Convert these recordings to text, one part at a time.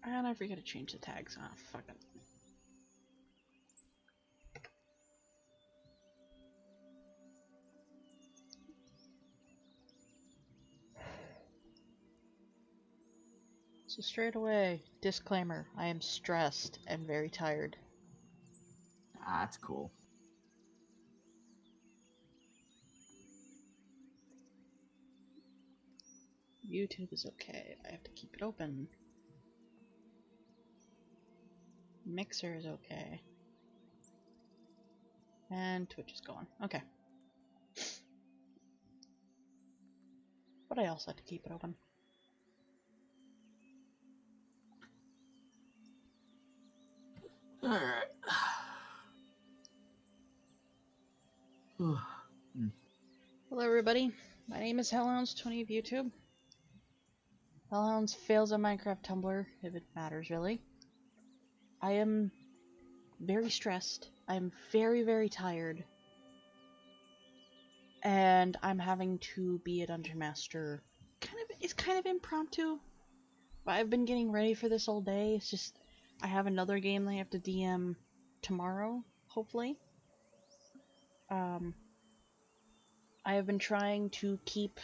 And I forget to change the tags. Ah, fuck it. So straight away, disclaimer, I am stressed and very tired. Ah, that's cool. YouTube is okay. I have to keep it open. Mixer is okay. And Twitch is gone. Okay. But I also have to keep it open. Alright. Hello everybody, my name is Hellhounds20 of YouTube. Hellhounds fails on Minecraft Tumblr, if it matters really. I am very stressed, I'm very tired. And I'm having to be a Dungeon Master. It's kind of impromptu. But I've been getting ready for this all day, it's just I have another game that I have to DM tomorrow, hopefully. I have been trying to keep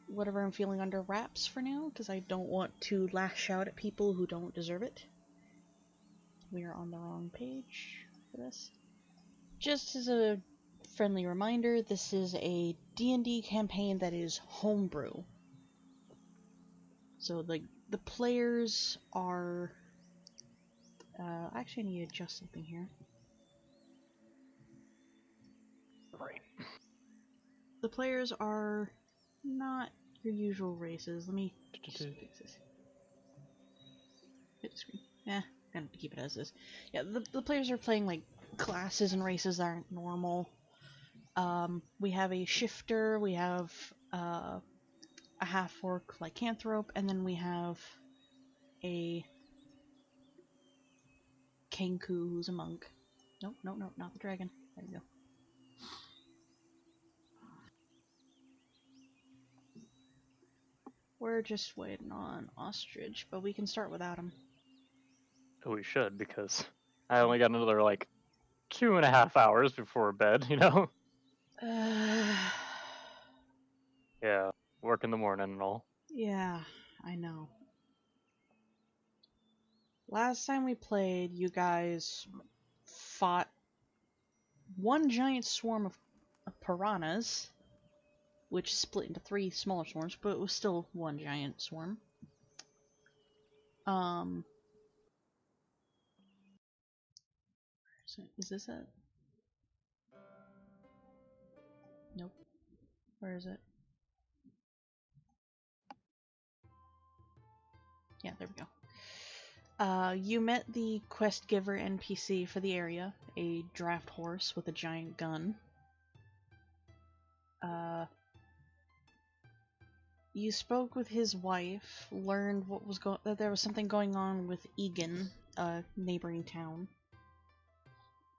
whatever I'm feeling under wraps for now, because I don't want to lash out at people who don't deserve it. We are on the wrong page for this. Just as a friendly reminder, this is a D&D campaign that is homebrew. So the players are... actually I need to adjust something here. Right. The players are not your usual races. Let me just fix this. Hit the screen. Yeah, I'm gonna keep it as is. Yeah, the players are playing like classes and races that aren't normal. We have a shifter, we have a half-orc lycanthrope, and then we have a Kenku who's a monk. Nope, not the dragon. There we go. We're just waiting on Ostrich, but we can start without him. We should, because I only got another, 2.5 hours before bed, you know? Yeah, work in the morning and all. Yeah, I know. Last time we played, you guys fought one giant swarm of piranhas, which split into 3 smaller swarms, but it was still one giant swarm. Is this it? Nope. Where is it? Yeah, there we go. You met the quest giver NPC for the area, a draft horse with a giant gun. You spoke with his wife, learned that there was something going on with Egan, a neighboring town.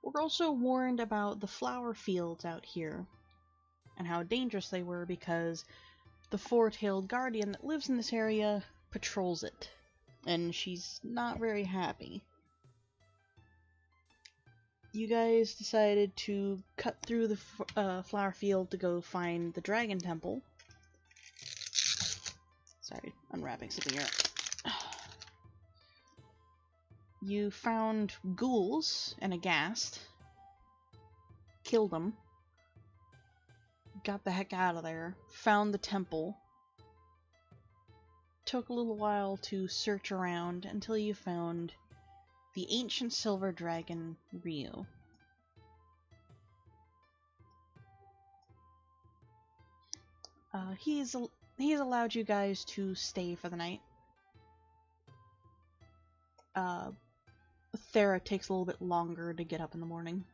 We're also warned about the flower fields out here, and how dangerous they were because the four-tailed guardian that lives in this area patrols it, and she's not very happy. You guys decided to cut through the flower field to go find the dragon temple. Sorry, unwrapping something here. You found ghouls and a ghast, killed them, got the heck out of there, found the temple, took a little while to search around until you found the ancient silver dragon, Ryu. He's allowed you guys to stay for the night. Thera takes a little bit longer to get up in the morning.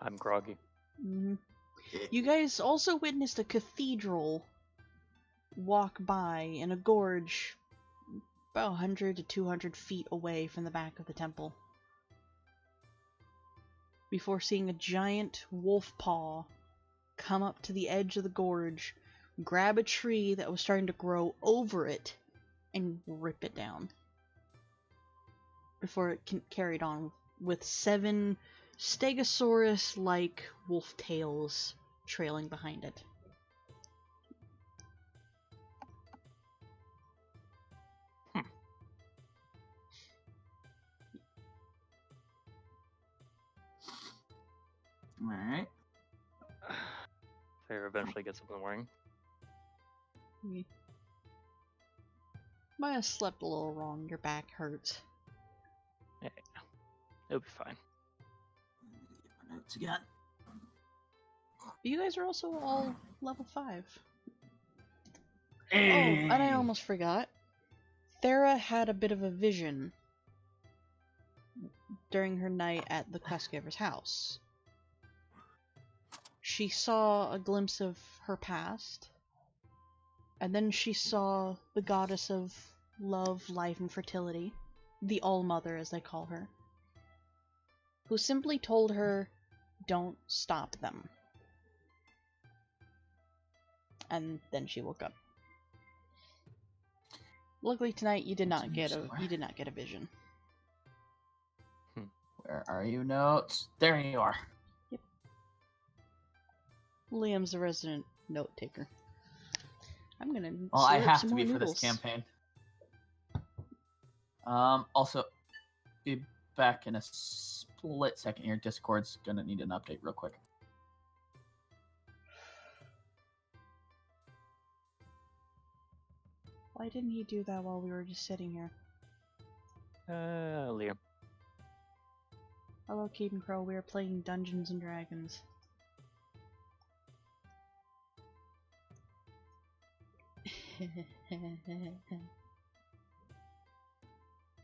I'm groggy. You guys also witnessed a cathedral walk by in a gorge about 100 to 200 feet away from the back of the temple, before seeing a giant wolf paw come up to the edge of the gorge, grab a tree that was starting to grow over it, and rip it down before it carried on with 7 Stegosaurus-like wolf tails trailing behind it. Alright. Fair eventually gets up in the morning. Might have slept a little wrong. Your back hurts. Yeah, it'll be fine. My notes again. You guys are also all level 5. Hey. Oh, and I almost forgot. Thera had a bit of a vision during her night at the questgiver's house. She saw a glimpse of her past, and then she saw the goddess of love, life, and fertility, the All-Mother as they call her, who simply told her, "Don't stop them." And then she woke up. Luckily tonight you did not get a vision. Where are you, notes? There you are. Yep. Liam's the resident note taker. I'm gonna. Well, I slurp have some to be more for this noodles. campaign. Also, be back in a split second here. Discord's gonna need an update real quick. Why didn't he do that while we were just sitting here? Liam. Hello, Caden Crow. We are playing Dungeons and Dragons.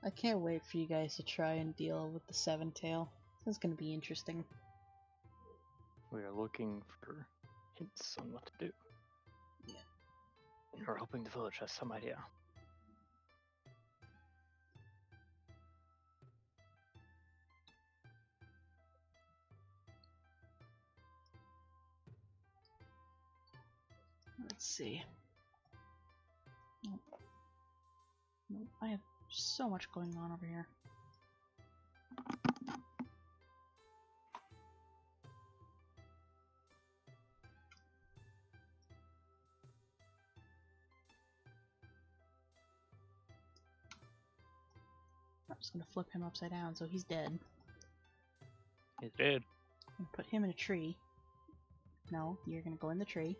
I can't wait for you guys to try and deal with the 7-tail. That's gonna be interesting. We are looking for hints on what to do. Yeah. And we're hoping the village has some idea. Let's see. Nope. Nope. I have so much going on over here. I'm just gonna flip him upside down so he's dead. He's dead. I'm gonna put him in a tree. No, you're gonna go in the tree.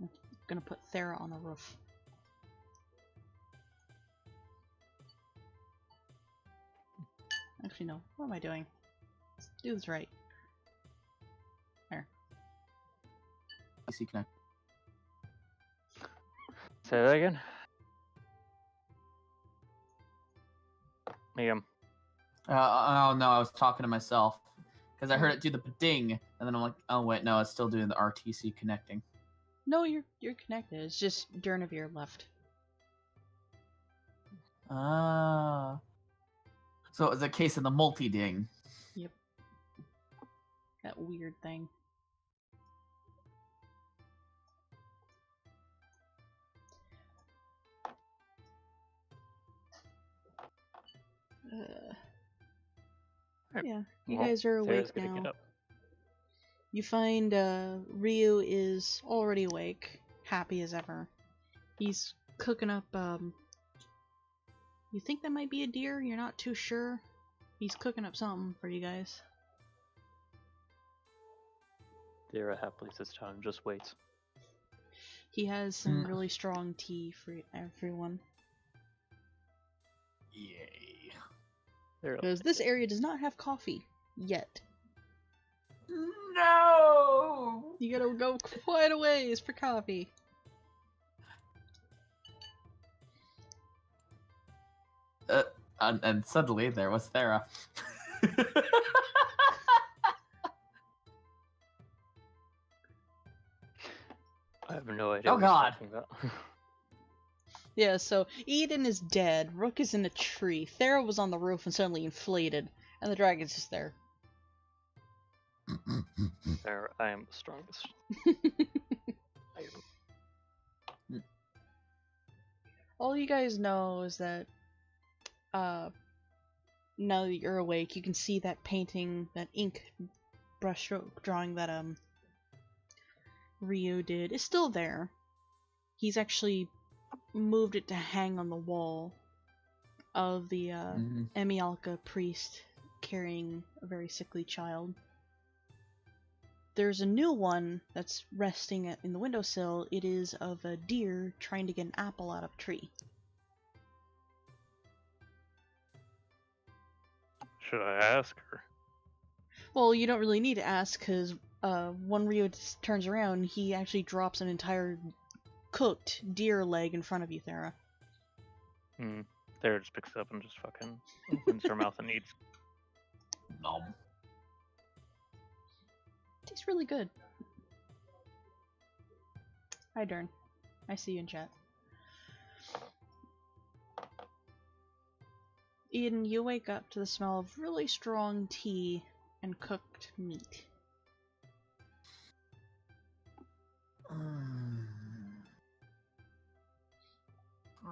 I'm gonna put Thera on the roof. Actually, no. What am I doing? Let's do this right. There. PC Connect. Say that again. Liam. Oh no, I was talking to myself because I heard it do the ding, and then I'm like, oh wait, no, it's still doing the RTC connecting. No, you're connected. It's just Durnavir left. Ah. So it was a case of the multi-ding. Yep. That weird thing. Alright. Yeah, you Well, guys are Sarah's awake gonna now. get up. You find Ryu is already awake, happy as ever. He's cooking up, you think that might be a deer? You're not too sure? He's cooking up something for you guys. Dara happily sits down and just waits. He has some really strong tea for everyone. Yay. Dara, Because this area does not have coffee. Yet. No! You gotta go quite a ways for coffee. And suddenly there was Thera. I have no idea Oh, what he's God. talking about. Yeah, so Eden is dead, Rook is in a tree, Thera was on the roof and suddenly inflated, and the dragon's just there. There, I am the strongest. I am. All you guys know is that now that you're awake, you can see that painting, that ink brushstroke drawing that Ryu did is still there. He's actually moved it to hang on the wall of the Emialka priest carrying a very sickly child. There's a new one that's resting in the windowsill. It is of a deer trying to get an apple out of a tree. Should I ask her? Well, you don't really need to ask, because when Ryu turns around, he actually drops an entire cooked deer leg in front of you, Thera. Thera just picks it up and just fucking opens her mouth and eats. Nom. Tastes really good. Hi, Dern. I see you in chat. Eden, you wake up to the smell of really strong tea and cooked meat.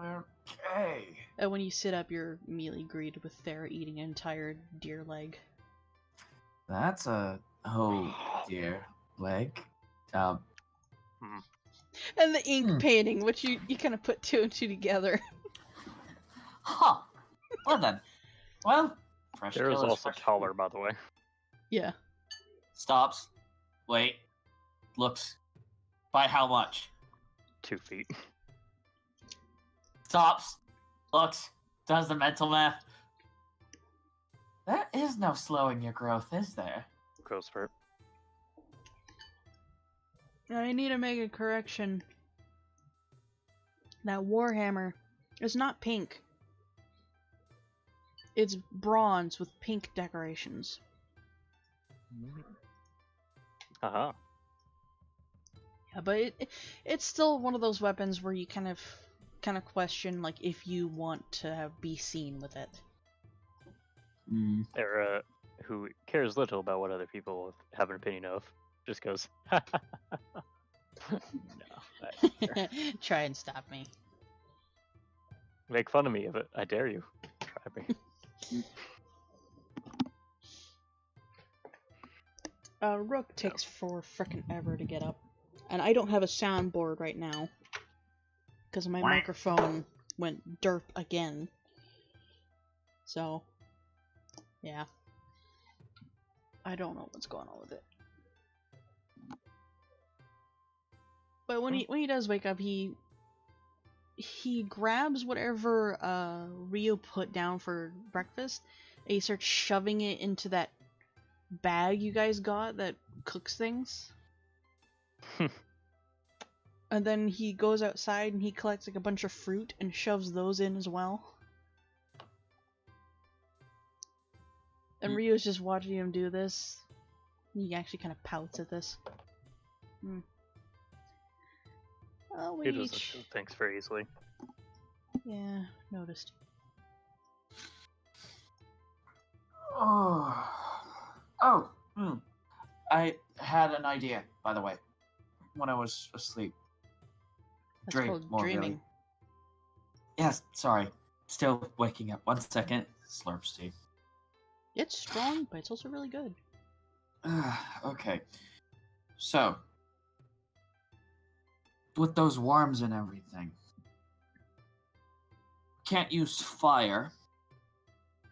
Okay. And when you sit up, you're immediately greeted with Thera eating an entire deer leg. That's a dear leg. And the ink painting, which you kind of put two and two together. Huh. Well then. Well, fresh There is kill is also fresh taller, food. by the way. Yeah. Stops. Wait. Looks. By how much? 2 feet. Stops. Looks. Does the mental math. There is no slowing your growth, is there? Growth spurt. I need to make a correction. That Warhammer is not pink. It's bronze with pink decorations. Uh-huh. Yeah, but it's still one of those weapons where you kind of question like if you want to be seen with it. Thera, who cares little about what other people have an opinion of, just goes, no. Try and stop me. Make fun of me of it. I dare you. Try me. Rook takes for frickin' ever to get up. And I don't have a soundboard right now. Because my microphone went derp again. So, yeah. I don't know what's going on with it. But when he does wake up, he grabs whatever Rio put down for breakfast, and he starts shoving it into that bag you guys got that cooks things. And then he goes outside and he collects like a bunch of fruit and shoves those in as well. And Rio's just watching him do this. He actually kind of pouts at this. Oh, He doesn't do things very easily. Yeah, noticed. I had an idea, by the way, when I was asleep. That's called more dreaming. really. Yes, sorry. Still waking up. 1 second. Slurps tea. It's strong, but it's also really good. Okay. So, with those worms and everything, can't use fire,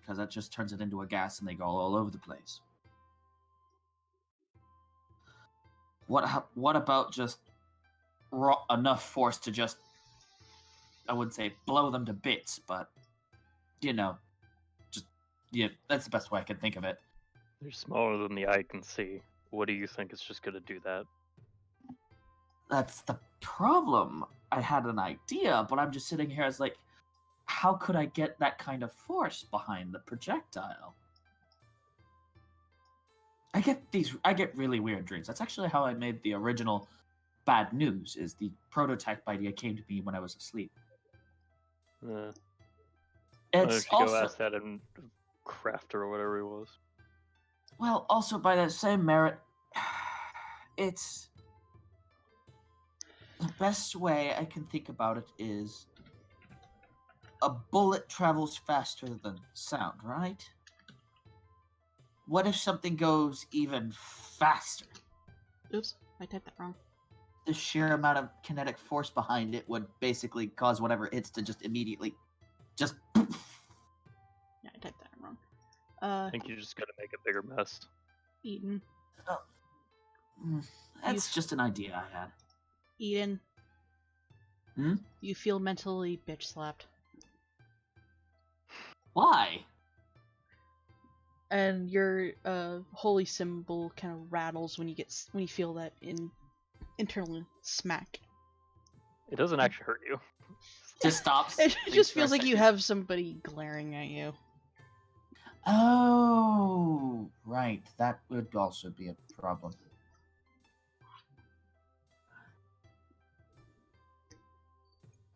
because that just turns it into a gas and they go all over the place. What about just enough force to just, I wouldn't say blow them to bits, but, that's the best way I can think of it. They're smaller than the eye can see. What do you think is just gonna do that? That's the problem. I had an idea, but I'm just sitting here as like, how could I get that kind of force behind the projectile? I get really weird dreams. That's actually how I made the original Bad News, is the prototype idea came to me when I was asleep. Why It's don't you also go ask that in Craft or whatever he was? well, also by that same merit, it's the best way I can think about it is a bullet travels faster than sound, right? What if something goes even faster? Oops, I typed that wrong. The sheer amount of kinetic force behind it would basically cause whatever it hits to just immediately just Yeah, I typed that wrong. I think you just gotta make a bigger mess. Eden. That's just an idea I had. Eden. Hmm? You feel mentally bitch slapped. Why? And your holy symbol kind of rattles when you feel that internal smack. It doesn't actually hurt you. Just stops. It thinks just for a feels like you second. have somebody glaring at you. Oh, right. That would also be a problem.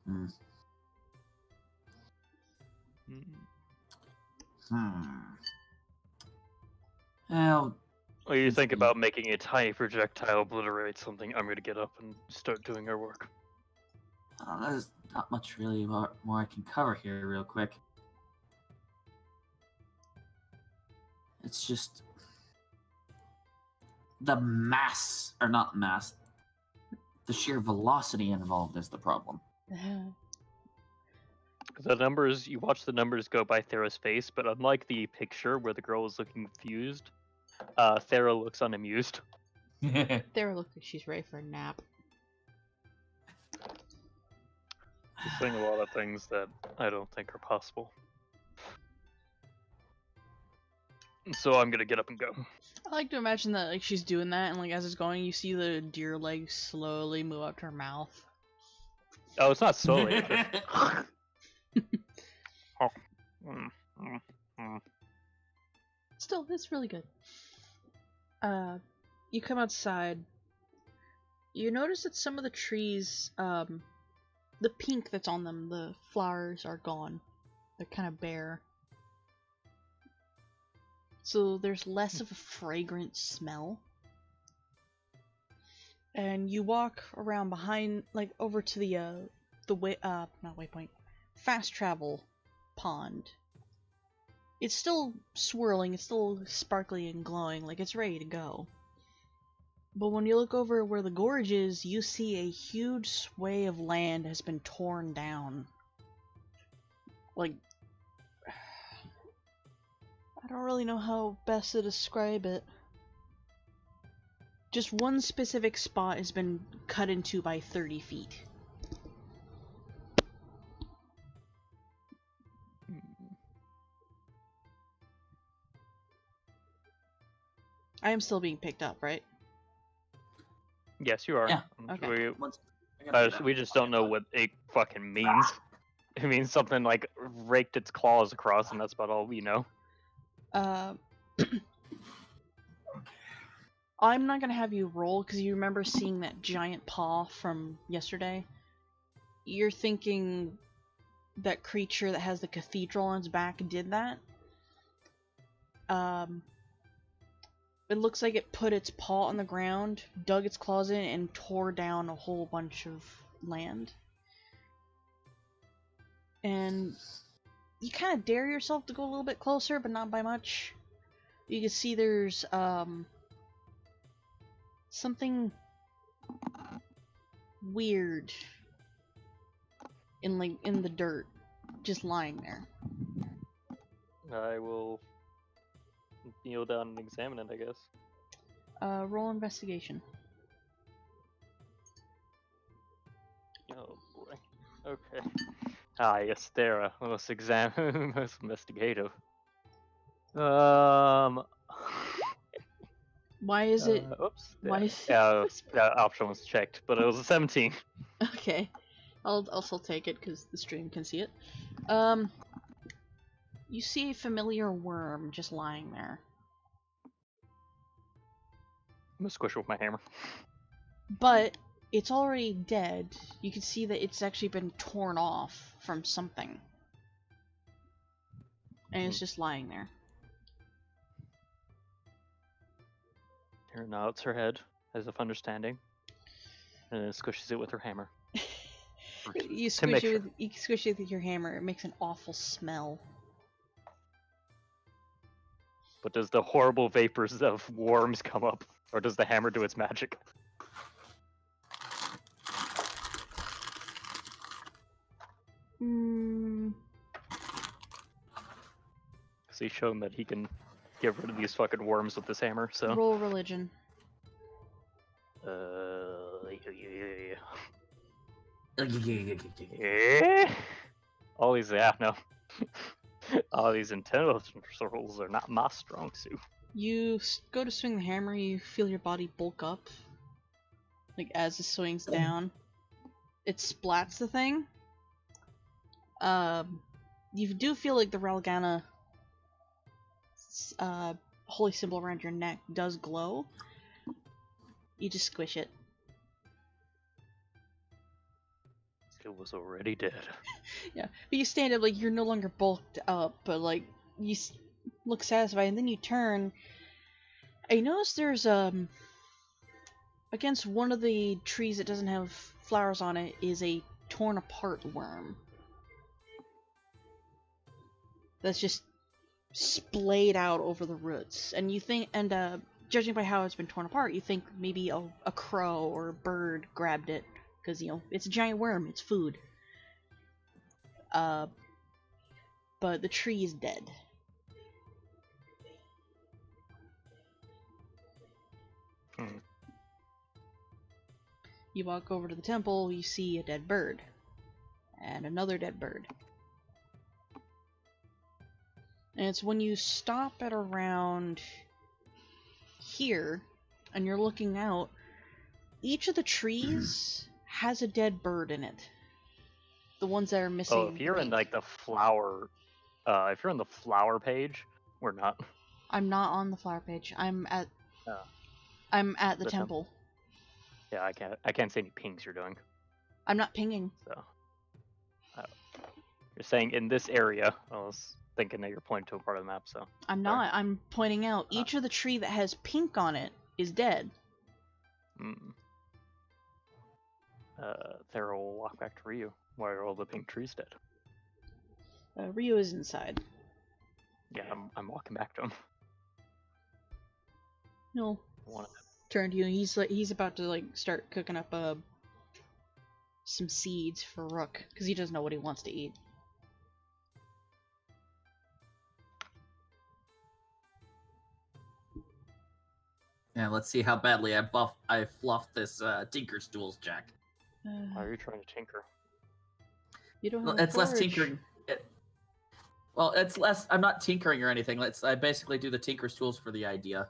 Hmm. Well, Well, you think continue. about making a tiny projectile obliterate something, I'm gonna get up and start doing our work. There's not much really more I can cover here real quick. It's just the mass, or not mass, the sheer velocity involved is the problem. The numbers, you watch the numbers go by Thera's face, but unlike the picture where the girl was looking confused, Thera looks unamused. Thera looks like she's ready for a nap. She's saying a lot of things that I don't think are possible. So I'm gonna get up and go. I like to imagine that like she's doing that, and like as it's going, you see the deer legs slowly move up to her mouth. Oh, it's not slowly. It's just... Still, it's really good. You come outside. You notice that some of the trees, the pink that's on them, the flowers are gone. They're kind of bare. So there's less of a fragrant smell. And you walk around behind, like, over to the not waypoint, fast travel pond. It's still swirling, it's still sparkly and glowing, like it's ready to go. But when you look over where the gorge is, you see a huge sway of land has been torn down. Like, I don't really know how best to describe it. Just one specific spot has been cut into by 30 feet. I am still being picked up, right? Yes, you are. Yeah. Okay. We just don't know what it fucking means. It means something like raked its claws across, and that's about all we know. I'm not gonna have you roll because you remember seeing that giant paw from yesterday. You're thinking that creature that has the cathedral on its back did that. It looks like it put its paw on the ground, dug its claws in, and tore down a whole bunch of land. And you kind of dare yourself to go a little bit closer, but not by much. You can see there's something weird in the dirt, just lying there. I will kneel down and examine it, I guess. Roll investigation. Oh boy. Okay. Ah, yes, Thera. Let's examine. Most investigative. Why is it? Oops. Why is it? Yeah, that option was checked, but it was a 17. Okay, I'll also take it because the stream can see it. You see a familiar worm just lying there. I'm gonna squish it with my hammer. But it's already dead. You can see that it's actually been torn off from something. And it's just lying there. Tara nods her head, as if understanding, and then squishes it with her hammer. You to make sure. squish it with your hammer. It makes an awful smell. But does the horrible vapors of worms come up, or does the hammer do its magic? Mm, Because he's shown that he can get rid of these fucking worms with this hammer. So. roll religion. All these, no. All these intelligence rolls are not my strong suit. You go to swing the hammer. You feel your body bulk up. Like as it swings down, it splats the thing. You do feel like the Ralgana holy symbol around your neck does glow. You just squish it. It was already dead. Yeah, but you stand up like you're no longer bulked up, but like you look satisfied, and then you turn. I notice there's against one of the trees that doesn't have flowers on it is a torn apart worm. That's just splayed out over the roots, and you think, and judging by how it's been torn apart, you think maybe a crow or a bird grabbed it, because you know it's a giant worm, it's food. But the tree is dead. You walk over to the temple, you see a dead bird, and another dead bird. And it's when you stop at around here, and you're looking out, each of the trees has a dead bird in it. The ones that are missing. Oh, if you're in like the flower, if you're on the flower page, we're not. I'm not on the flower page. I'm at the temple. Yeah, I can't see any pings you're doing. I'm not pinging. So, you're saying in this area. I was thinking that you're pointing to a part of the map. So I'm not. I'm pointing out each of the tree that has pink on it is dead. Thera will walk back to Ryu. Why are all the pink trees dead? Ryu is inside. Yeah, I'm walking back to him. No. Turn to you. He's about to like start cooking up some seeds for Rook because he doesn't know what he wants to eat. Yeah, let's see how badly I fluffed this Tinker's Tools Jack. Why are you trying to tinker? You don't have It's less forge. tinkering. It's less. I'm not tinkering or anything. I basically do the Tinker's Tools for the idea.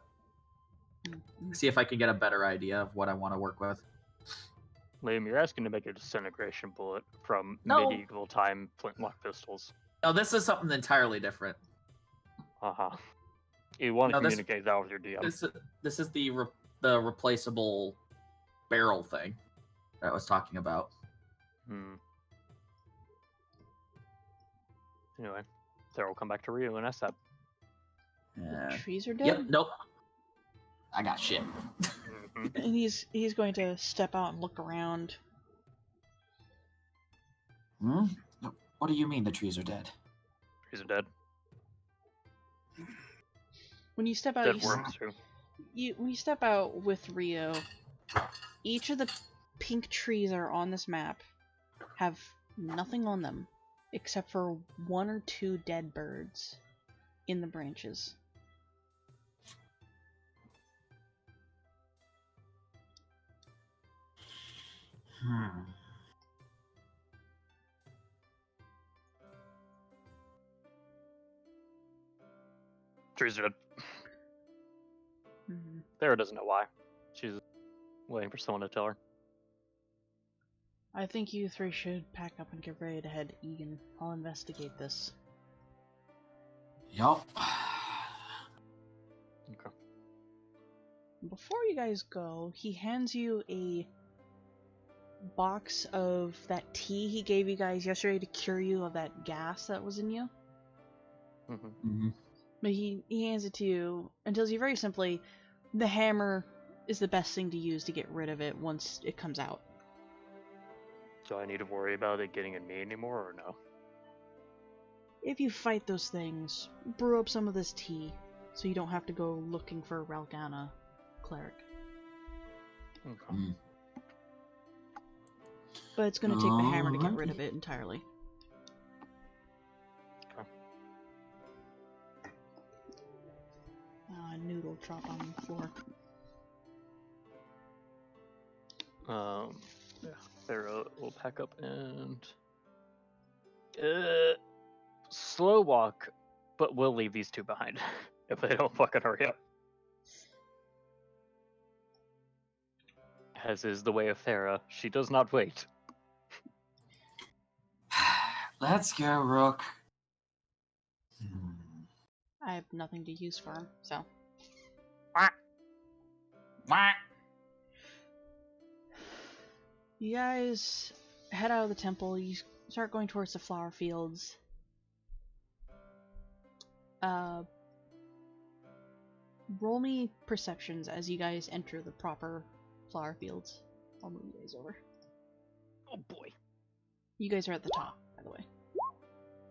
See if I can get a better idea of what I want to work with. Liam, you're asking to make a disintegration bullet from No. medieval time flintlock pistols. No, this is something entirely different. You want to No, communicate that with your DM. This is the replaceable barrel thing that I was talking about. Anyway, Sarah will come back to Ryu and ask that. Yeah. The trees are dead. Yep. Nope. I got shit. And he's going to step out and look around. Hmm? What do you mean the trees are dead? Trees are dead. When you step out, Dead worms too. when you step out with Rio, each of the pink trees that are on this map have nothing on them except for one or two dead birds in the branches. Trees are dead. Hmm. Sarah doesn't know why. She's waiting for someone to tell her. I think you three should pack up and get ready to head to Egan. I'll investigate this. Yup. Okay. Before you guys go, he hands you a box of that tea he gave you guys yesterday to cure you of that gas that was in you. Mm-hmm. But he hands it to you and tells you very simply, the hammer is the best thing to use to get rid of it once it comes out. Do I need to worry about it getting in me anymore, or no? If you fight those things, brew up some of this tea, so you don't have to go looking for a Ralgana cleric. Okay. Mm. But it's going to take the hammer to get Alrighty. rid of it entirely. Okay. Noodle drop on the floor. Yeah, Pharaoh will pack up and slow walk, but we'll leave these two behind if they don't fucking hurry up. As is the way of Thera, she does not wait. Let's go, Rook. I have nothing to use for him, so. Wah. You guys head out of the temple, you start going towards the flower fields. Roll me perceptions as you guys enter the proper flower fields. I'll move you guys over. Oh boy. You guys are at the top, by the way.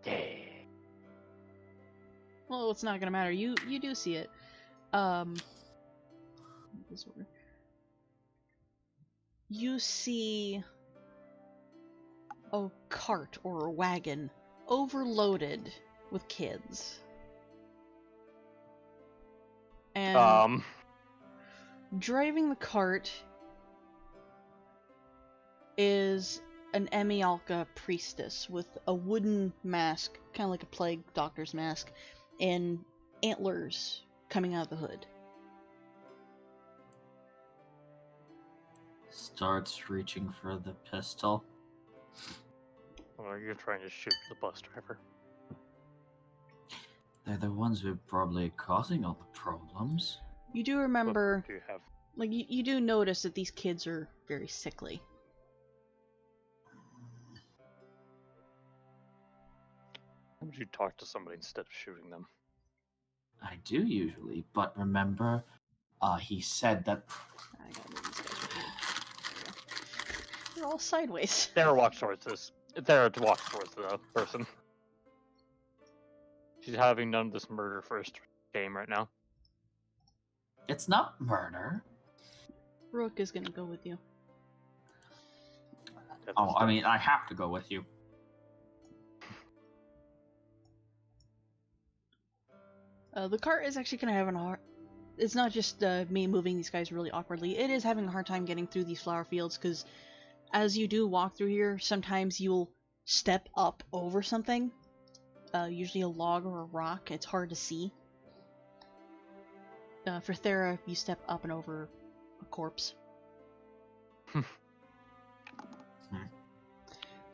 Yeah. Well, it's not gonna matter. You do see it. This order. You see a cart or a wagon overloaded with kids. And driving the cart is an Emialka priestess with a wooden mask, kind of like a plague doctor's mask, and antlers coming out of the hood. Starts reaching for the pistol. Or you're trying to shoot the bus driver. They're the ones who are probably causing all the problems. You do remember, What do you have? like, you do notice that these kids are very sickly. Why would you talk to somebody instead of shooting them? I do usually, but remember, he said that. I gotta move these guys with me. There we go. They're all sideways. Thera walks towards this. Thera walks towards the person. She's having none of this murder first game right now. It's not murder. Rook is gonna go with you. Oh, I mean, I have to go with you. The cart is actually kind of having a hard... It's not just me moving these guys really awkwardly. It is having a hard time getting through these flower fields, because as you do walk through here, sometimes you'll step up over something. Usually a log or a rock. It's hard to see. For Thera, you step up and over a corpse.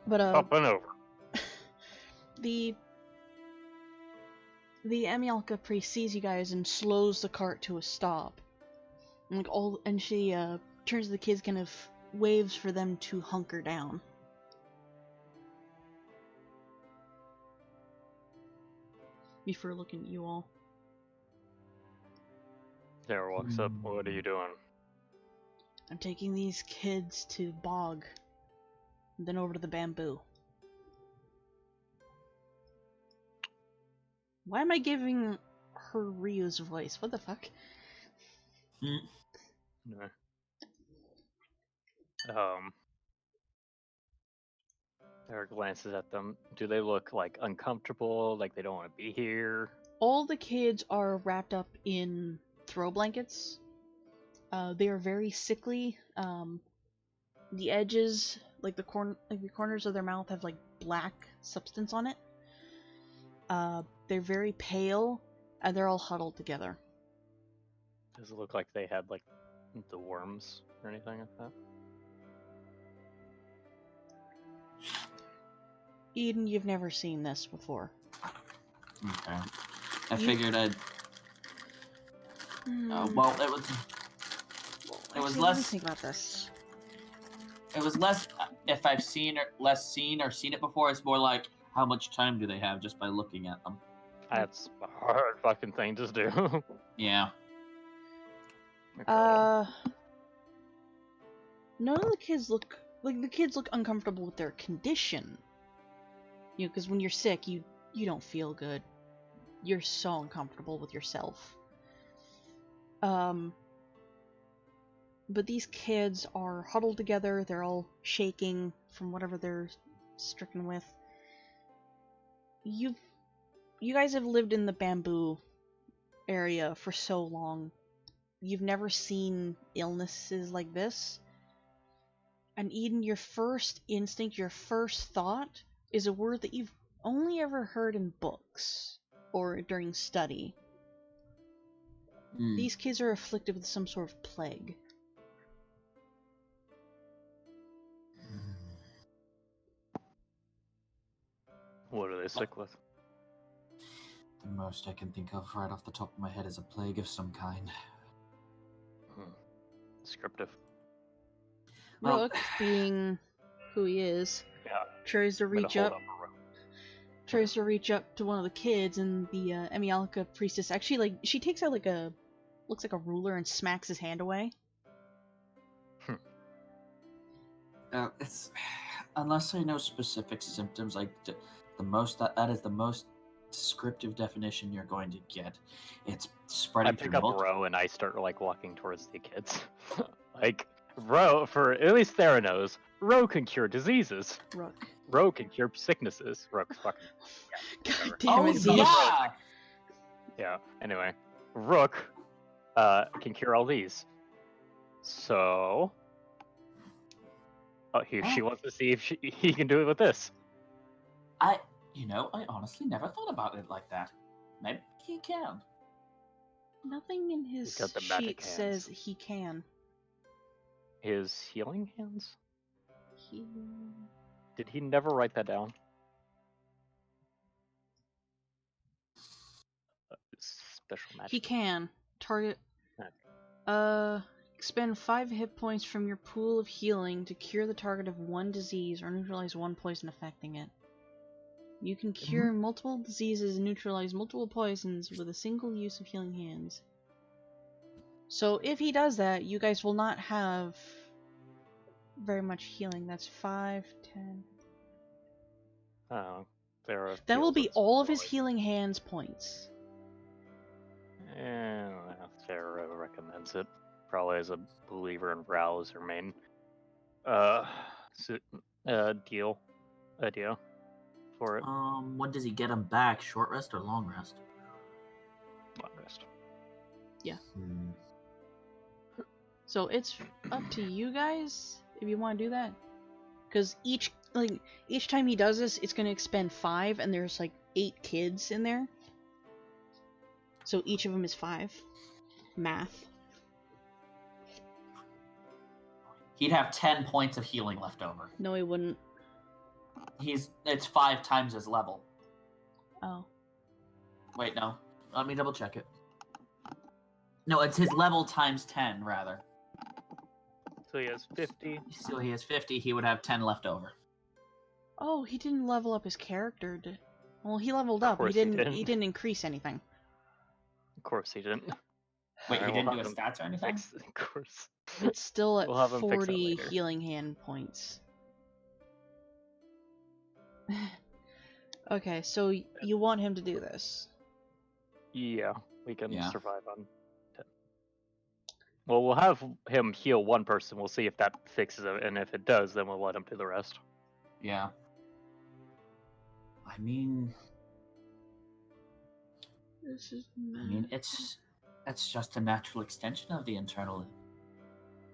But up and over. The Emialka priest sees you guys and slows the cart to a stop. And she turns to the kids, kind of waves for them to hunker down. Before looking at you all. Thera walks up. What are you doing? I'm taking these kids to Bog. And then over to the bamboo. Why am I giving her Ryu's voice? What the fuck? No. Thera glances at them. Do they look like uncomfortable? Like they don't want to be here? All the kids are wrapped up in throw blankets. They are very sickly. The edges, like the corners of their mouth, have like black substance on it. They're very pale, and they're all huddled together. Does it look like they had like the worms or anything like that? Eden, you've never seen this before. Okay. I figured I'd. Well, it was. It was Actually, less. Let me think about this. It was less if I've seen or seen it before. It's more like how much time do they have just by looking at them. That's a hard fucking thing to do. Yeah. None of the kids look like, the kids look uncomfortable with their condition. You know, because when you're sick, you don't feel good. You're so uncomfortable with yourself. But these kids are huddled together, they're all shaking from whatever they're stricken with. You guys have lived in the bamboo area for so long. You've never seen illnesses like this. And Eden, your first instinct, your first thought is a word that you've only ever heard in books or during study. These kids are afflicted with some sort of plague. What are they sick with? The most I can think of right off the top of my head is a plague of some kind. Descriptive. Well- Rook, being who he is, tries to reach up to one of the kids, and the Emialka priestess actually, like, she takes out looks like a ruler and smacks his hand away. It's unless I know specific symptoms, like the most that is the most descriptive definition you're going to get. It's spreading I pick through up Ro and I start like walking towards the kids. Like Ro, for at least Thera knows, Ro can cure diseases. Rook. Ro can cure sicknesses. Rook fucking God whatever. damn Oh it, He's Z. not a yeah! Yeah. Anyway, Rook can cure all these. So, she wants to see if he can do it with this. I honestly never thought about it like that. Maybe he can. Nothing in his got the magic sheet hands. says he can. His healing hands? He... Did he never write that down? Special magic. He can. Target... Okay. Expend 5 hit points from your pool of healing to cure the target of one disease or neutralize one poison affecting it. You can cure multiple diseases and neutralize multiple poisons with a single use of healing hands. So if he does that, you guys will not have very much healing. That's 5, 10... Oh, Thera That will feels be it's all of his really- healing hands points. Thera recommends it. Probably as a believer in Rouse or main idea for it. When does he get him back? Short rest or long rest? Long rest. So it's up to you guys if you want to do that. Because each time he does this, it's going to expend 5, and there's like 8 kids in there. So each of them is 5. Math. He'd have 10 points of healing left over. No, he wouldn't. It's 5 times his level. Oh. Wait, no. Let me double check it. No, it's his level times 10, rather. So he has 50. So he has 50, he would have 10 left over. Oh, he didn't level up his character. Well, he leveled up. course He he didn't. didn't. He didn't increase anything. Of course he didn't. Wait, he Alright, didn't we'll do his have stats or anything? Of course. It's still at We'll have him fix that 40 later. healing hand points. Okay, so you want him to do this? Yeah, we can Yeah. survive on 10. Well, we'll have him heal one person. We'll see if that fixes it, and if it does, then we'll let him do the rest. Yeah. I mean, This is it's just a natural extension of the internal,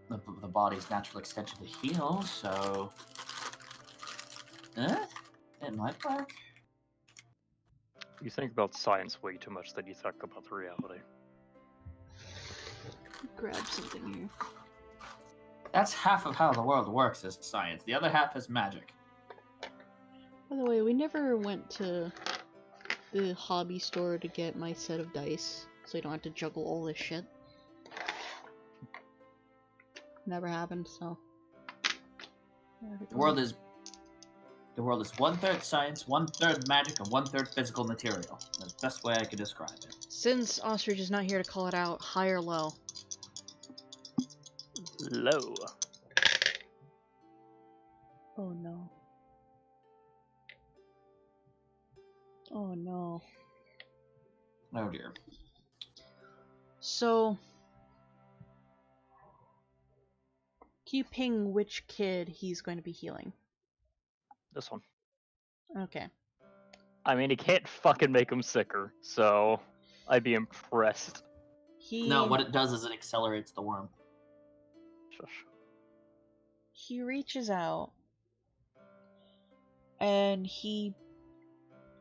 the body's natural extension to heal. So, it might work. You think about science way too much than you think about the reality. grab something here. That's half of how the world works is science. The other half is magic. By the way, we never went to the hobby store to get my set of dice, so you don't have to juggle all this shit. Never happened, so. The world is 1/3 science, 1/3 magic, and 1/3 physical material. That's the best way I could describe it. Since Ostrich is not here to call it out, high or low? Low. Oh no. Oh dear. So, can you ping which kid he's going to be healing? This one. Okay. I mean, he can't fucking make him sicker, so I'd be impressed. No, what it does is it accelerates the worm. Shush. He reaches out and he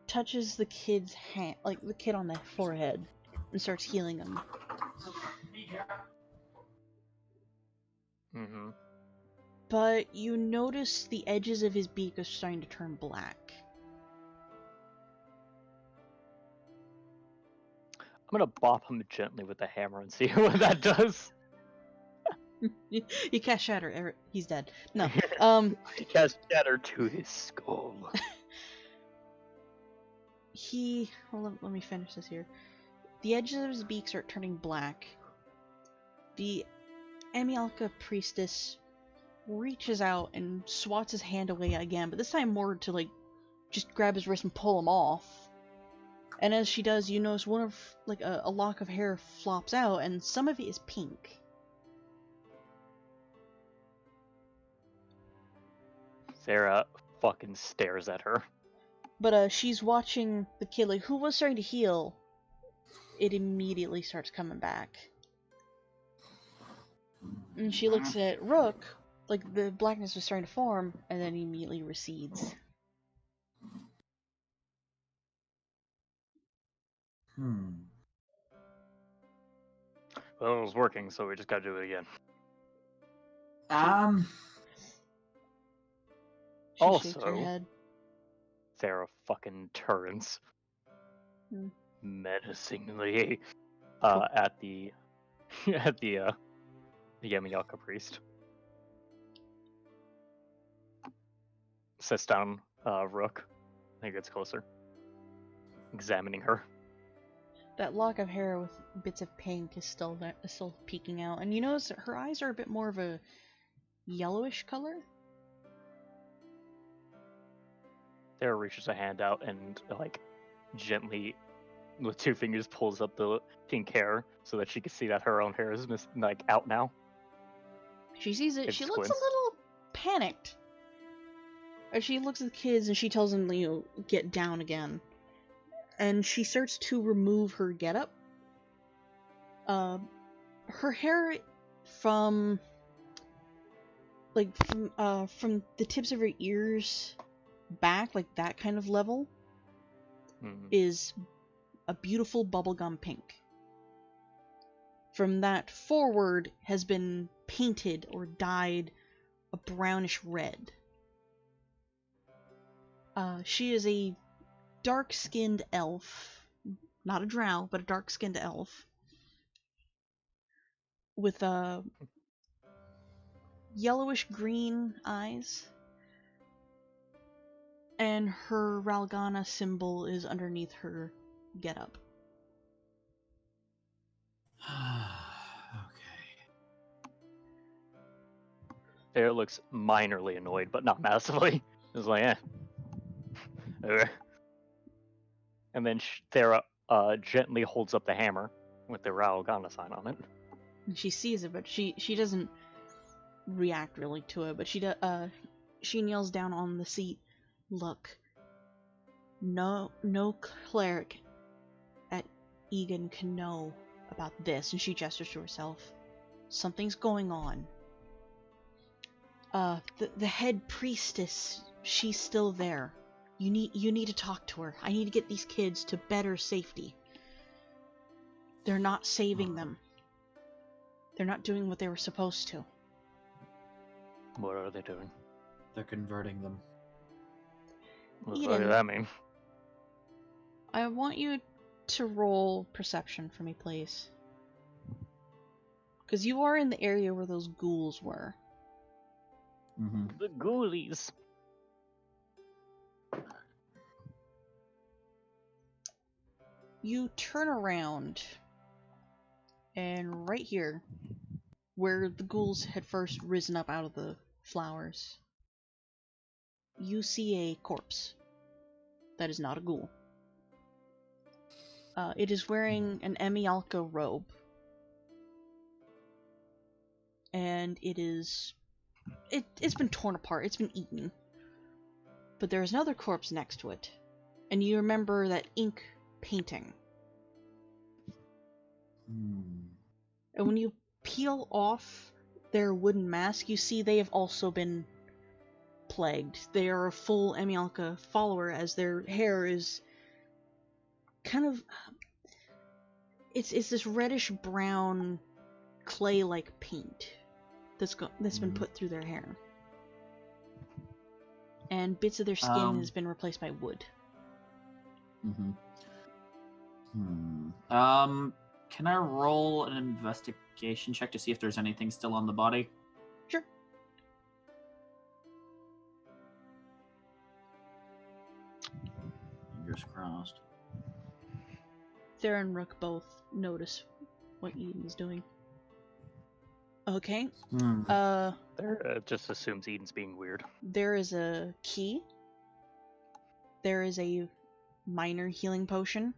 touches the kid's hand, like the kid on the forehead, and starts healing him. Mm-hmm. But you notice the edges of his beak are starting to turn black. I'm gonna bop him gently with the hammer and see what that does. You cast Shatter, he's dead. No. Cast Shatter to his skull. Well, let me finish this here. The edges of his beak start turning black. The Amialka priestess reaches out and swats his hand away again, but this time more to, like, just grab his wrist and pull him off. And as she does, you notice one of, like, a lock of hair flops out, and some of it is pink. Sarah fucking stares at her. But she's watching the kid, like, who was starting to heal. It immediately starts coming back. And she looks at Rook, like the blackness was starting to form, and then immediately recedes. Well, it was working, so we just gotta do it again. She Also, shakes her head. Sarah fucking turns Hmm. menacingly at the Yamiyaka priest. Sits down Rook. I think it's closer. Examining her. That lock of hair with bits of pink is still there, is still peeking out, and you notice that her eyes are a bit more of a yellowish color. Sarah reaches a hand out and, like, gently, with 2 fingers, pulls up the pink hair so that she can see that her own hair is like out now. She sees it. It She looks squints. a little panicked. As she looks at the kids and she tells them, you know, get down again. And she starts to remove her getup. Her hair from the tips of her ears back, like that kind of level, is a beautiful bubblegum pink. From that forward has been painted or dyed a brownish red. She is a dark-skinned elf. Not a drow, but a dark-skinned elf. With yellowish-green eyes. And her Ralgana symbol is underneath her getup. Okay. Sarah looks minorly annoyed, but not massively. It's like, eh. Okay. And then Sarah gently holds up the hammer with the Raogana sign on it. And she sees it, but she doesn't react really to it. But she kneels down on the seat. Look, no cleric at Egan can know about this. And she gestures to herself. Something's going on. The head priestess, she's still there. You need to talk to her. I need to get these kids to better safety. They're not saving them. They're not doing what they were supposed to. What are they doing? They're converting them. What Eden, does that mean? I want you to roll perception for me, please. Because you are in the area where those ghouls were. Mm-hmm. The ghoulies. You turn around, and right here, where the ghouls had first risen up out of the flowers, you see a corpse that is not a ghoul. It is wearing an Emialka robe. And it's been torn apart, it's been eaten. But there's another corpse next to it. And you remember that ink painting. And when you peel off their wooden mask, you see they have also been plagued. They are a full Emialka follower, as their hair is kind of... It's this reddish-brown, clay-like paint that's been put through their hair. And bits of their skin has been replaced by wood. Can I roll an investigation check to see if there's anything still on the body? Sure. Fingers crossed. Thera and Rook both notice what Eden's doing. Okay. There just assumes Eden's being weird. There is a key. There is a minor healing potion.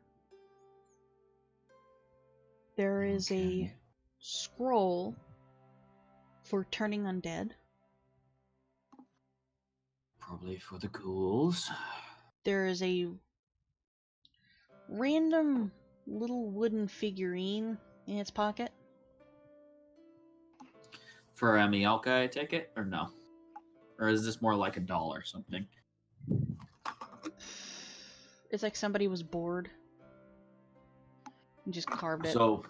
There is a scroll for turning undead. Probably for the ghouls. There is a random little wooden figurine in its pocket. For Emialka, I take it? Or no? Or is this more like a doll or something? It's like somebody was bored and just carved it. So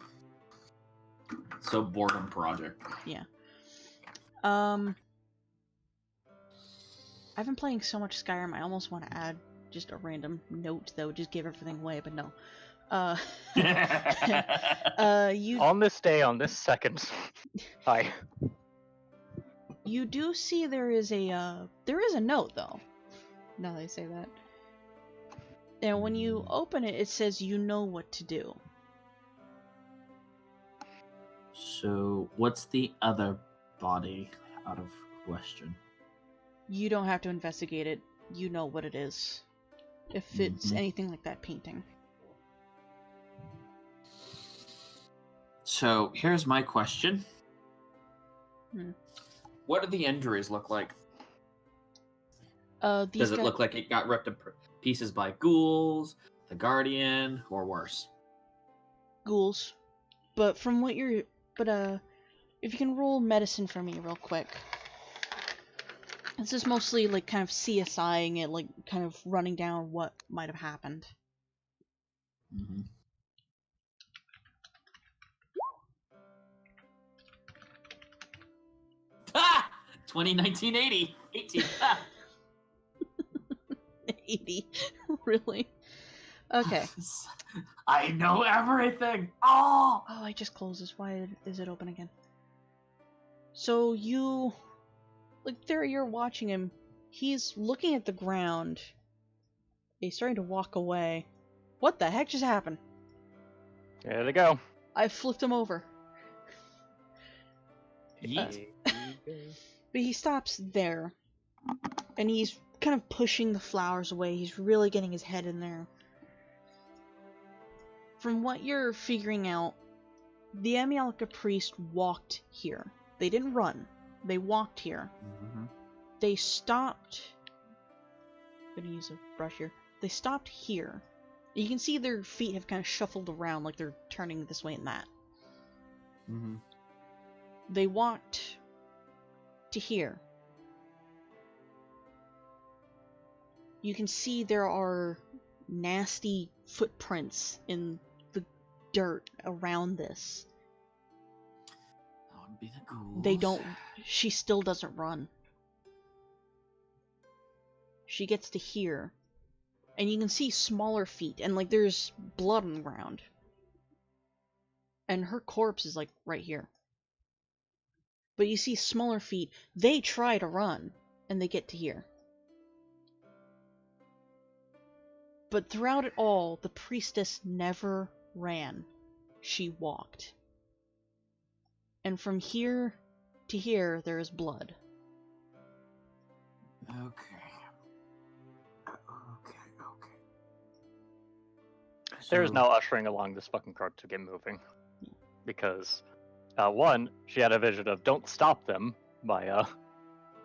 boredom project. Yeah. I've been playing so much Skyrim, I almost want to add just a random note that would just give everything away, but no. On this day, on this second. Hi. You do see there is a note, though. Now that I say that. And when you open it, it says you know what to do. So, what's the other body out of question? You don't have to investigate it. You know what it is. If it's anything like that painting. So, here's my question. What do the injuries look like? Does it look like it got ripped to pieces by ghouls, the Guardian, or worse? Ghouls. But from what you're... But, if you can roll medicine for me real quick. This is mostly, like, kind of CSIing it, like, kind of running down what might have happened. Ah! 1980! 18! Ah! 80. Really? Okay. I know everything! Oh! Oh, I just closed this. Why is it open again? So you... Like, there you're watching him. He's looking at the ground. He's starting to walk away. What the heck just happened? There they go. I flipped him over. But he stops there. And he's kind of pushing the flowers away. He's really getting his head in there. From what you're figuring out, the Emialka priest walked here. They didn't run. They walked here. They stopped... I'm gonna use a brush here. They stopped here. You can see their feet have kind of shuffled around like they're turning this way and that. They walked to here. You can see there are nasty footprints in the dirt around this. That would be the ghouls. They don't... She still doesn't run. She gets to here. And you can see smaller feet, and like there's blood on the ground. And her corpse is like right here. But you see smaller feet. They try to run, and they get to here. But throughout it all, the priestess never ran. She walked. And from here to here, there is blood. Okay. There's So- now ushering along this fucking cart to get moving. Because, one, she had a vision of don't stop them by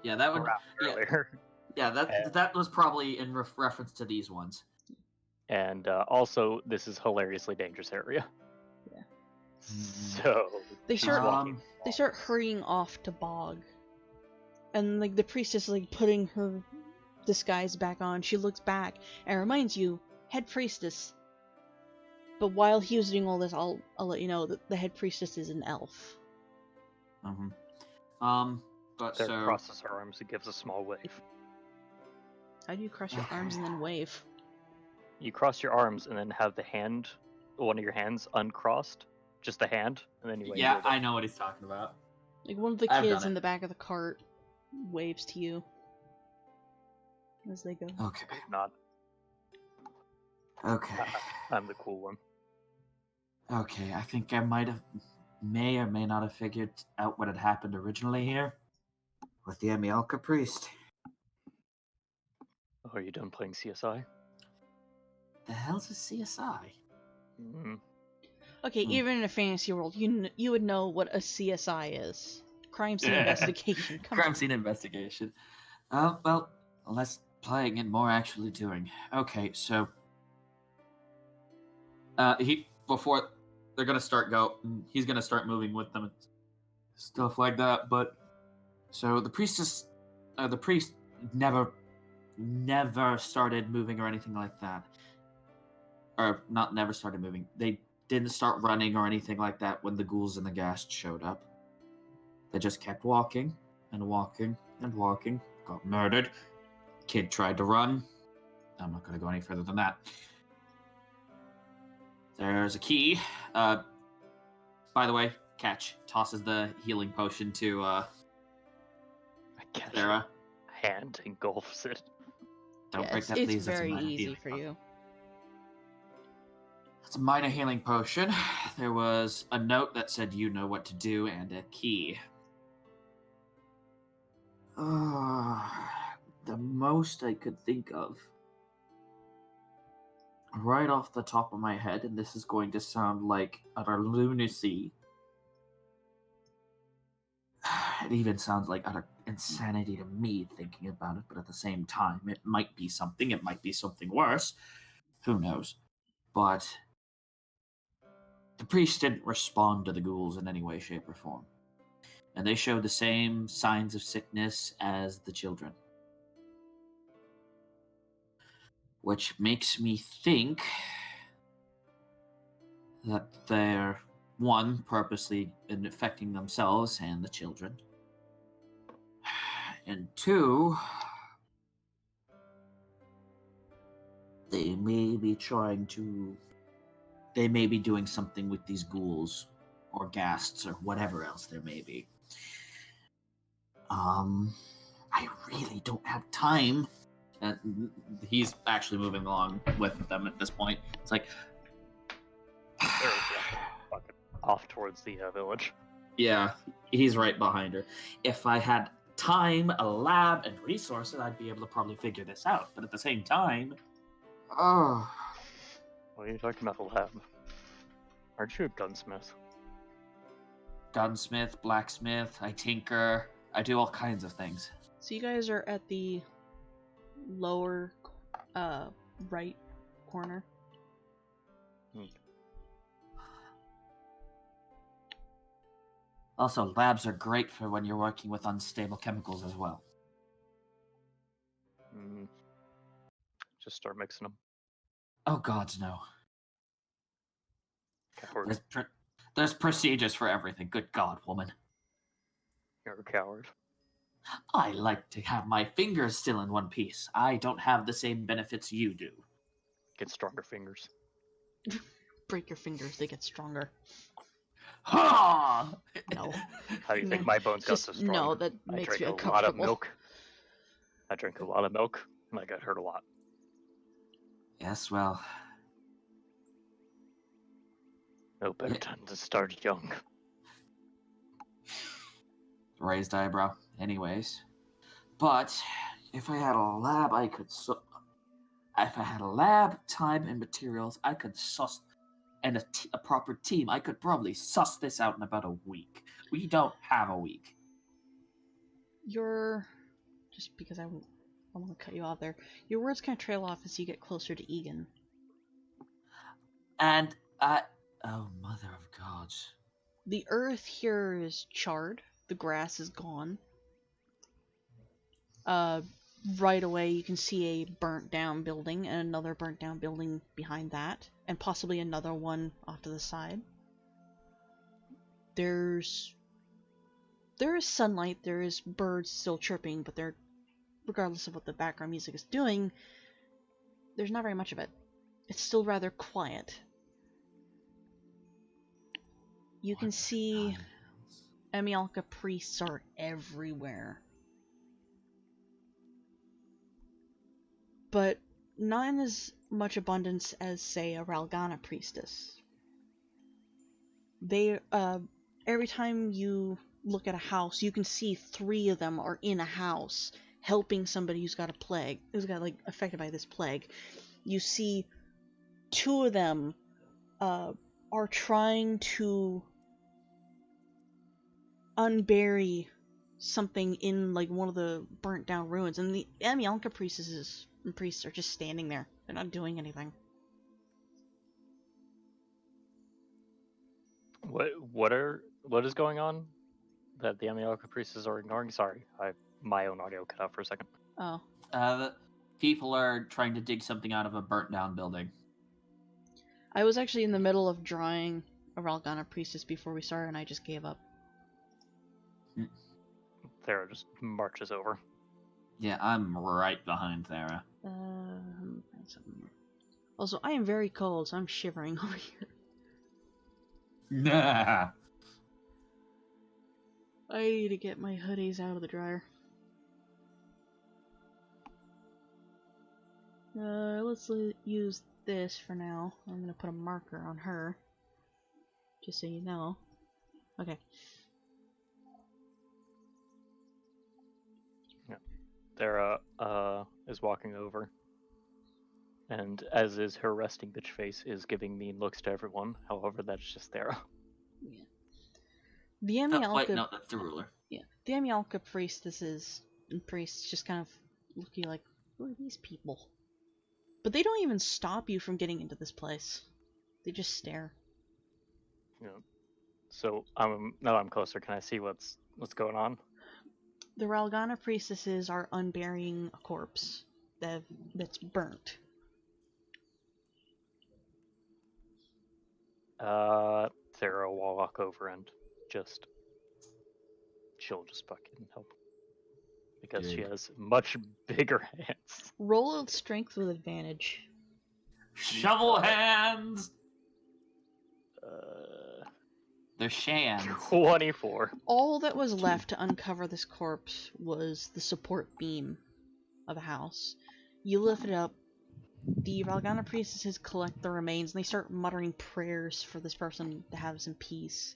Yeah, that would. Raph Yeah, earlier. yeah, that was probably in reference to these ones. And also, this is hilariously dangerous area. Yeah. So They she's start walking. they start hurrying off to Bog. And like the priestess is like putting her disguise back on. She looks back and reminds you, head priestess. But while he was doing all this, I'll let you know that the head priestess is an elf. But Sarah so crosses her arms and gives a small wave. How do you cross your Okay. arms and then wave? You cross your arms and then have one of your hands uncrossed, just a hand, and then you wave. yeah, with it. I know what he's talking about. Like one of the I've kids done in it. the back of the cart waves to you as they go. Okay. Not. Okay. I'm the cool one. Okay. I think I may or may not have figured out what had happened originally here with the Emielka priest. Oh, are you done playing CSI? The hell's a CSI? Mm. Okay, Hmm. even in a fantasy world, you would know what a CSI is. Crime scene Yeah. investigation. Come Crime on. scene investigation. Well, less playing and more actually doing. Okay, so before they're gonna he's gonna start moving with them and stuff like that. But so the priest never started moving or anything like that, or not never started moving. They didn't start running or anything like that when the ghouls and the ghast showed up. They just kept walking and walking and walking. Got murdered. Kid tried to run. I'm not going to go any further than that. There's a key. By the way, Catch tosses the healing potion to I catch Sarah. your hand engulfs it. Don't Yeah, break that, it's please. That's a very minor easy healing for potion. you. It's a minor healing potion. There was a note that said you know what to do and a key. The most I could think of right off the top of my head, and this is going to sound like utter lunacy. It even sounds like utter insanity to me thinking about it, but at the same time, it might be something worse. Who knows? But the priest didn't respond to the ghouls in any way, shape, or form. And they showed the same signs of sickness as the children. Which makes me think that they're, one, purposely infecting themselves and the children. And two, they may be doing something with these ghouls or ghasts or whatever else there may be. I really don't have time. And he's actually moving along with them at this point. It's like, Sarah's walking off towards the village. yeah, he's right behind her. If I had time, a lab, and resources, I'd be able to probably figure this out. But at the same time, What are you talking about, the lab? Aren't you a gunsmith? gunsmith, blacksmith, I tinker, I do all kinds of things. So you guys are at the lower right corner. Also, labs are great for when you're working with unstable chemicals as well. Just start mixing them. Oh gods, no. Coward. There's procedures for everything. Good God, woman. You're a coward. I like to have my fingers still in one piece. I don't have the same benefits you do. Get stronger fingers. Break your fingers, they get stronger. Ha! No. How do you think No, my bones got just so strong? no, that I makes drank me a lot of uncomfortable. milk. I drank a lot of milk, and I got hurt a lot. Yes, well, No better time to start young. raised eyebrow. Anyways, but if I had a lab, if I had a lab, time, and materials, I could suss, and a proper team, I could probably suss this out in about a week. We don't have a week. Your, just because I want to cut you off there, your words kind of trail off as you get closer to Egan. And oh, mother of God. The earth here is charred. The grass is gone. Right away you can see a burnt down building and another burnt down building behind that, and possibly another one off to the side. There is sunlight, there is birds still chirping, but they're, regardless of what the background music is doing, there's not very much of it. It's still rather quiet. You can see Emialka priests are everywhere. But not in as much abundance as, say, a Ralgana priestess. They, every time you look at a house, you can see 3 of them are in a house, helping somebody who's got a plague, who's got, like, affected by this plague. You see 2 of them, are trying to unbury something in, like, one of the burnt down ruins, and the Emialka priestesses and priests are just standing there. They're not doing anything. What is going on that the Emialka priestesses are ignoring? Sorry, my own audio cut out for a second. Oh. People are trying to dig something out of a burnt down building. I was actually in the middle of drawing a Ralgana priestess before we started, and I just gave up. Thera just marches over. Yeah, I'm right behind Thera. Also, I am very cold, so I'm shivering over here. Nah. I need to get my hoodies out of the dryer. Let's use this for now. I'm gonna put a marker on her, just so you know. Okay. Yeah. Thera is walking over, and as is her resting bitch face, is giving mean looks to everyone. However, that's just Thera. Yeah. The Emialka. Wait, no, that's the ruler. Yeah. The Emialka priestesses and priests just kind of look at you like, who are these people? But they don't even stop you from getting into this place. They just stare. Yeah. So now I'm closer. Can I see what's going on? The Ralgana priestesses are unburying a corpse that's burnt. Thera will walk over and she'll just fucking help. Because she has much bigger hands. Roll out strength with advantage. Shovel hands! They're shans. 24. All that was left to uncover this corpse was the support beam of the house. You lift it up. The Ralgana priestesses collect the remains, and they start muttering prayers for this person to have some peace,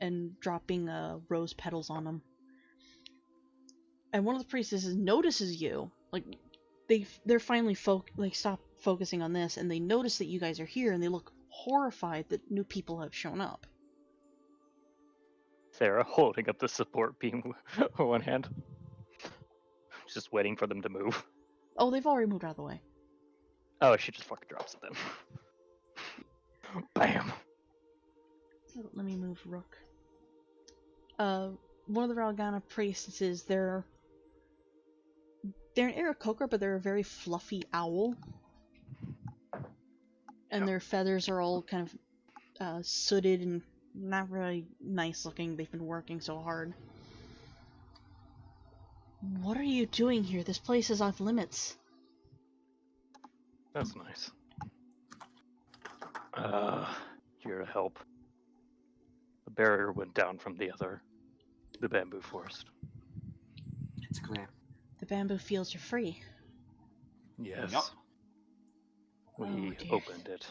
and dropping rose petals on them. And one of the priestesses notices you. Like, they're finally stop focusing on this, and they notice that you guys are here, and they look horrified that new people have shown up. Thera holding up the support beam with one hand. Just waiting for them to move. Oh, they've already moved out of the way. Oh, she just fucking drops it then. Bam! Let me move Rook. One of the Ralgana priestesses, they're an Aarakocra, but they're a very fluffy owl. And their feathers are all kind of sooted and not really nice looking. They've been working so hard. What are you doing here? This place is off limits. That's nice. Here to help. The barrier went down from the bamboo forest. It's clear. The bamboo fields are free. Yes. Yep. We opened it.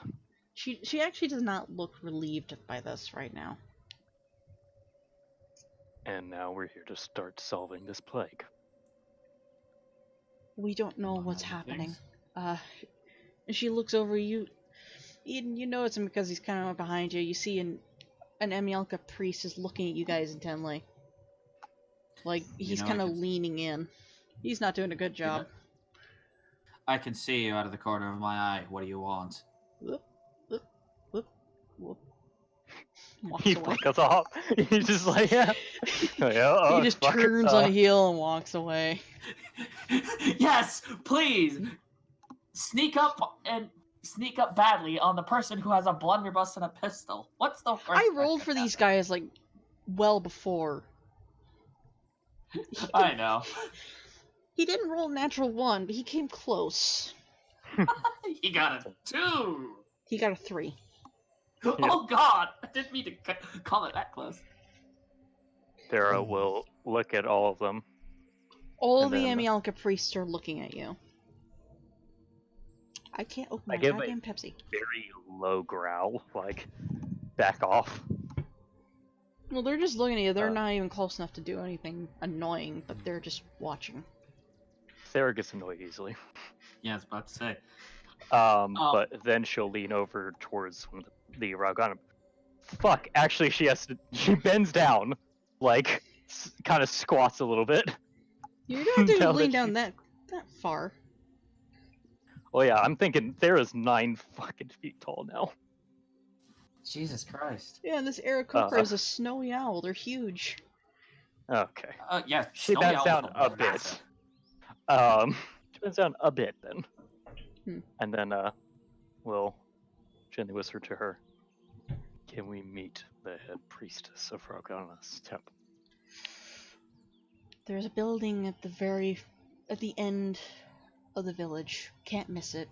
She actually does not look relieved by this right now. And now we're here to start solving this plague. We don't know what's happening. And she looks over you. Eden, you know it's him because he's kind of behind you. You see an Emielka priest is looking at you guys intently. Like, he's kind of leaning in. He's not doing a good job. I can see you out of the corner of my eye. What do you want? Whoop, whoop, whoop, whoop. Walks He away. fuck us off. He's just like, yeah. Yeah, He just turns on a heel and walks away. Yes, please! Sneak up badly on the person who has a blunderbuss and a pistol. What's the worst? I rolled for these guys, like, well before. I know. He didn't roll a natural 1, but he came close. He got a 2! He got a 3. Oh god! I didn't mean to call it that close. Thera will look at all of them. All And the then- Emielka priests are looking at you. I can't open my give goddamn Pepsi. Very low growl, like, back off. Well, they're just looking at you. They're Uh, not even close enough to do anything annoying, but they're just watching. Thera gets annoyed easily. Yeah, I was about to say. But then she'll lean over towards one of the Ragana. Fuck, actually she bends down, like, kind of squats a little bit. You don't have to Now lean that down that far. Oh yeah, I'm thinking Thera's 9 fucking feet tall now. Jesus Christ. Yeah, and this Aarakocra is a snowy owl. They're huge. Okay. Yeah, She Snowy bends Owls down are a massive. bit. She bends down a bit then. Hmm. And then, we'll gently whisper to her, "Can we meet the head priestess of Ragana's temple?" There's a building at the end of the village. Can't miss it.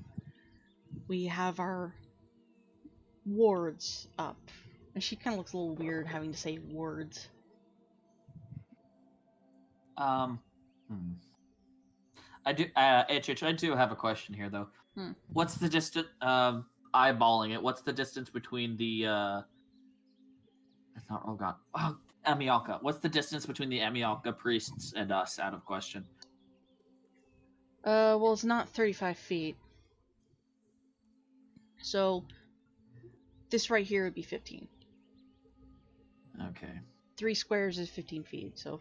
We have our wards up. And she kind of looks a little weird having to say words. I do, Itchich, I do have a question here, though. Hmm. What's the distance, eyeballing it, what's the distance between the, it's not, oh god, Emialka. What's the distance between the Emialka priests and us, out of question? Well, it's not 35 feet. So, this right here would be 15. Okay. 3 squares is 15 feet, so...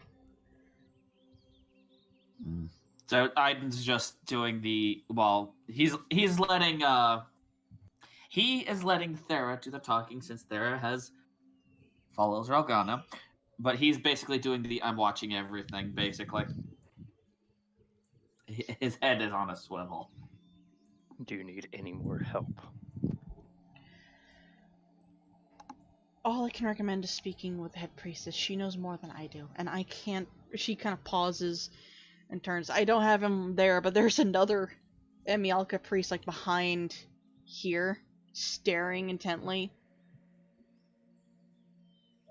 So Aiden's just doing the, well, he is letting Thera do the talking since Thera follows Ralgana, but he's basically doing the I'm watching everything, basically. His head is on a swivel. Do you need any more help? All I can recommend is speaking with the head priestess. She knows more than I do, and I can't... She kind of pauses and turns. I don't have him there, but there's another Emialka priest, like, behind here, staring intently.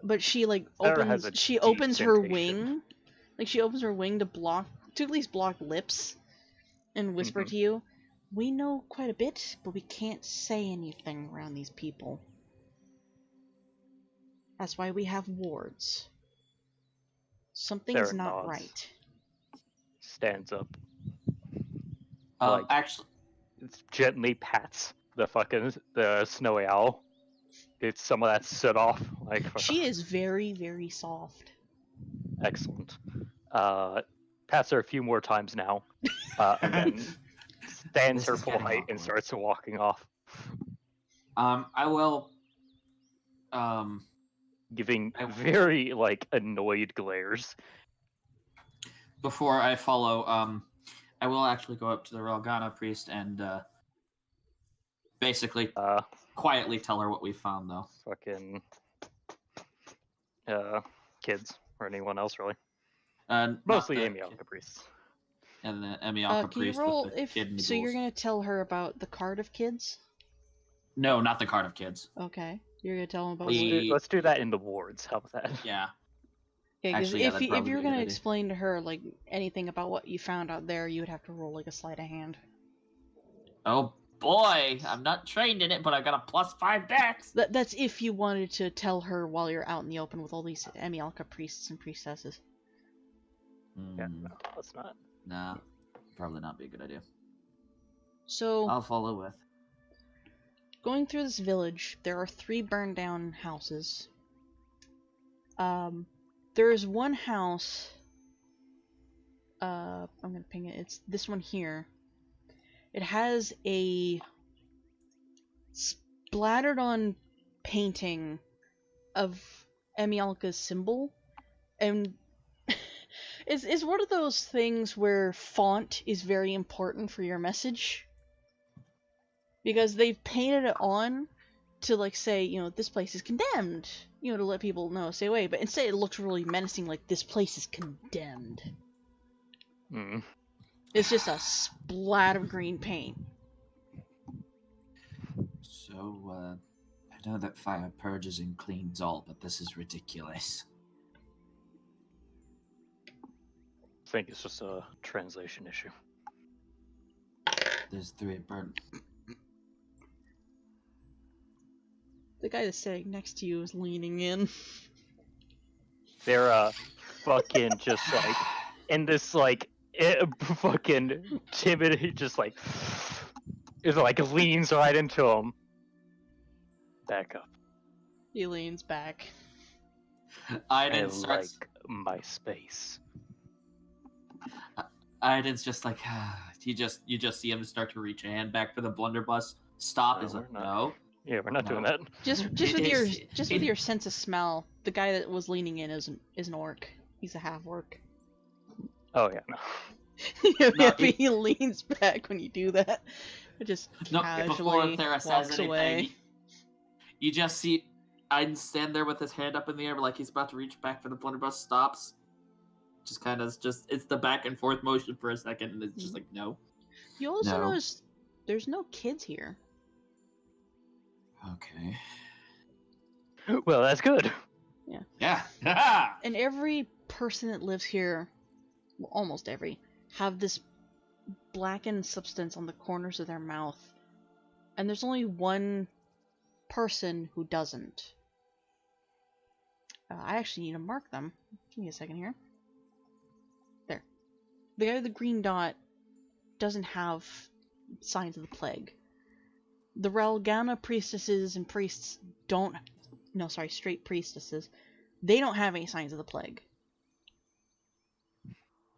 But she, like, Sarah has opens... a She deep opens her sensation. wing. Like, she opens her wing to at least block lips and whisper to you. We know quite a bit, but we can't say anything around these people. That's why we have wards. Something's Sarah not nods. right. Stands up, Actually, gently pats the snowy owl. Gets some of that soot off. Like, She is very, very soft. excellent. Pats her a few more times now, and then stands This her is full getting height and awkward. starts walking off, I will, giving very, like, annoyed glares. before I follow, I will actually go up to the Ralgana priest and, basically quietly tell her what we found, though. Fucking kids or anyone else really. Mostly Not Amy the- Alka priests. And the Emialka Can you priest roll with the kid and the so you're ghouls. gonna tell her about the card of kids? No, not the card of kids. Okay. You're gonna tell them about Let's do that in the wards. How about that? Yeah. Okay, because Actually, yeah, that'd if probably you're be a good gonna idea. explain to her like anything about what you found out there, you would have to roll like a sleight of hand. Oh boy, I'm not trained in it, but I got a +5 dex. That's if you wanted to tell her while you're out in the open with all these Emialka priests and priestesses. Yeah, no, let's not. Nah, probably not be a good idea. So I'll follow with. going through this village, there are 3 burned down houses. There is one house. I'm gonna ping it. It's this one here. It has a splattered on painting of Emialka's symbol, and it's one of those things where font is very important for your message, because they've painted it on to like say, you know, this place is condemned, you know, to let people know, stay away, but instead it looks really menacing, like this place is condemned. It's just a splat of green paint. So, I know that fire purges and cleans all, but this is ridiculous. I think it's just a translation issue. There's 3 burnt. The guy that's sitting next to you is leaning in. They're fucking just like in this like fucking timid, he just like is like leans right into him. Back up. He leans back. Aiden starts. Like my space. Aiden's just like, you just see him start to reach a hand back for the blunderbuss. Stop. Is like, no. Yeah, we're not doing that. Just with your sense of smell, the guy that was leaning in is an orc. He's a half orc. Oh yeah, no. He leans back when you do that. It just casually Thera walks away. Anything, you just see Aiden stand there with his hand up in the air, but like he's about to reach back for the blunderbuss. Stops. Just kind of it's the back and forth motion for a second, and it's just like no. You also notice there's no kids here. Okay. Well, that's good. Yeah. And every person that lives here, well, almost every, have this blackened substance on the corners of their mouth. And there's only one person who doesn't. I actually need to mark them. Give me a second here. There. The guy with the green dot doesn't have signs of the plague. The Ralgana priestesses and priests straight priestesses, they don't have any signs of the plague.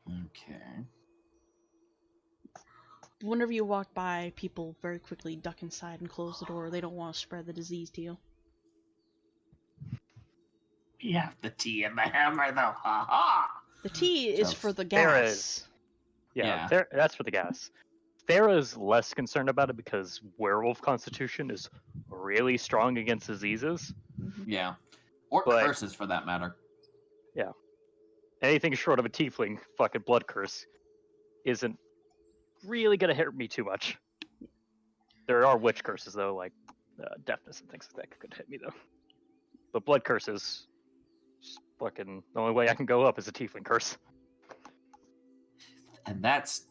Okay. Whenever you walk by, people very quickly duck inside and close the door. They don't want to spread the disease to you. We have the tea and the hammer, though. Ha ha! The tea is for the There gas. is. Yeah. That's for the gas. Thera's less concerned about it because werewolf constitution is really strong against diseases. Yeah. Or curses, for that matter. Yeah. Anything short of a tiefling fucking blood curse isn't really gonna hurt me too much. There are witch curses, though, like deafness and things like that could hit me, though. But blood curses, fucking, the only way I can go up is a tiefling curse. And that's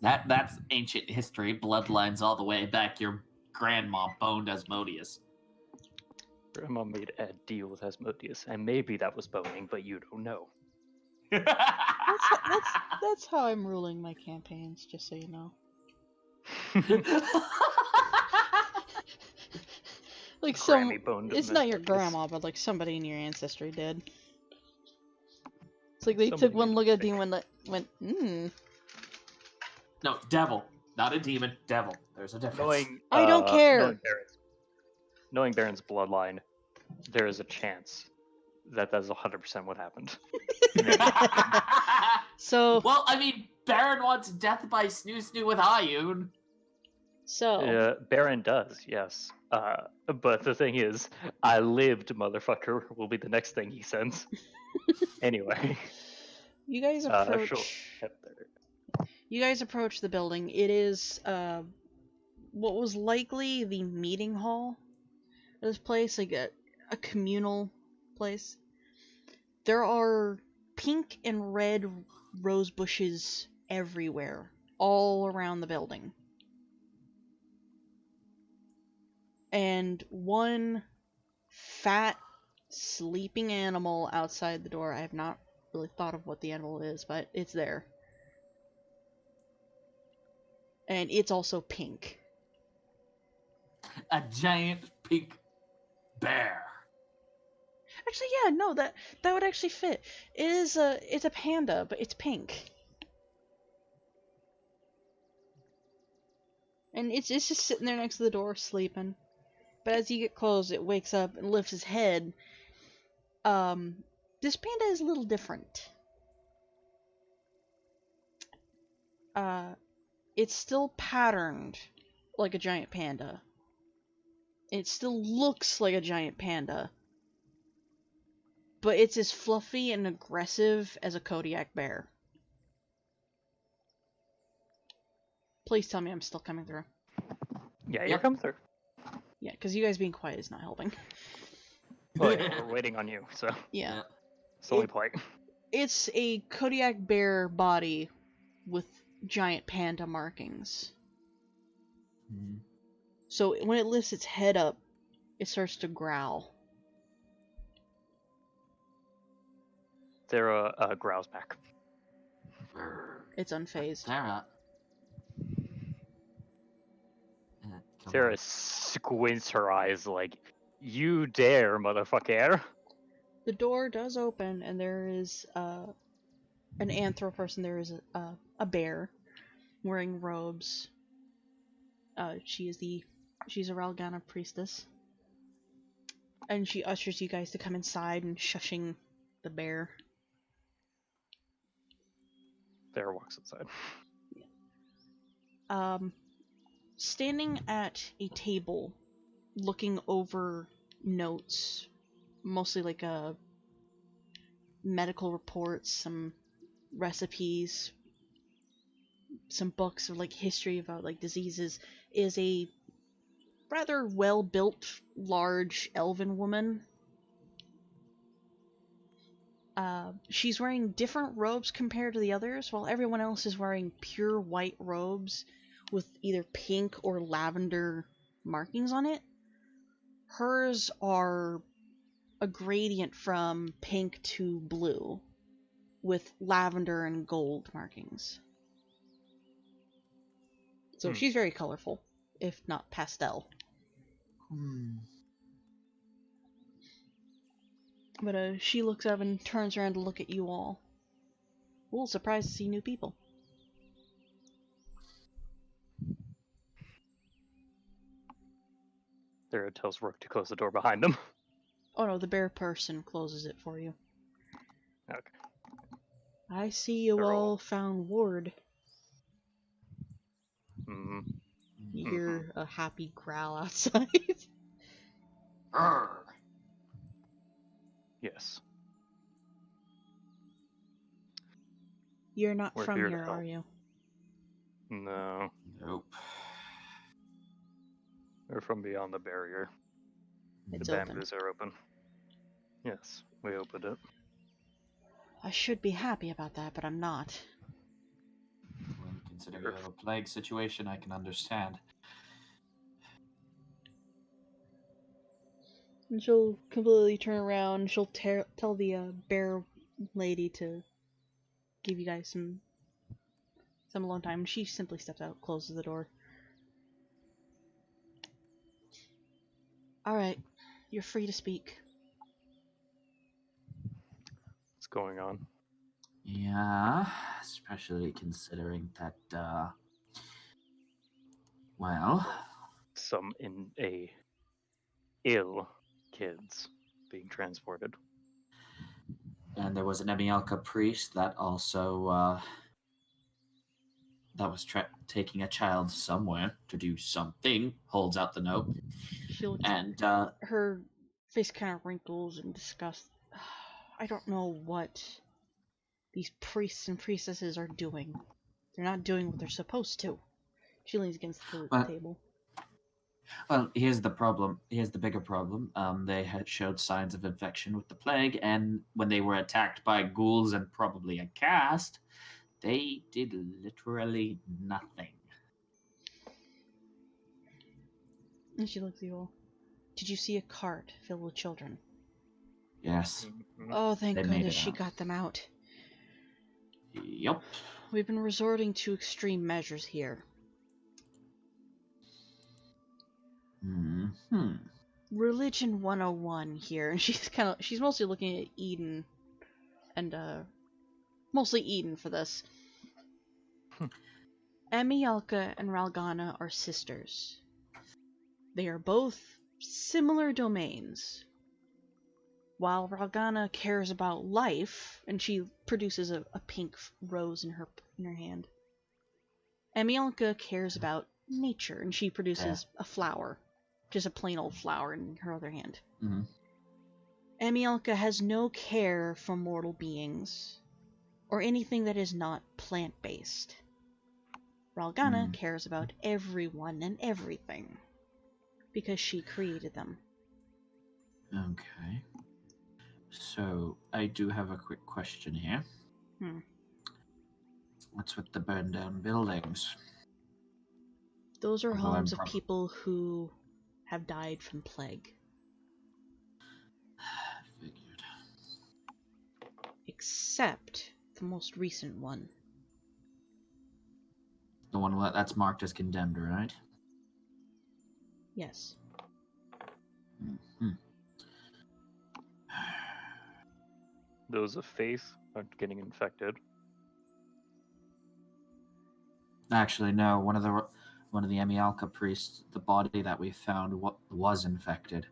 ancient history, bloodlines all the way back. Your grandma boned Asmodeus. Grandma made Ed deal with Asmodeus, and maybe that was boning, but you don't know. That's how I'm ruling my campaigns, just so you know. Like it's not your grandma, but like somebody in your ancestry did. It's like they took one look at the demon that went, No, devil. Not a demon, devil. There's a difference. I don't care! Knowing Baron's bloodline, there is a chance that that's 100% what happened. So... Well, I mean, Baron wants death by snoo-snoo with Ayun. So... Yeah, Baron does, yes. But the thing is, I lived, motherfucker, will be the next thing he sends. Anyway. You guys approach... You guys approach the building. It is, what was likely the meeting hall of this place, like a communal place. There are pink and red rose bushes everywhere, all around the building. And one fat, sleeping animal outside the door. I have not really thought of what the animal is, but it's there. And it's also pink. A giant pink bear. Actually, yeah, no, that would actually fit. It's a panda, but it's pink. And it's just sitting there next to the door, sleeping. But as you get close, it wakes up and lifts its head. This panda is a little different. It's still patterned like a giant panda. It still looks like a giant panda. But it's as fluffy and aggressive as a Kodiak bear. Please tell me I'm still coming through. Yeah, you're Yep. coming through. Yeah, because you guys being quiet is not helping. Well, yeah, we're waiting on you, so Yeah. it's only polite. It's a Kodiak bear body with giant panda markings. Mhm. So when it lifts its head up, it starts to growl. Sarah growls back. It's unfazed. Sarah. Come Sarah on. squints her eyes like, "You dare, motherfucker!" The door does open, and there is an anthro person. There is a bear wearing robes. She's a Ralgana priestess, and she ushers you guys to come inside and shushing the bear. Sarah walks inside. Standing at a table, looking over notes, mostly like medical reports, some recipes, some books of like history about like diseases, is a rather well-built, large elven woman. She's wearing different robes compared to the others, while everyone else is wearing pure white robes with either pink or lavender markings on it. Hers are a gradient from pink to blue, with lavender and gold markings. So she's very colorful, if not pastel. But she looks up and turns around to look at you all. A little surprised to see new people. Sarah tells Rook to close the door behind them. Oh no, the bear person closes it for you. Okay. I see you They're all all- found Ward. Mm-hmm. You hear a happy growl outside. Arr. Yes. You're not We're from here to here, help. are you? No, Nope. we're from beyond the barrier. It's The open. bamboos are open. Yes, we opened it. I should be happy about that, but I'm not. When considering you have a plague situation, I can understand. And she'll completely turn around. She'll tell the bear lady to give you guys some alone time. She simply steps out, closes the door. Alright, you're free to speak. What's going on? Yeah, especially considering that, well, Some ill kids being transported. and there was an Emialka priest that also, that was taking a child somewhere to do something, holds out the note, She looks, and, her face kind of wrinkles in disgust. I don't know what these priests and priestesses are doing. They're not doing what they're supposed to. She leans against the table. Well, here's the problem. Here's the bigger problem. They had showed signs of infection with the plague, and when they were attacked by ghouls and probably a cast, they did literally nothing. And she looks at you all. Did you see a cart filled with children? Yes. Mm-hmm. Oh, thank They made goodness it she out. got them out. Yup. We've been resorting to extreme measures here. Hmm. religion 101 here, and she's mostly looking at Eden, and mostly Eden for this. Amialka and Ralgana are sisters. They are both similar domains. While Ralgana cares about life, and she produces a pink rose in her hand, Amialka cares about nature, and she produces a flower, just a plain old flower in her other hand. Mm-hmm. Amialka has no care for mortal beings, or anything that is not plant-based. Ralgana cares about everyone and everything, because she created them. Okay. So, I do have a quick question here. What's with the burned down buildings? Those are homes of people who have died from plague. Figured. Except the most recent one. The one that's marked as condemned, right? Yes. Mm-hmm. Those of faith aren't getting infected. Actually, no. One of the Amialka priests, the body that we found was infected.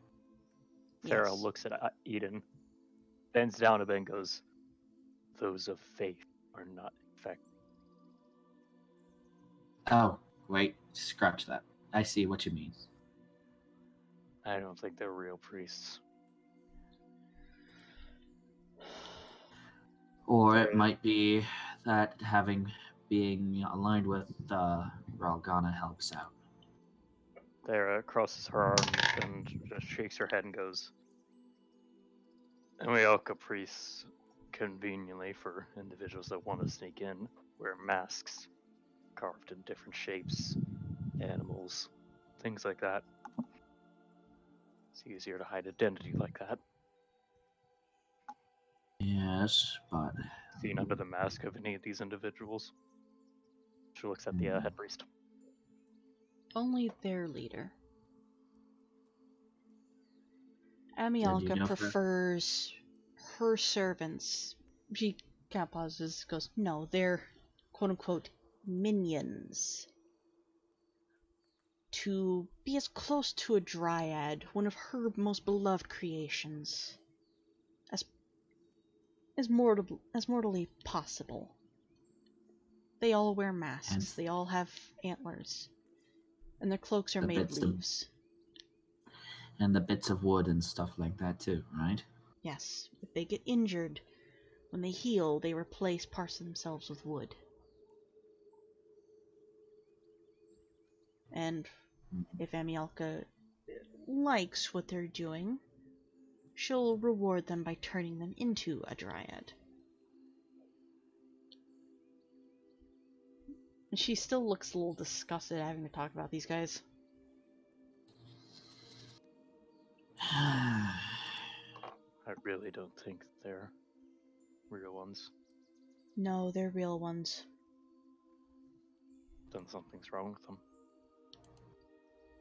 Thera Yes. looks at Eden, bends down a bit and goes, "Those of faith are not infected." Oh, wait. Scratch that. I see what you mean. I don't think they're real priests. Or it might be that being aligned with Ralgana helps out. Thera crosses her arms and just shakes her head and goes, "Amialka priests, conveniently for individuals that want to sneak in, wear masks carved in different shapes, animals, things like that. It's easier to hide identity like that." Yes, but Seen under the mask of any of these individuals? She looks at the head priest. Only their leader. Amialka prefers her servants. She kind of pauses, goes, "No, they're quote-unquote minions. To be as close to a dryad, one of her most beloved creations, as mortally possible. They all wear masks, they all have antlers, and their cloaks are made of leaves. And the bits of wood and stuff like that too, right? Yes, if they get injured, when they heal, they replace parts of themselves with wood. And if Amialka likes what they're doing, she'll reward them by turning them into a dryad." And she still looks a little disgusted having to talk about these guys. I really don't think they're real ones. No, they're real ones. Then something's wrong with them.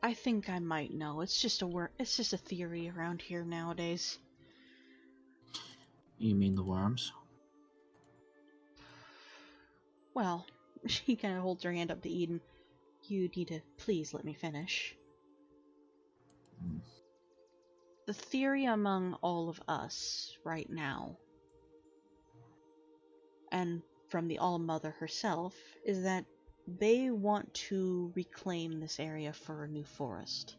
I think I might know. It's just a theory around here nowadays. You mean the worms? Well, she kind of holds her hand up to Eden. You need to please let me finish. The theory among all of us right now, and from the All-Mother herself, is that they want to reclaim this area for a new forest.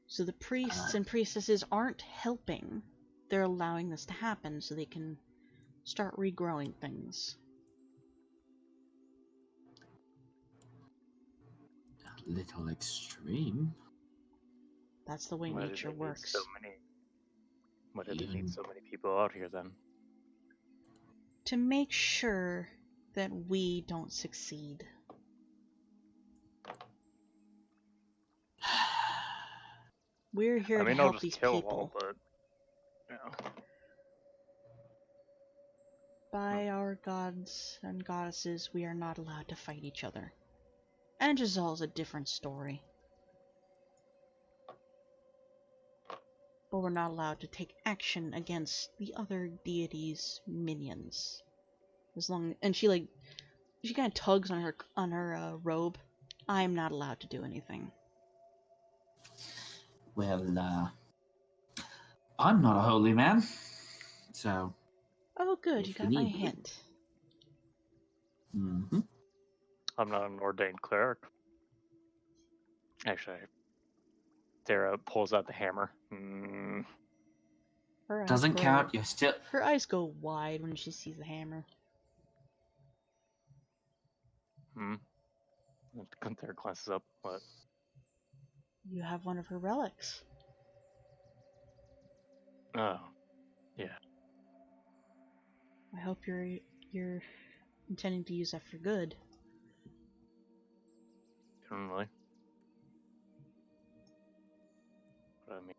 So the priests and priestesses aren't helping. They're allowing this to happen so they can start regrowing things. A little extreme. That's the way nature works. Why did they need so many people out here then? To make sure that we don't succeed. We're here to help these people. But, you know. By our gods and goddesses, we are not allowed to fight each other. Angizal a different story. But we're not allowed to take action against the other deities' minions. And she kind of tugs on her robe. I'm not allowed to do anything. Well, I'm not a holy man, so. Oh, good, you If you got my need me. hint. Mm-hmm. I'm not an ordained cleric. Actually, Sarah pulls out the hammer. Her eyes Doesn't go, count. You're still. Her eyes go wide when she sees the hammer. Gunther glances up. What? You have one of her relics. Oh, yeah. I hope you're intending to use that for good. Certainly. But I mean,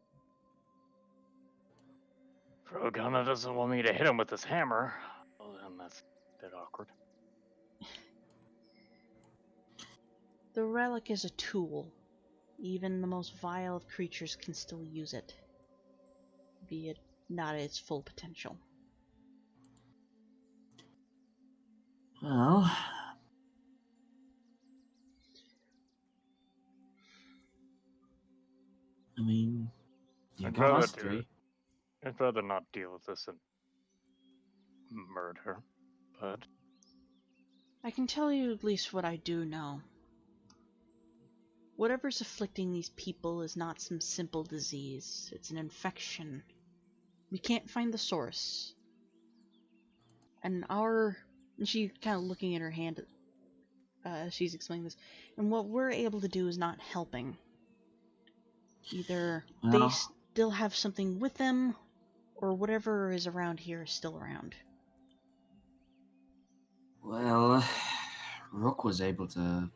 if Rogana doesn't want me to hit him with this hammer, well, then that's a bit awkward. The relic is a tool. Even the most vile of creatures can still use it, be it not at its full potential. Well. I mean, you got us three. I'd rather not deal with this and murder, but I can tell you at least what I do know. Whatever's afflicting these people is not some simple disease. It's an infection. We can't find the source. And she kind of looking at her hand as she's explaining this. And what we're able to do is not helping. Either they still have something with them, or whatever is around here is still around. Well, Rook was able to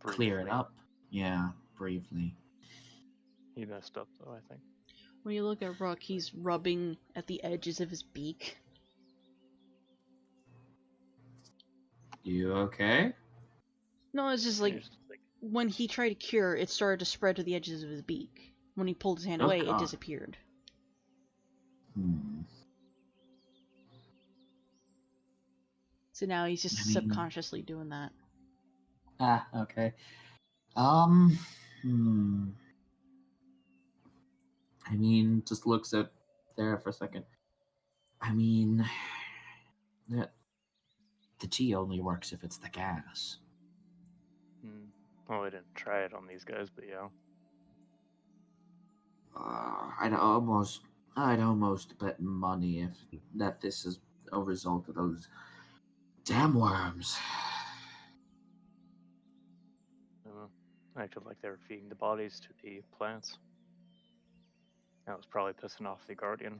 clear it up. Yeah, briefly. He messed up, though, I think. When you look at Rook, he's rubbing at the edges of his beak. You okay? No, it's just like, when he tried to cure, it started to spread to the edges of his beak. When he pulled his hand away, it disappeared. So now he's just subconsciously doing that. Okay. I mean, just looks at there for a second. I mean, the tea only works if it's the gas. Well, I didn't try it on these guys, but yeah. I'd almost bet money that this is a result of those damn worms. I acted like they were feeding the bodies to the plants. That was probably pissing off the Guardian.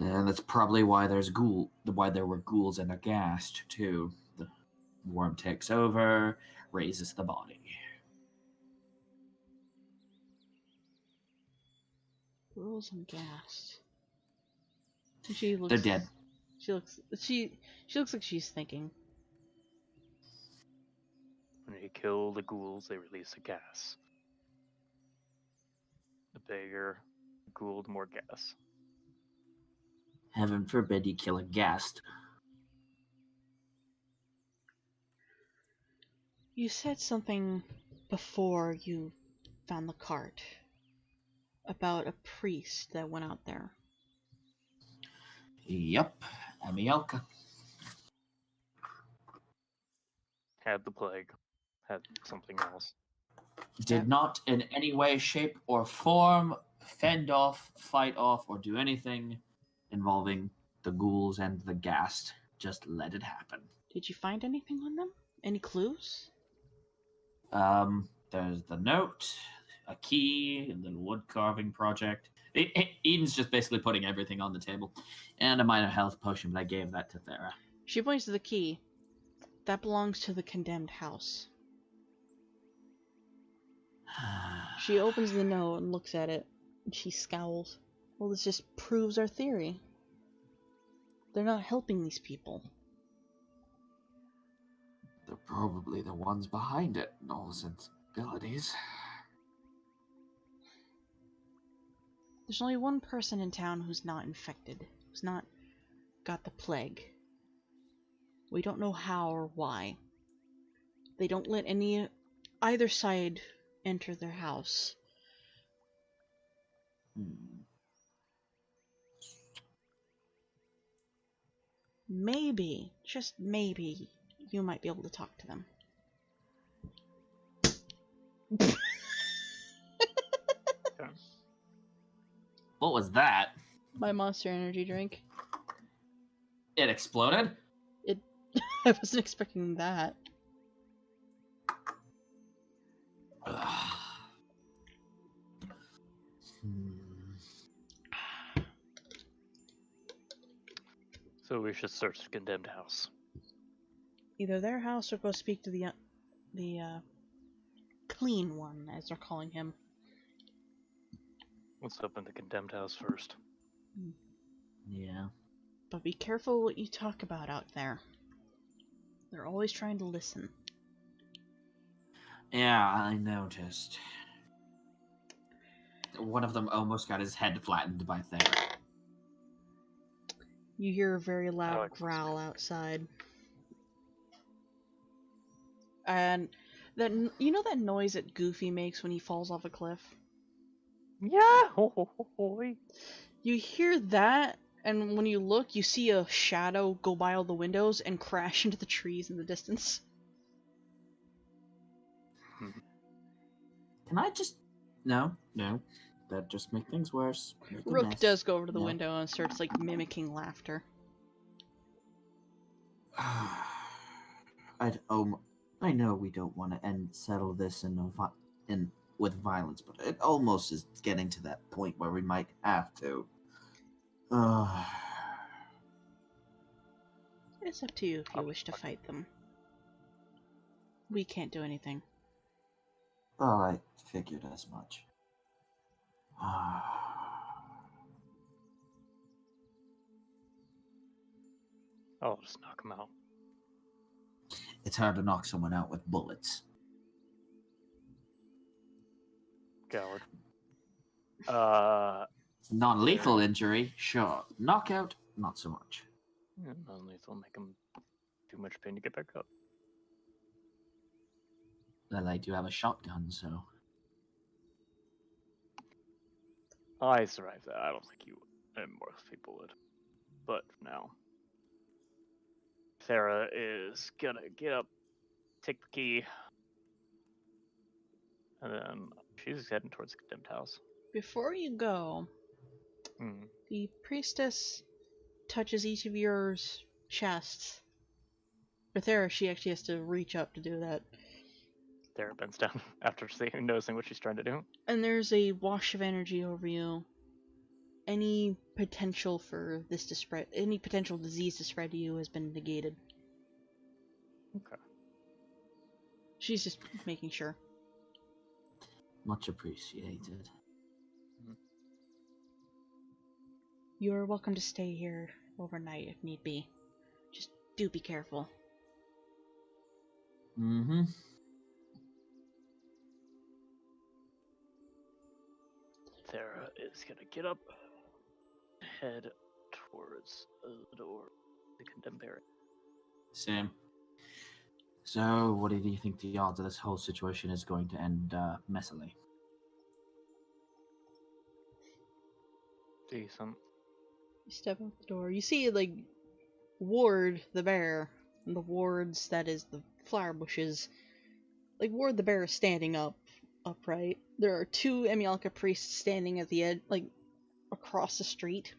And that's probably why there were ghouls in a ghast too. The worm takes over, raises the body. Ghouls and ghast. They're dead. She looks like she's thinking. When you kill the ghouls, they release a gas. The bigger the ghoul, the more gas. Heaven forbid you kill a ghast. You said something before you found the cart about a priest that went out there. Yep, Amielka. Had the plague. Had something else. Did not in any way, shape, or form fend off, fight off, or do anything involving the ghouls and the ghast. Just let it happen. Did you find anything on them? Any clues? There's the note, a key, a little wood carving project. Eden's just basically putting everything on the table. And a minor health potion, but I gave that to Thera. She points to the key. That belongs to the condemned house. She opens the note and looks at it, and she scowls. Well, this just proves our theory. They're not helping these people. Probably the ones behind it, in all sensibilities. There's only one person in town who's not infected, who's not got the plague. We don't know how or why. They don't let either side enter their house. Maybe, just maybe, you might be able to talk to them. What was that? My Monster Energy drink. It exploded? I wasn't expecting that. So we should search the condemned house. Either their house or go speak to the clean one, as they're calling him. Let's open the condemned house first. Yeah. But be careful what you talk about out there. They're always trying to listen. Yeah, I noticed. One of them almost got his head flattened by Thera. You hear a very loud like growl outside. And that, you know that noise that Goofy makes when he falls off a cliff? Yeah. You hear that, and when you look, you see a shadow go by all the windows and crash into the trees in the distance. Can I just... No. That'd just make things worse. Make a Rook mess. does go over to the No. window and starts, like, mimicking laughter. I know we don't want to settle this with violence, but it almost is getting to that point where we might have to. It's up to you if you wish to fight them. We can't do anything. Well, I figured as much. I'll just knock him out. It's hard to knock someone out with bullets. Coward. Non-lethal injury, sure. Knockout, not so much. Non-lethal make him too much pain to get back up. Well, I do have a shotgun, so... I survived that. I don't think you and most people would. But for now, Sarah is gonna get up, take the key, and then she's heading towards the condemned house. Before you go, the priestess touches each of your chests. With Thera, she actually has to reach up to do that. Sarah bends down after noticing what she's trying to do. And there's a wash of energy over you. Any potential for this to spread, any potential disease to spread to you has been negated. Okay. She's just making sure. Much appreciated. You're welcome to stay here overnight if need be. Just do be careful. Mm-hmm. Sarah is gonna get up, head towards the door, the condemned area. Same. So, what do you think the odds of this whole situation is going to end messily? Decent. You step out the door. You see, like, Ward the bear, and the wards, that is, the flower bushes. Like, Ward the bear is standing upright. There are two Emialka priests standing at the edge, like, across the street.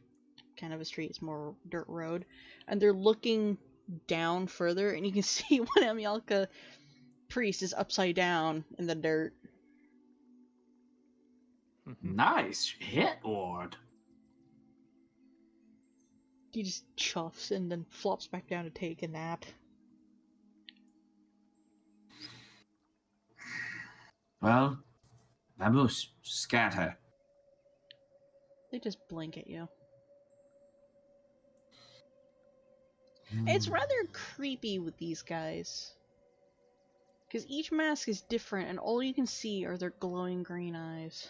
Kind of a street, it's more dirt road. And they're looking down further, and you can see one Emialka priest is upside down in the dirt. Nice hit, Ward. He just chuffs and then flops back down to take a nap. Well, Vamoose, scatter. They just blink at you. It's rather creepy with these guys. Because each mask is different, and all you can see are their glowing green eyes.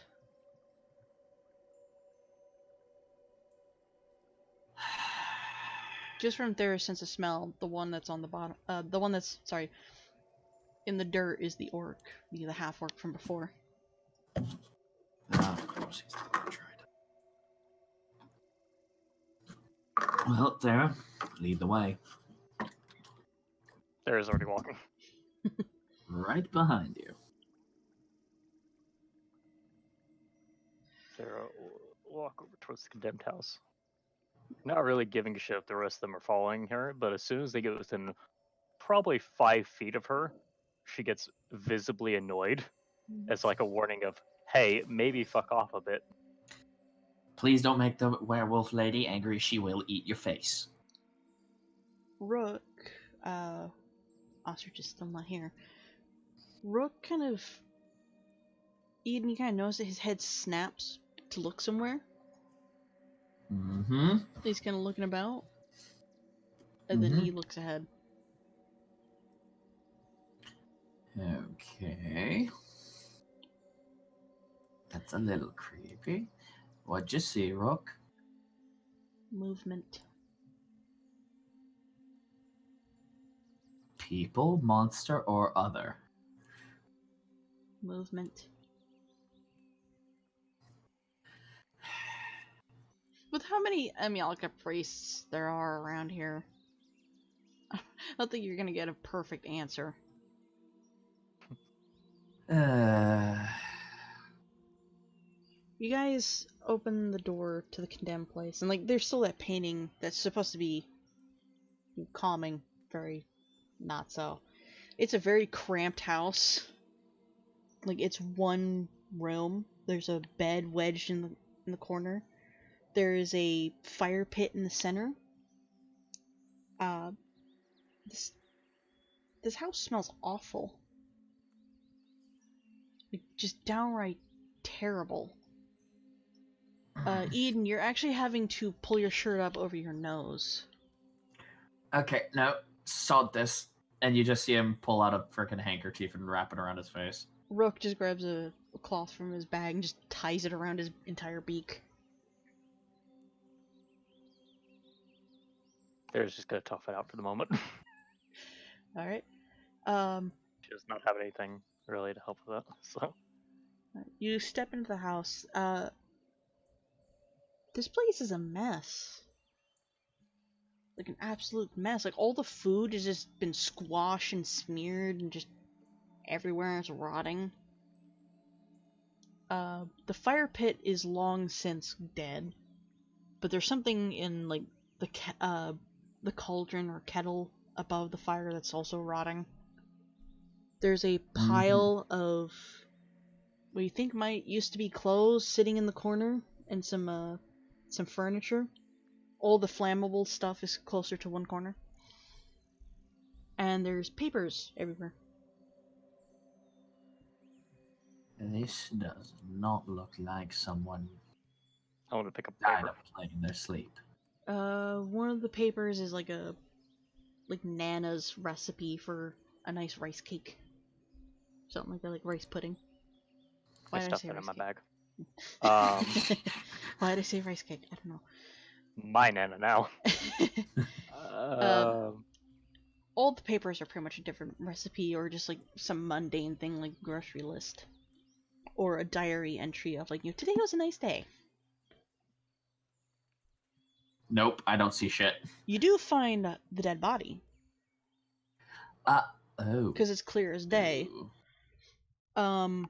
Just from their sense of smell, the one that's on the bottom, sorry, in the dirt is the orc, the half-orc from before. Of course he's the one tried. Well, Sarah, lead the way. Sarah's already walking. Right behind you. Sarah will walk over towards the condemned house. Not really giving a shit if the rest of them are following her, but as soon as they get within probably 5 feet of her, she gets visibly annoyed as like a warning of, hey, maybe fuck off a bit. Please don't make the werewolf lady angry. She will eat your face. Rook, Ostrich is still not here. Rook kind of... Eden, you kind of notice that his head snaps to look somewhere. Mm-hmm. He's kind of looking about. And then he looks ahead. Okay. That's a little creepy. What'd you see, Rook? Movement. People, monster, or other? Movement. With how many Emialka priests there are around here, I don't think you're gonna get a perfect answer. You guys open the door to the condemned place, and like there's still that painting that's supposed to be calming, very not so. It's a very cramped house. Like it's one room. There's a bed wedged in the corner. There is a fire pit in the center. This house smells awful. Like, just downright terrible. Eden, you're actually having to pull your shirt up over your nose. Okay, no, sod this. And you just see him pull out a freaking handkerchief and wrap it around his face. Rook just grabs a cloth from his bag and just ties it around his entire beak. Sarah's just gonna tough it out for the moment. Alright. She does not have anything really to help with that, so. You step into the house. This place is a mess. Like an absolute mess. Like all the food has just been squashed and smeared and just everywhere it's rotting. The fire pit is long since dead, but there's something in like the cauldron or kettle above the fire that's also rotting. There's a pile of what you think might used to be clothes sitting in the corner, and some furniture. All the flammable stuff is closer to one corner. And there's papers everywhere. This does not look like someone I want to pick up died paper. of plague in their sleep. One of the papers is like Nana's recipe for a nice rice cake. Something like that, like rice pudding. I Why did I stuffed say it in rice my cake? bag. Why did I say rice cake? I don't know. My Nana now. All the papers are pretty much a different recipe or just like some mundane thing like grocery list. Or a diary entry of like, today was a nice day. Nope, I don't see shit. You do find the dead body. Oh. Because it's clear as day. Ooh.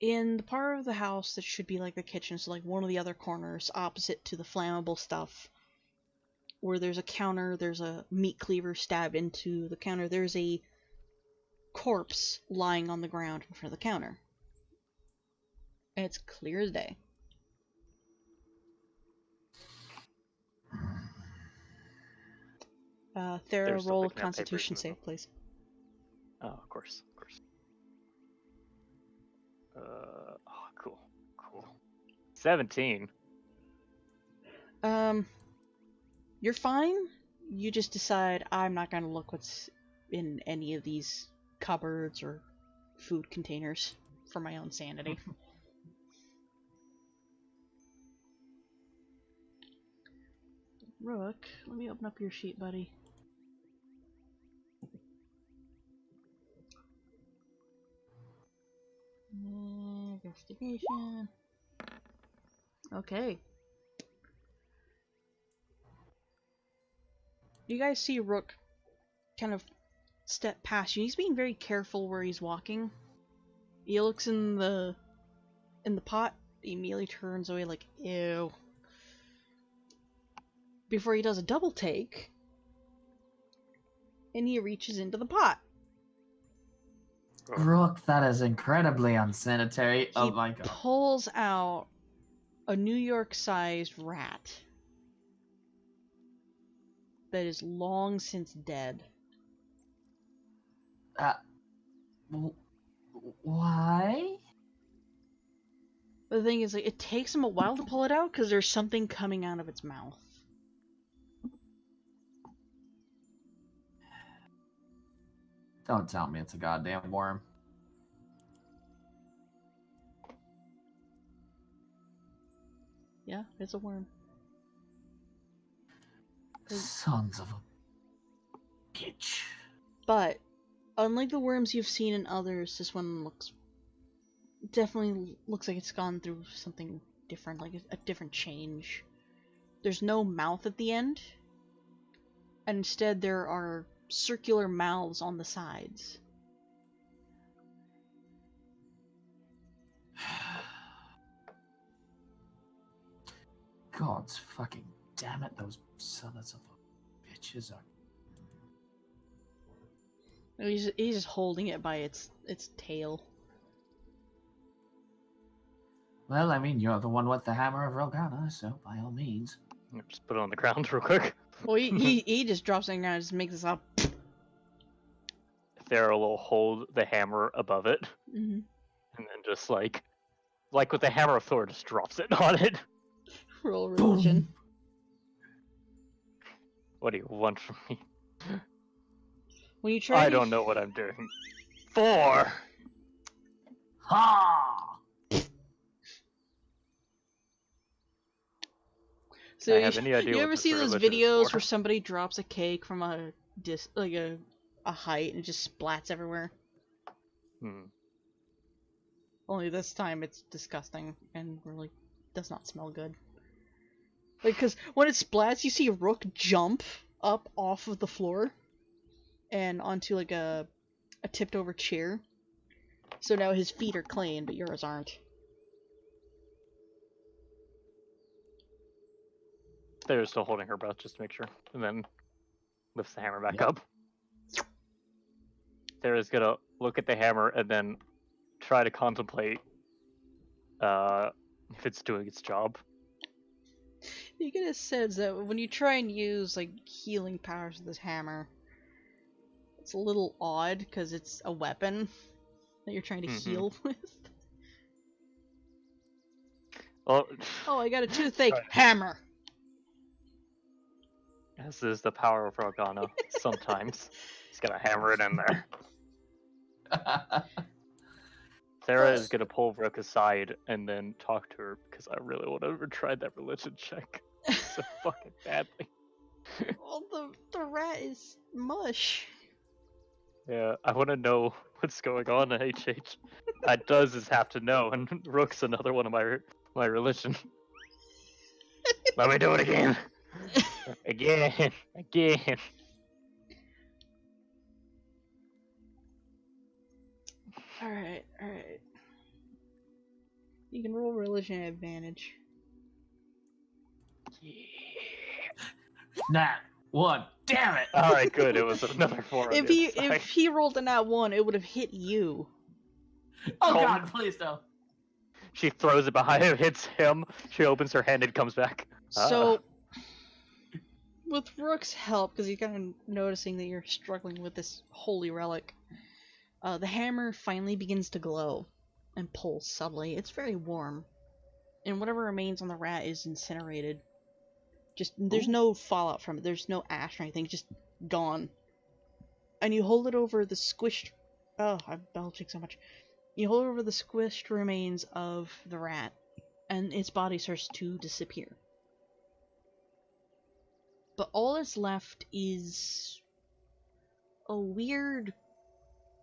In the part of the house that should be like the kitchen, so like one of the other corners opposite to the flammable stuff, where there's a counter, there's a meat cleaver stabbed into the counter, there's a corpse lying on the ground in front of the counter. And it's clear as day. Thera, still roll a picking up Constitution papers, save, please. Oh, of course. Cool. 17. You're fine. You just decide, I'm not gonna look what's in any of these cupboards or food containers for my own sanity. Rook, let me open up your sheet, buddy. Investigation. Okay. You guys see Rook kind of step past you. He's being very careful where he's walking. He looks in the pot, he immediately turns away like, ew. Before he does a double take, and he reaches into the pot. Rook, that is incredibly unsanitary. He oh my god. pulls out a New York-sized rat that is long since dead. Why? The thing is, like, it takes him a while to pull it out because there's something coming out of its mouth. Don't tell me it's a goddamn worm. Yeah, it's a worm. Sons of a bitch. But, unlike the worms you've seen in others, this one definitely looks like it's gone through something different, like a different change. There's no mouth at the end, and instead there are circular mouths on the sides. God's fucking damn it, those sons of a bitches are. He's just holding it by its tail. Well, I mean, you're the one with the hammer of Rogana, so by all means. Just put it on the ground real quick. Well, he just drops it on the ground and just makes this up. Thera will hold the hammer above it, Mm-hmm. and then just like with the hammer of Thor, just drops it on it. Roll religion. What do you want from me? When you try I don't know what I'm doing. 4! Ha! So I have any idea you what ever this see those religion is videos for? where somebody drops a cake from a height and it just splats everywhere? Only this time it's disgusting and really does not smell good. Like, cause when it splats, you see Rook jump up off of the floor and onto like a tipped over chair. So now his feet are clean, but yours aren't. They're still holding her breath just to make sure, and then lifts the hammer back Yep. up. Thera's gonna look at the hammer and then try to contemplate if it's doing its job. You get a sense that when you try and use like healing powers with this hammer, it's a little odd because it's a weapon that you're trying to heal with. Well, Oh, I got a toothache. Hammer. this is the power of Rogana. Sometimes he's gonna hammer it in there. Thera is gonna pull Rook aside and then talk to her because I really want to try that religion check so fucking badly. Well, the rat is mush. Yeah, I want to know what's going on in HH. That does is have to know, and Rook's another one of my religion. Let me do it again. Again. Alright. You can roll religion at advantage. Yeah. Nat 1. Damn it! All right, good. It was another 4. on If the he other side. if he rolled a nat 1, it would have hit you. Oh Oh. god, please no. She throws it behind him, hits him. She opens her hand and comes back. So, with Rook's help, because he's kind of noticing that you're struggling with this holy relic, the hammer finally begins to glow and pulse subtly. It's very warm, and whatever remains on the rat is incinerated. Just there's no fallout from it. There's no ash or anything. Just gone. and you hold it over the squished. Oh, I'm belching so much. You hold it over the squished remains of the rat, and its body starts to disappear. But all that's left is a weird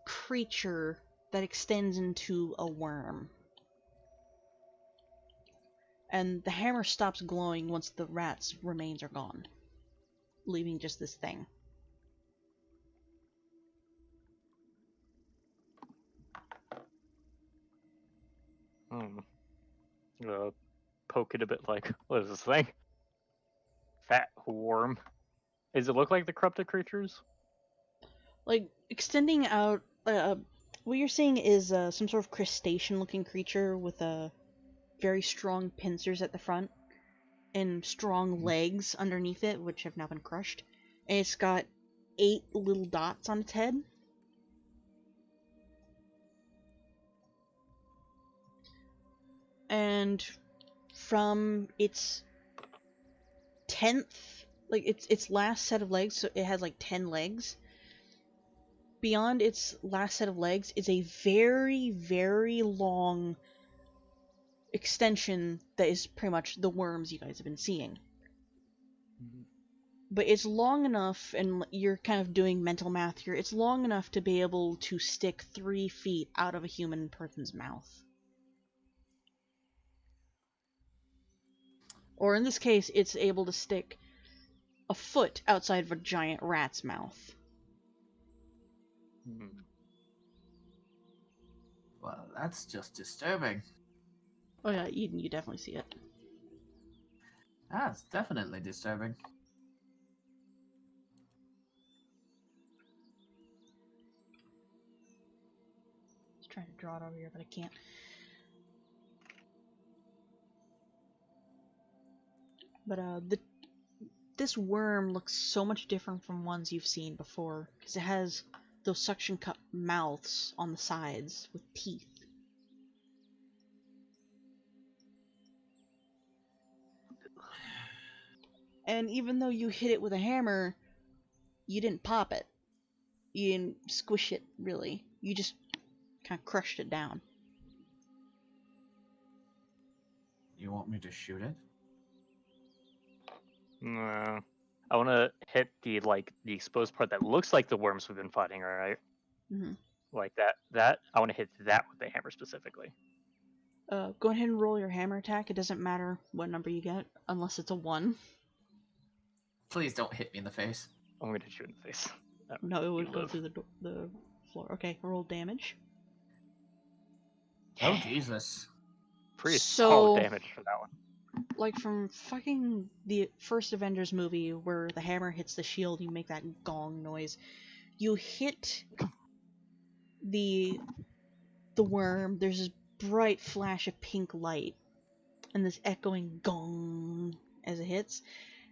creature that extends into a worm. And the hammer stops glowing once the rat's remains are gone, leaving just this thing. Poke it a bit like, what is this thing? Fat worm. Does it look like the corrupted creatures? Like, extending out, what you're seeing is some sort of crustacean-looking creature with very strong pincers at the front and strong legs underneath it, which have now been crushed. And it's got 8 little dots on its head. And from its 10th, like its last set of legs, so it has like 10 legs. Beyond its last set of legs is a very, very long extension that is pretty much the worms you guys have been seeing. But it's long enough, and you're kind of doing mental math here, it's long enough to be able to stick 3 feet out of a human person's mouth. Or in this case, it's able to stick a foot outside of a giant rat's mouth. Well, that's just disturbing. Oh yeah, Eden, you definitely see it. That's definitely disturbing. Just trying to draw it over here, but I can't. But this worm looks so much different from ones you've seen before, because it has those suction cup mouths on the sides with teeth. And even though you hit it with a hammer, you didn't pop it. You didn't squish it, really. You just kind of crushed it down. You want me to shoot it? No. I want to hit the exposed part that looks like the worms we've been fighting, alright? Mm-hmm. Like that. I want to hit that with the hammer specifically. Go ahead and roll your hammer attack. It doesn't matter what number you get, unless it's a 1. Please don't hit me in the face. I'm going to hit you in the face. No, it would You go live. through the floor. Okay, roll damage. Oh, Jesus. Pretty So- solid damage for that one. Like from fucking the first Avengers movie where the hammer hits the shield, you make that gong noise. You hit the worm, there's this bright flash of pink light, and this echoing gong as it hits.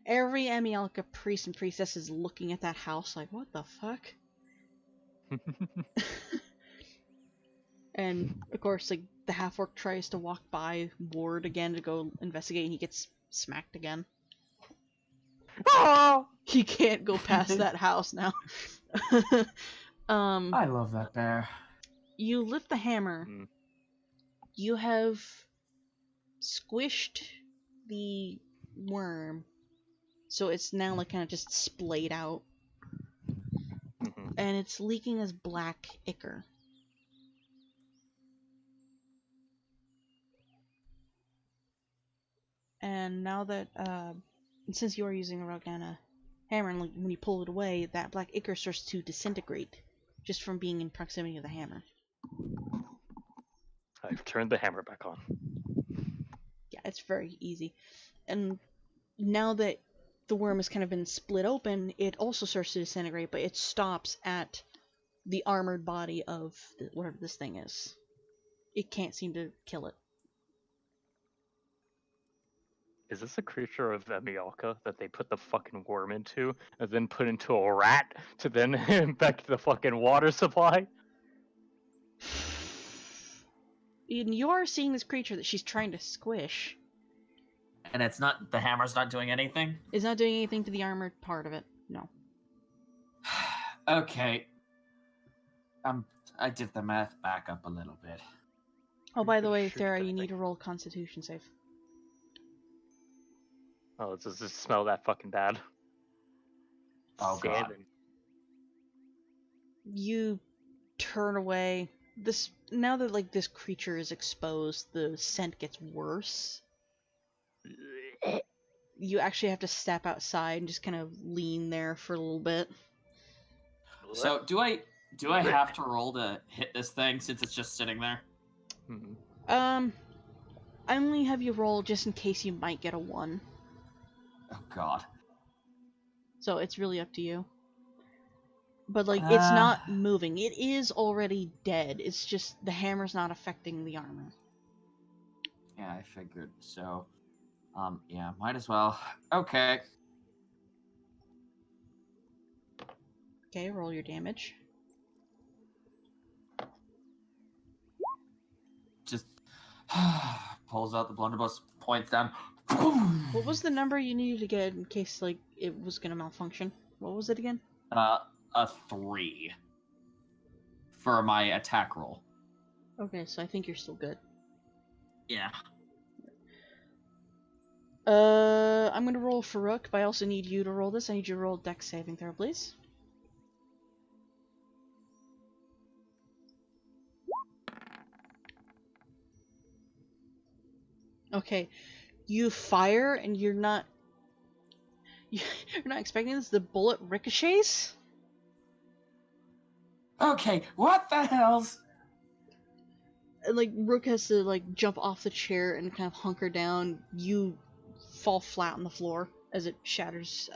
Every Emialka priest and priestess is looking at that house like, what the fuck? And, of course, like, the half-orc tries to walk by Ward again to go investigate, and he gets smacked again. He can't go past that house now. I love that bear. You lift the hammer. You have squished the worm, so it's now like kind of just splayed out, and it's leaking as black ichor. And now that, since you are using a Rogana hammer, and when you pull it away, that black ichor starts to disintegrate, just from being in proximity of the hammer. I've turned the hammer back on. Yeah, it's very easy. And now that the worm has kind of been split open, it also starts to disintegrate, but it stops at the armored body of whatever this thing is. It can't seem to kill it. Is this a creature of Emialka that they put the fucking worm into, and then put into a rat to then infect the fucking water supply? And you are seeing this creature that she's trying to squish. And it's not, the hammer's not doing anything? It's not doing anything to the armored part of it, no. Okay, I did the math back up a little bit. Oh, by the way, Shoot Thera, that you need thing. to roll a Constitution save. Oh, does this smell that fucking bad? Oh, God. Salmon. You turn away. Now that like this creature is exposed, the scent gets worse. You actually have to step outside and just kind of lean there for a little bit. So do I have to roll to hit this thing since it's just sitting there? Mhm. I only have you roll just in case you might get a 1. Oh, God. So it's really up to you. But like, it's not moving. It is already dead. It's just the hammer's not affecting the armor. Yeah, I figured. So, yeah, might as well. Okay. Okay, roll your damage. Just pulls out the blunderbuss, points down. What was the number you needed to get in case like it was gonna malfunction? What was it again? A 3 for my attack roll. Okay, so I think you're still good. Yeah. I'm gonna roll Farouk, but I also need you to roll this. I need you to roll Dex saving throw, please. Okay, you fire and you're not expecting this. The bullet ricochets. Okay, what the hell's... And, like, Rook has to like jump off the chair and kind of hunker down. You fall flat on the floor as it shatters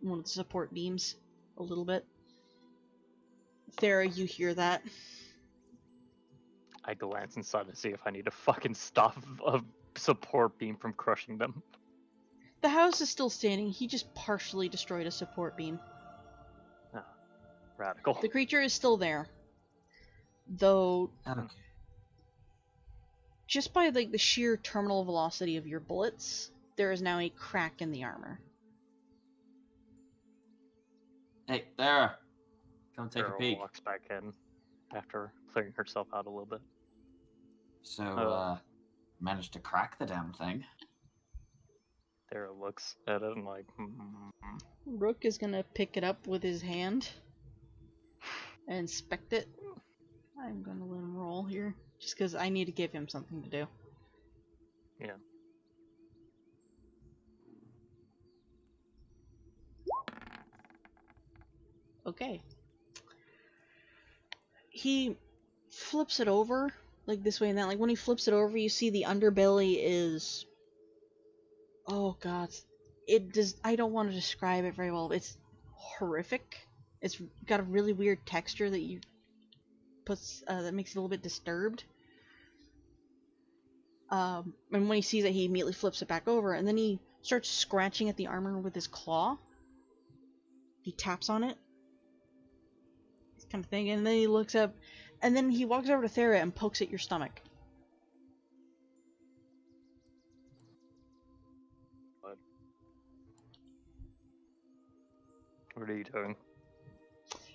one of the support beams a little bit. Thera, you hear that. I glance inside to see if I need to fucking stop a support beam from crushing them. The house is still standing. He just partially destroyed a support beam. Radical. The creature is still there. Though, Okay. just by like the sheer terminal velocity of your bullets, there is now a crack in the armor. Hey, there. Come take a Girl peek. walks back in after clearing herself out a little bit. So, managed to crack the damn thing. Tara looks at it and like, Rook is gonna pick it up with his hand and inspect it. I'm gonna let him roll here, just because I need to give him something to do. Yeah. Okay. He flips it over, like this way and that. Like when he flips it over, you see the underbelly is... Oh god. It does... I don't want to describe it very well. It's horrific. It's got a really weird texture that you... puts that makes it a little bit disturbed. And when he sees it, he immediately flips it back over, and then he starts scratching at the armor with his claw. He taps on it, this kind of thing, and then he looks up, and then he walks over to Thera and pokes at your stomach. What are you doing?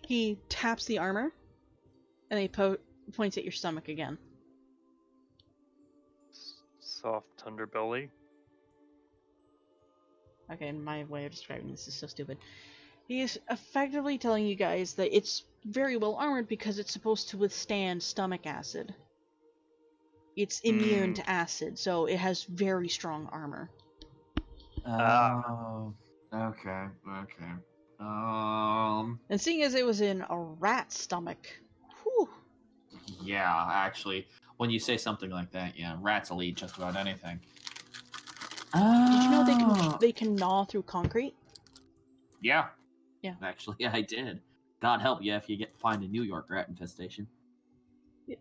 He taps the armor, and he points at your stomach again. Soft underbelly. Okay, my way of describing this is so stupid. He is effectively telling you guys that it's very well armored because it's supposed to withstand stomach acid. It's immune to acid, so it has very strong armor. Oh, okay. And seeing as it was in a rat's stomach, whew. Yeah, actually, when you say something like that, yeah, rats will eat just about anything. Did you know they can gnaw through concrete? Yeah. Yeah. Actually, yeah, I did. God help you if you find a New York rat infestation. Yeah.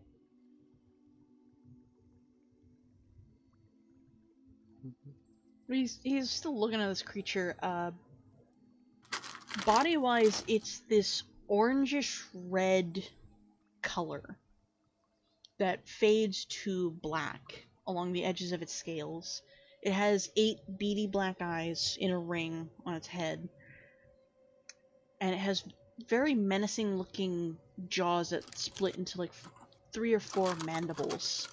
He's still looking at this creature. Body-wise, it's this orangish red color that fades to black along the edges of its scales. It has 8 beady black eyes in a ring on its head, and it has very menacing looking jaws that split into like 3 or 4 mandibles.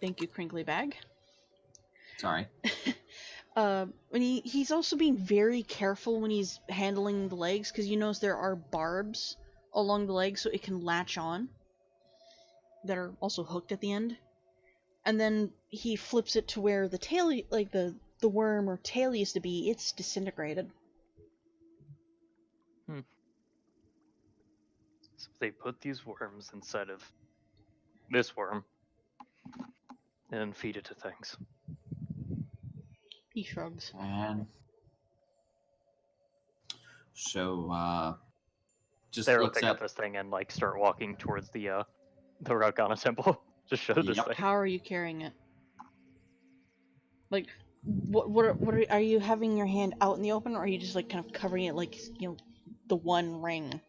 Thank you, Crinkly Bag. Sorry. When he's also being very careful when he's handling the legs, because you notice there are barbs along the legs so it can latch on that are also hooked at the end. And then he flips it to where the tail, like the worm or tail used to be, it's disintegrated. So they put these worms inside of this worm and feed it to things. He shrugs. And so, just Sarah will looks pick up at. this thing and like start walking towards the Raukana temple. Just show this Yep. thing. How are you carrying it? Like, what are you having your hand out in the open, or are you just like kind of covering it like, you know, the one ring?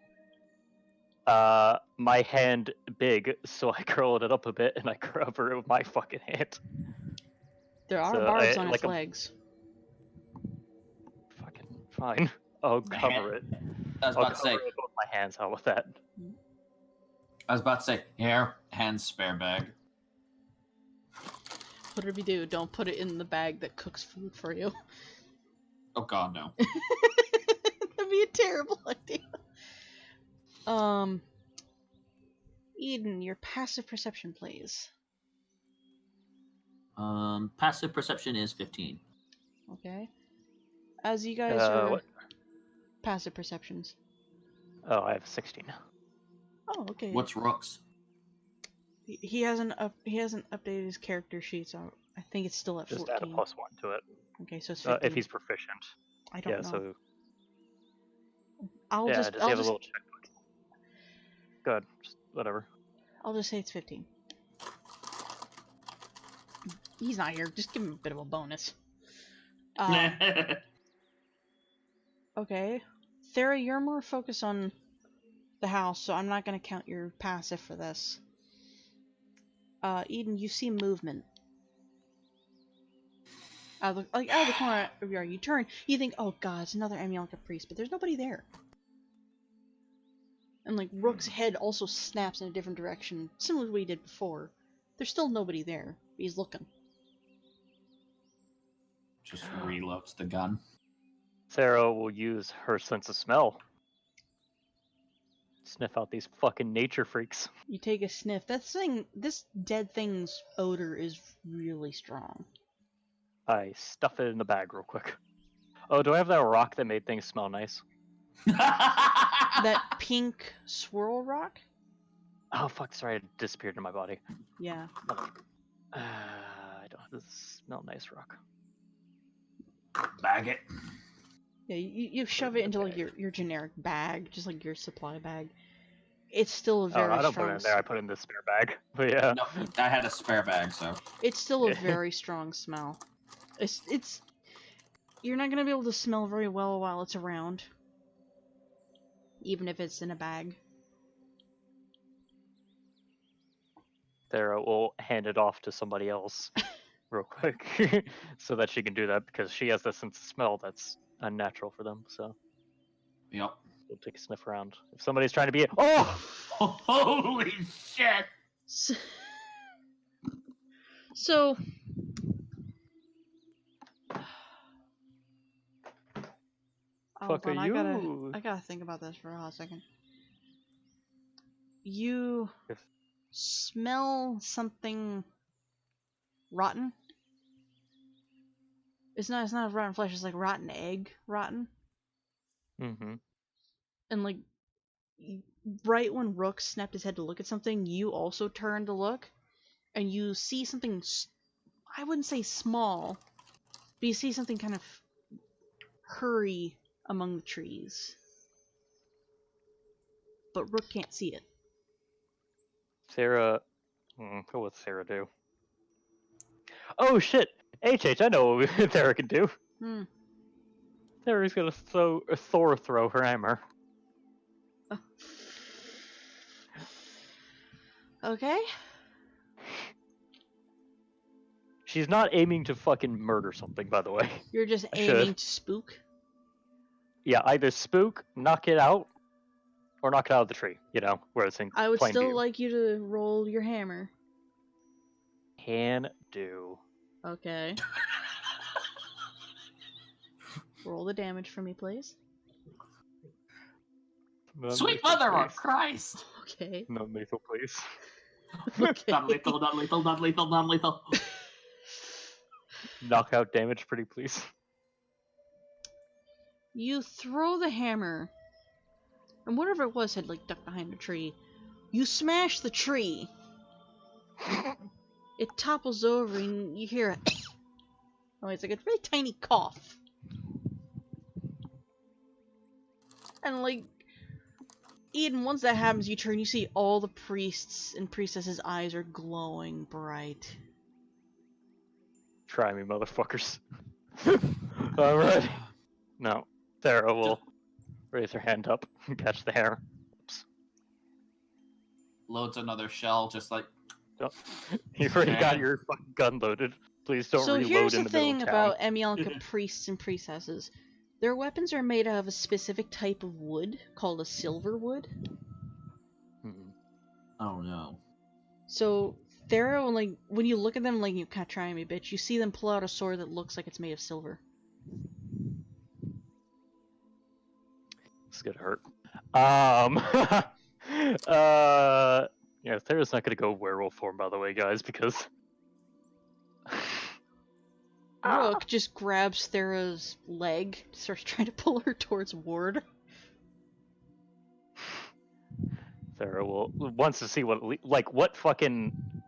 My hand big, so I curled it up a bit and I cover it with my fucking hand. There are So barbs on like its legs. Fucking fine. I'll cover it. I was I'll about to say. cover it with both my hands. How about that? I was about to say. Here, hand spare bag. Whatever you do, don't put it in the bag that cooks food for you. Oh God, no. That'd be a terrible idea. Eden, your passive perception, please. Passive perception is 15. Okay. As you guys are What? passive perceptions. Oh, I have 16. Oh, okay. What's Rook's? He hasn't updated his character sheet, so I think it's still at Just 14. add a +1 to it. Okay, so it's 15. If he's proficient. I don't know. So I'll does he have a little check? Good. Just whatever. I'll just say it's 15. He's not here. Just give him a bit of a bonus. Okay. Thera, you're more focused on the house, so I'm not going to count your passive for this. Eden, you see movement. Out of the corner of your eye, you turn, you think, oh god, it's another Amulka priest, but there's nobody there. And like, Rook's head also snaps in a different direction, similar to what he did before. There's still nobody there, but he's looking. Just reloads the gun. Sarah will use her sense of smell. Sniff out these fucking nature freaks. You take a sniff. This dead thing's odor is really strong. I stuff it in the bag real quick. Oh, do I have that rock that made things smell nice? That pink swirl rock? Oh fuck, sorry, it disappeared in my body. Yeah. I don't have this smell nice rock. Bag it. Yeah, you shove it into like your generic bag, just like your supply bag. It's still a very I don't strong. put it in there. I put it in the spare bag. But yeah. No, I had a spare bag, so. It's still a very strong smell. It's you're not gonna be able to smell very well while it's around, even if it's in a bag. There, we'll hand it off to somebody else real quick so that she can do that because she has the sense of smell that's unnatural for them. So Yep. we'll take a sniff around. If somebody's trying to be, oh, Holy shit! So fuck hold on, are you? I gotta think about this for a hot second. You smell something rotten? It's not rotten flesh, it's like rotten egg rotten. Mm-hmm. And like right when Rook snapped his head to look at something, you also turn to look, and you see something, I wouldn't say small, but you see something kind of hurry among the trees. But Rook can't see it. Sarah, what would Sarah do? Oh shit! HH, I know what Sarah can do. Sarah's gonna throw her hammer. Okay. She's not aiming to fucking murder something, by the way. You're just I aiming should. to spook? Yeah, either spook, knock it out, or knock it out of the tree, you know, where it's in I would plain still view. like you to roll your hammer. Can do. Okay. Roll the damage for me, please. Sweet Non-lethal, mother of please. Christ! Okay. Non-lethal, please. Okay. Non-lethal, non-lethal, non-lethal, non-lethal. Knockout damage, pretty please. You throw the hammer, and whatever it was had like ducked behind a tree. You smash the tree. It topples over, and you hear a oh, it's like a really tiny cough. And like, Eden, once that happens, you turn, you see all the priests and priestesses' eyes are glowing bright. Try me, motherfuckers. Alright. No. Sarah will raise her hand up and catch the hair. Oops. Loads another shell, just like. Don't. You've already got Okay. your fucking gun loaded. Please don't So reload here's in the the middle thing of town. about Emielka priests and priestesses. Their weapons are made out of a specific type of wood called a silver wood. Mhm. Oh no. So Thera, like when you look at them, like you kind of try me, bitch. You see them pull out a sword that looks like it's made of silver. This is gonna hurt. Yeah, Thera's not gonna go werewolf form, by the way, guys, because Rook just grabs Thera's leg, starts trying to pull her towards Ward. Thera wants to see what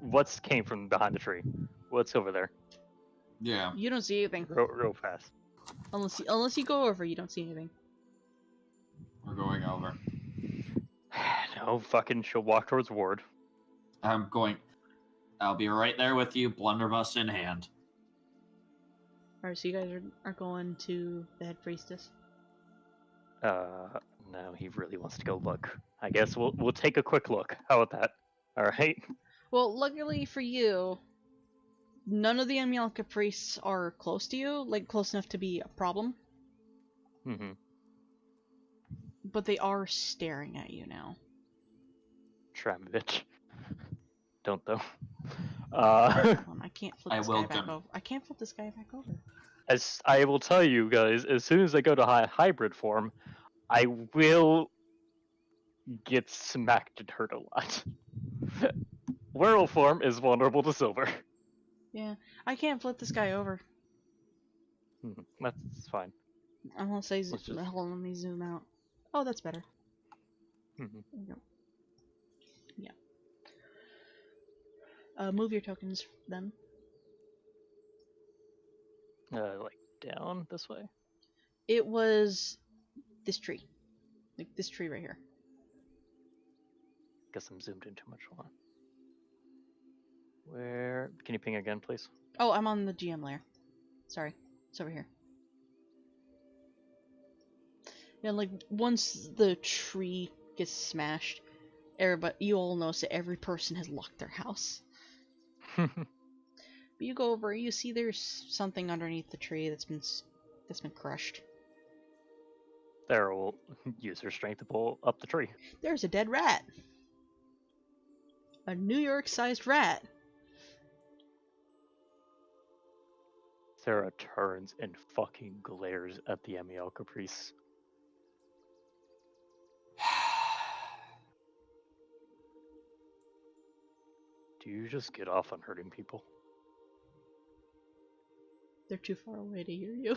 what's came from behind the tree. What's over there? Yeah. You don't see anything. Real fast. Unless you go over, you don't see anything. We're going over. No, fucking, she'll walk towards Ward. I'm going. I'll be right there with you, blunderbuss in hand. Alright, so you guys are going to the head priestess. No, he really wants to go look. I guess we'll take a quick look. How about that? All right. Well, luckily for you, none of the Emielka priests are close to you, like close enough to be a problem. Mm-hmm. But they are staring at you now. Try me, bitch. Don't though. Hold on, I can't flip I this will guy back gun- over. I can't flip this guy back over. As I will tell you guys, as soon as I go to hybrid form, I will get smacked and hurt a lot. Werewolf form is vulnerable to silver. Yeah, I can't flip this guy over. That's fine. Unless I Let's just- hold on, let me zoom out. Oh, that's better. Mhm. There we go. Yeah. Move your tokens then. Like down this way. It was this tree. Like this tree right here. Guess I'm zoomed in too much. Hold on. Where? Can you ping again, please? Oh, I'm on the GM layer. Sorry. It's over here. Yeah, like once the tree gets smashed, everybody, you all notice that every person has locked their house. But you go over, you see there's something underneath the tree that's been crushed. Sarah will use her strength to pull up the tree. There's a dead rat. A New York-sized rat. Sarah turns and fucking glares at the Emiel Caprice. Do you just get off on hurting people? They're too far away to hear you.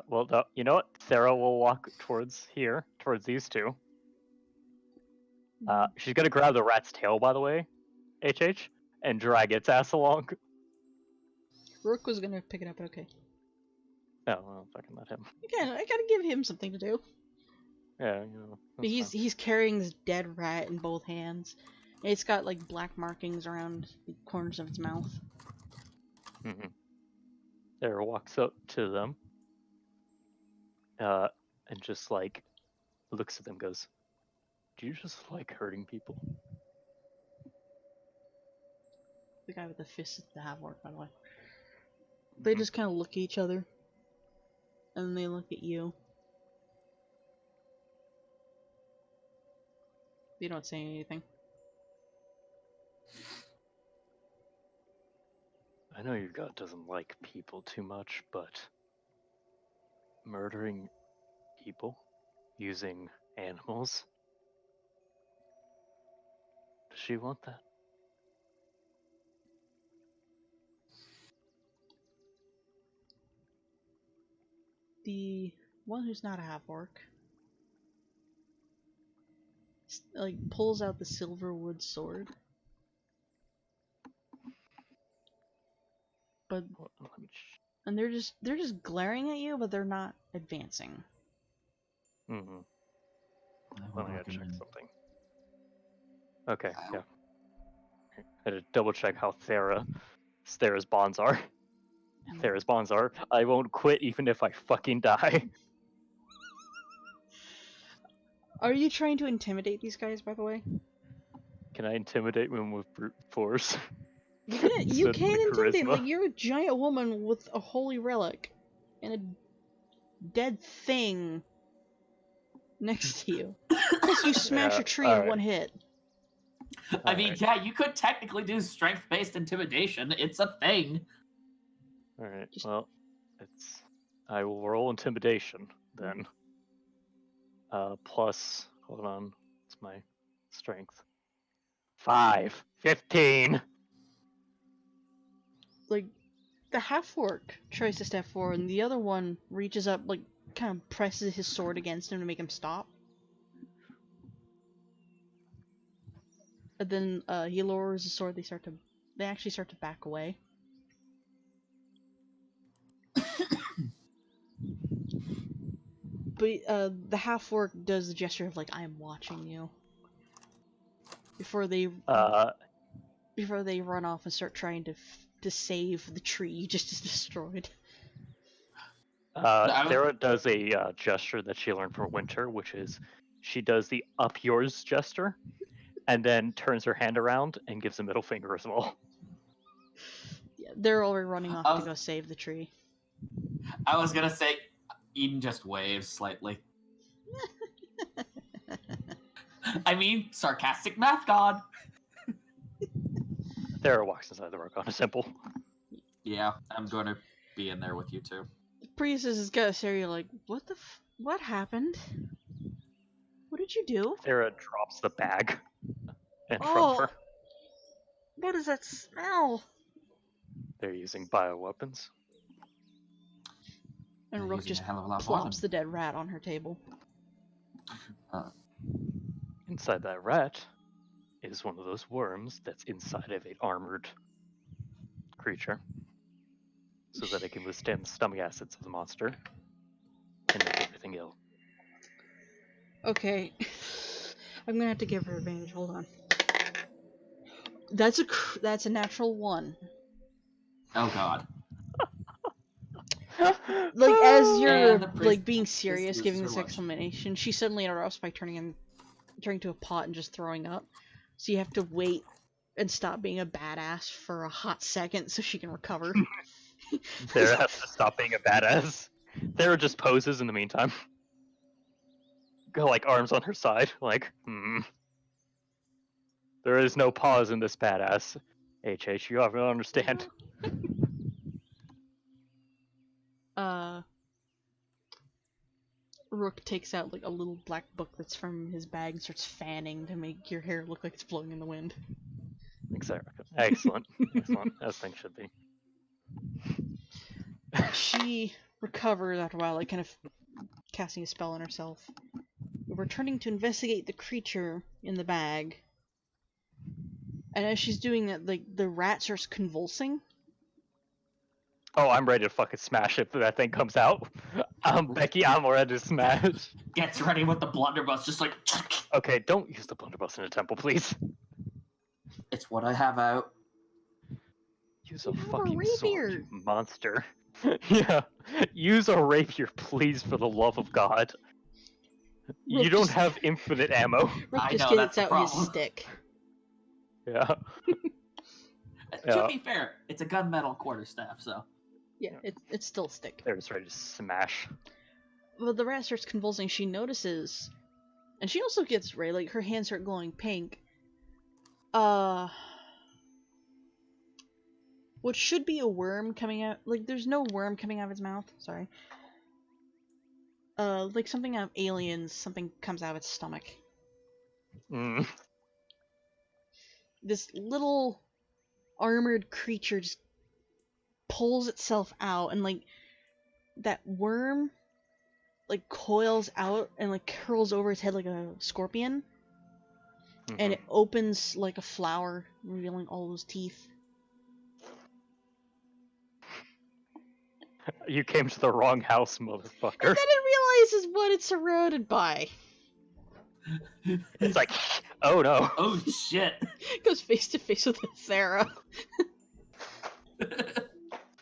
Well, no, you know what? Sarah will walk towards here, towards these two. She's gonna grab the rat's tail, by the way, HH, and drag its ass along. Rook was gonna pick it up, but okay. Oh, well, fucking let him. Again, I gotta give him something to do. Yeah, you know. But he's carrying this dead rat in both hands. And it's got like black markings around the corners of its mouth. Mm-hmm. Sarah walks up to them, and just like looks at them, goes, "Do you just like hurting people?" The guy with the fist is the half-orc, by the way. They just kind of look at each other. And then they look at you. You don't say anything. I know your god doesn't like people too much, but murdering people using animals? Does she want that? The one who's not a half-orc like pulls out the silverwood sword. But and they're just glaring at you, but they're not advancing. Mm-hmm. Well, I gotta check something. Okay, yeah. I had to double check how Thera's bonds are. Thera's bonds are, I won't quit even if I fucking die. Are you trying to intimidate these guys, by the way? Can I intimidate them with brute force? You can intimidate, like, you're a giant woman with a holy relic and a dead thing next to you. Plus you smash a tree in one hit. I mean, yeah, you could technically do strength-based intimidation. It's a thing. Alright, well, I will roll intimidation, then. Plus, hold on, what's my strength? 5. 15! Like, the half-orc tries to step forward, and the other one reaches up, like, kind of presses his sword against him to make him stop. And then, he lowers his sword, they actually start to back away. But, the half-orc does the gesture of, like, I am watching you. Before they run off and start trying to save the tree you just destroyed. Thera does a gesture that she learned from Winter, which is she does the up yours gesture, and then turns her hand around and gives a middle finger as well. Yeah, they're already running off to go save the tree. I was gonna say, Eden just waves slightly. I mean, sarcastic math god. Thera walks inside the Arcana Temple. Yeah, I'm going to be in there with you too. The priestess has got to stare at you like, what happened? What did you do? Thera drops the bag in front of her. What does that smell? They're using bioweapons. And Rook just plops the dead rat on her table. Inside that rat is one of those worms that's inside of an armored creature, so that it can withstand the stomach acids of the monster and make everything ill. Okay, I'm gonna have to give her advantage. Hold on. That's a natural 1. Oh god. Like, as you're like being serious, giving this explanation, she suddenly interrupts by turning to a pot and just throwing up. So you have to wait and stop being a badass for a hot second so she can recover. Thera has to stop being a badass. Thera just poses in the meantime. Go like arms on her side, like, There is no pause in this badass. HH, you don't understand. Rook takes out like a little black book that's from his bag and starts fanning to make your hair look like it's blowing in the wind. Excellent. Excellent. As things should be. She recovers after a while, like kind of casting a spell on herself. Returning to investigate the creature in the bag. And as she's doing that, like, the rat starts convulsing. Oh, I'm ready to fucking smash it if that thing comes out. Becky, I'm ready to smash. Gets ready with the blunderbuss, just like... Okay, don't use the blunderbuss in a temple, please. It's what I have out. Use a fucking sword, you monster. Yeah, use a rapier, please, for the love of God. You don't have infinite ammo. Rook just gets out his stick. Yeah. to be fair, it's a gunmetal quarterstaff, so. Yeah, it's still a stick. They're just ready to smash. Well, the rat starts convulsing. She notices, and she also gets red. Like her hands start glowing pink. What should be a worm coming out? Like there's no worm coming out of its mouth. Sorry. Like something out of Aliens. Something comes out of its stomach. Mm. This little armored creature just pulls itself out, and like that worm like coils out and like curls over its head like a scorpion, and it opens like a flower, revealing all those teeth. You came to the wrong house, motherfucker. And then it realizes what it's surrounded by. It's like, oh no. Oh shit. Goes face to face with Thera.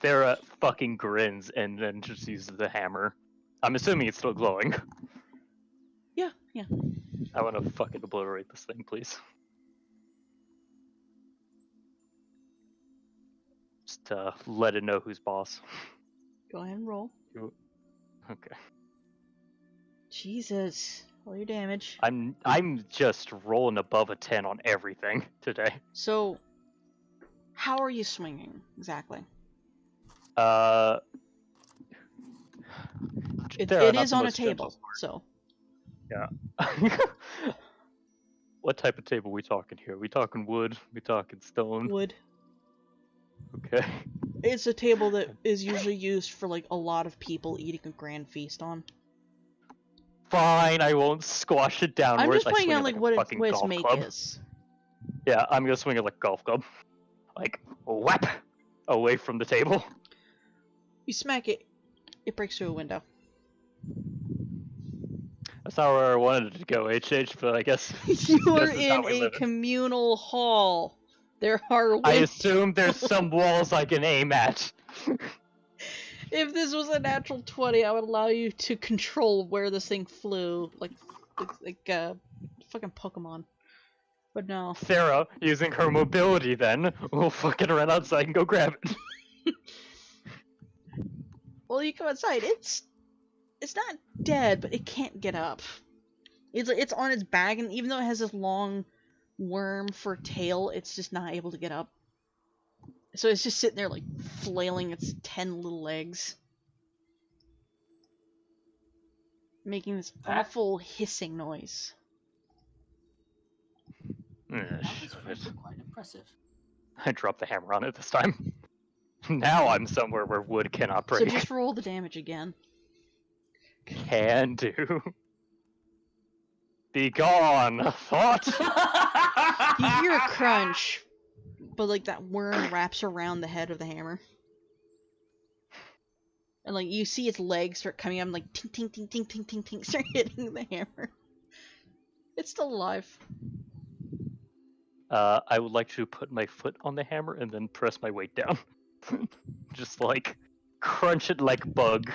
Thera fucking grins and then just uses the hammer. I'm assuming it's still glowing. Yeah. I want to fucking obliterate this thing, please. Just let it know who's boss. Go ahead and roll. Okay. Jesus. Roll your damage. I'm just rolling above a 10 on everything today. So, how are you swinging exactly? It is on a table, so. Yeah. What type of table are we talking here? We talking wood? We talking stone? Wood. Okay. It's a table that is usually used for like a lot of people eating a grand feast on. Fine, I won't squash it downwards. I'm just I pointing swing out it like a what fucking its golf make club. is. Yeah, I'm gonna swing it like a golf club. Like, whap! Away from the table. You smack it, it breaks through a window. That's not where I wanted it to go, HH, but I guess You are this is how in we a live. communal hall. There are I windows. assume there's some walls I can aim at. If this was a natural 20, I would allow you to control where this thing flew, like fucking Pokemon. But no. Sarah, using her mobility then, will fucking run outside and go grab it. Well, you come outside. It's not dead, but it can't get up. It's on its back, and even though it has this long worm for tail, it's just not able to get up. So it's just sitting there like flailing its 10 little legs, making this awful hissing noise. That was frankly quite impressive. I dropped the hammer on it this time. Now I'm somewhere where wood cannot break. So just roll the damage again. Can do. Be gone, thought. You hear a crunch, but like that worm wraps around the head of the hammer. And like you see its legs start coming up and like ting ting ting ting ting ting ting start hitting the hammer. It's still alive. I would like to put my foot on the hammer and then press my weight down. Just like crunch it like bug.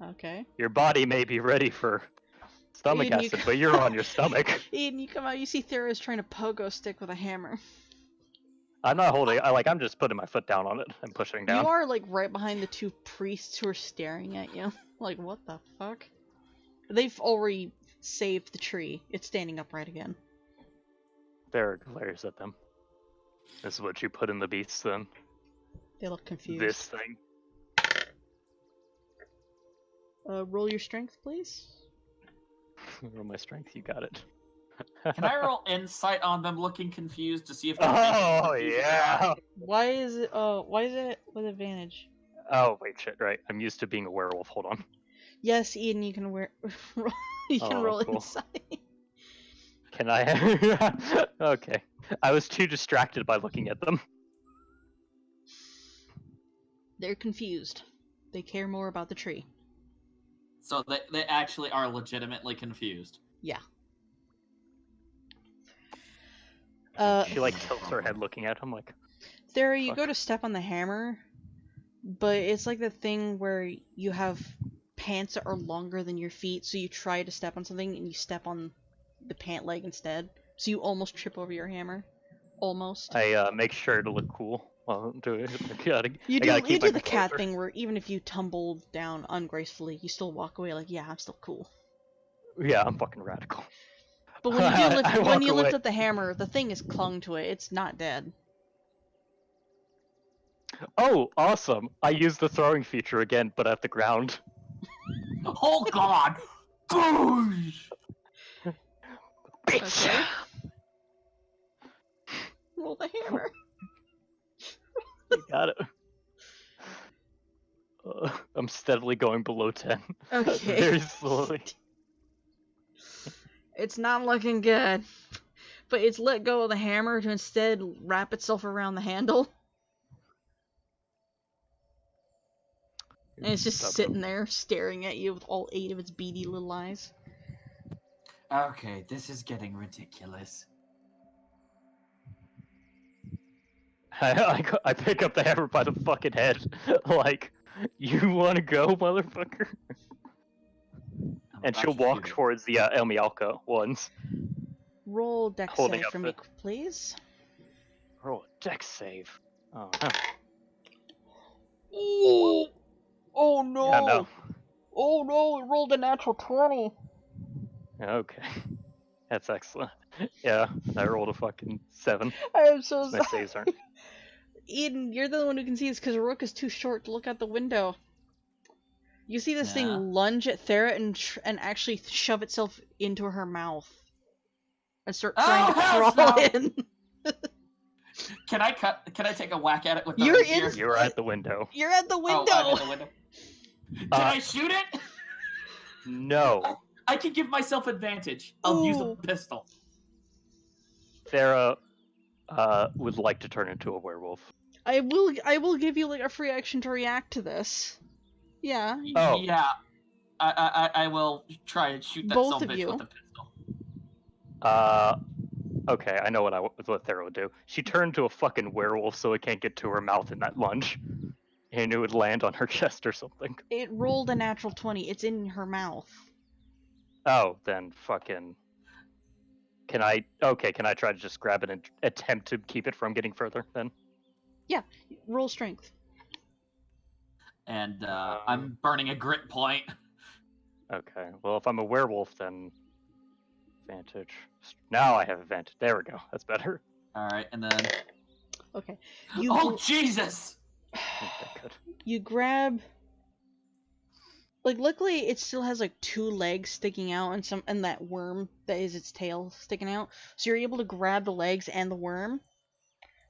Okay. Your body may be ready for stomach Aiden, acid, but you're on your stomach. Aiden, you come out, you see Thera's trying to pogo stick with a hammer. I'm not holding. I'm just putting my foot down on it and pushing down. You are like right behind the two priests who are staring at you. Like, what the fuck? They've already saved the tree. It's standing upright again. There glares at them. This is what you put in the beasts then. They look confused. This thing. Roll your strength, please. Roll my strength, you got it. Can I roll insight on them looking confused to see if they're Oh thinking confused yeah! now? Why is it with advantage? Oh wait, shit, right. I'm used to being a werewolf, hold on. Yes, Eden, you can roll cool. insight. Can I? Okay. I was too distracted by looking at them. They're confused. They care more about the tree. So they actually are legitimately confused. Yeah. She like tilts her head looking at him like. Thera, you Fuck. go to step on the hammer, but it's like the thing where you have pants that are longer than your feet, so you try to step on something and you step on the pant leg instead, so you almost trip over your hammer. Almost. I make sure to look cool while I'm doing it. You I gotta do keep my the cat composure. thing where even if you tumble down ungracefully, you still walk away like, yeah, I'm still cool. Yeah, I'm fucking radical. But when you do I when walk you lift away. up the hammer, the thing is clung to it. It's not dead. Oh, awesome! I use the throwing feature again, but at the ground. Oh God! Boosh! Okay. Roll the hammer. You got it. I'm steadily going below 10. Okay. Very slowly. It's not looking good. But it's let go of the hammer to instead wrap itself around the handle. And it's just sitting there staring at you with all 8 of its beady little eyes. Okay, this is getting ridiculous. I pick up the hammer by the fucking head. Like, you wanna go, motherfucker? I'm And about she'll to walk shoot it. towards the El Mialco ones. Roll dex Holding save up for me, please. Roll a dex save. Oh, no. Oh no! Yeah, no. Oh no, it rolled a natural 20. Okay. That's excellent. Yeah, I rolled a fucking 7. I am so My sorry. saves aren't. Eden, you're the one who can see this because Rook is too short to look out the window. You see this Yeah. thing lunge at Thera and actually shove itself into her mouth. And start trying to hell crawl no! in. Can I take a whack at it with the You're rapier? in- You're at the window. You're at the window! Oh, I'm at the window. Can I shoot it? No. I can give myself advantage. I'll use the Ooh. pistol. Thera would like to turn into a werewolf. I will give you like a free action to react to this. Yeah. Oh. Yeah. I will try and shoot that Both son of bitch you. with the pistol. Okay, I know what Thera would do. She turned to a fucking werewolf so it can't get to her mouth in that lunge. And it would land on her chest or something. It rolled a natural 20. It's in her mouth. Oh, then fucking... Can I try to just grab it and attempt to keep it from getting further, then? Yeah. Roll strength. And I'm burning a grit point. Okay, well, if I'm a werewolf, then... Advantage. Now I have advantage. There we go. That's better. Alright, and then... Okay. Oh, Jesus! Okay, good. You grab... Like, luckily it still has like 2 legs sticking out and that worm that is its tail sticking out. So you're able to grab the legs and the worm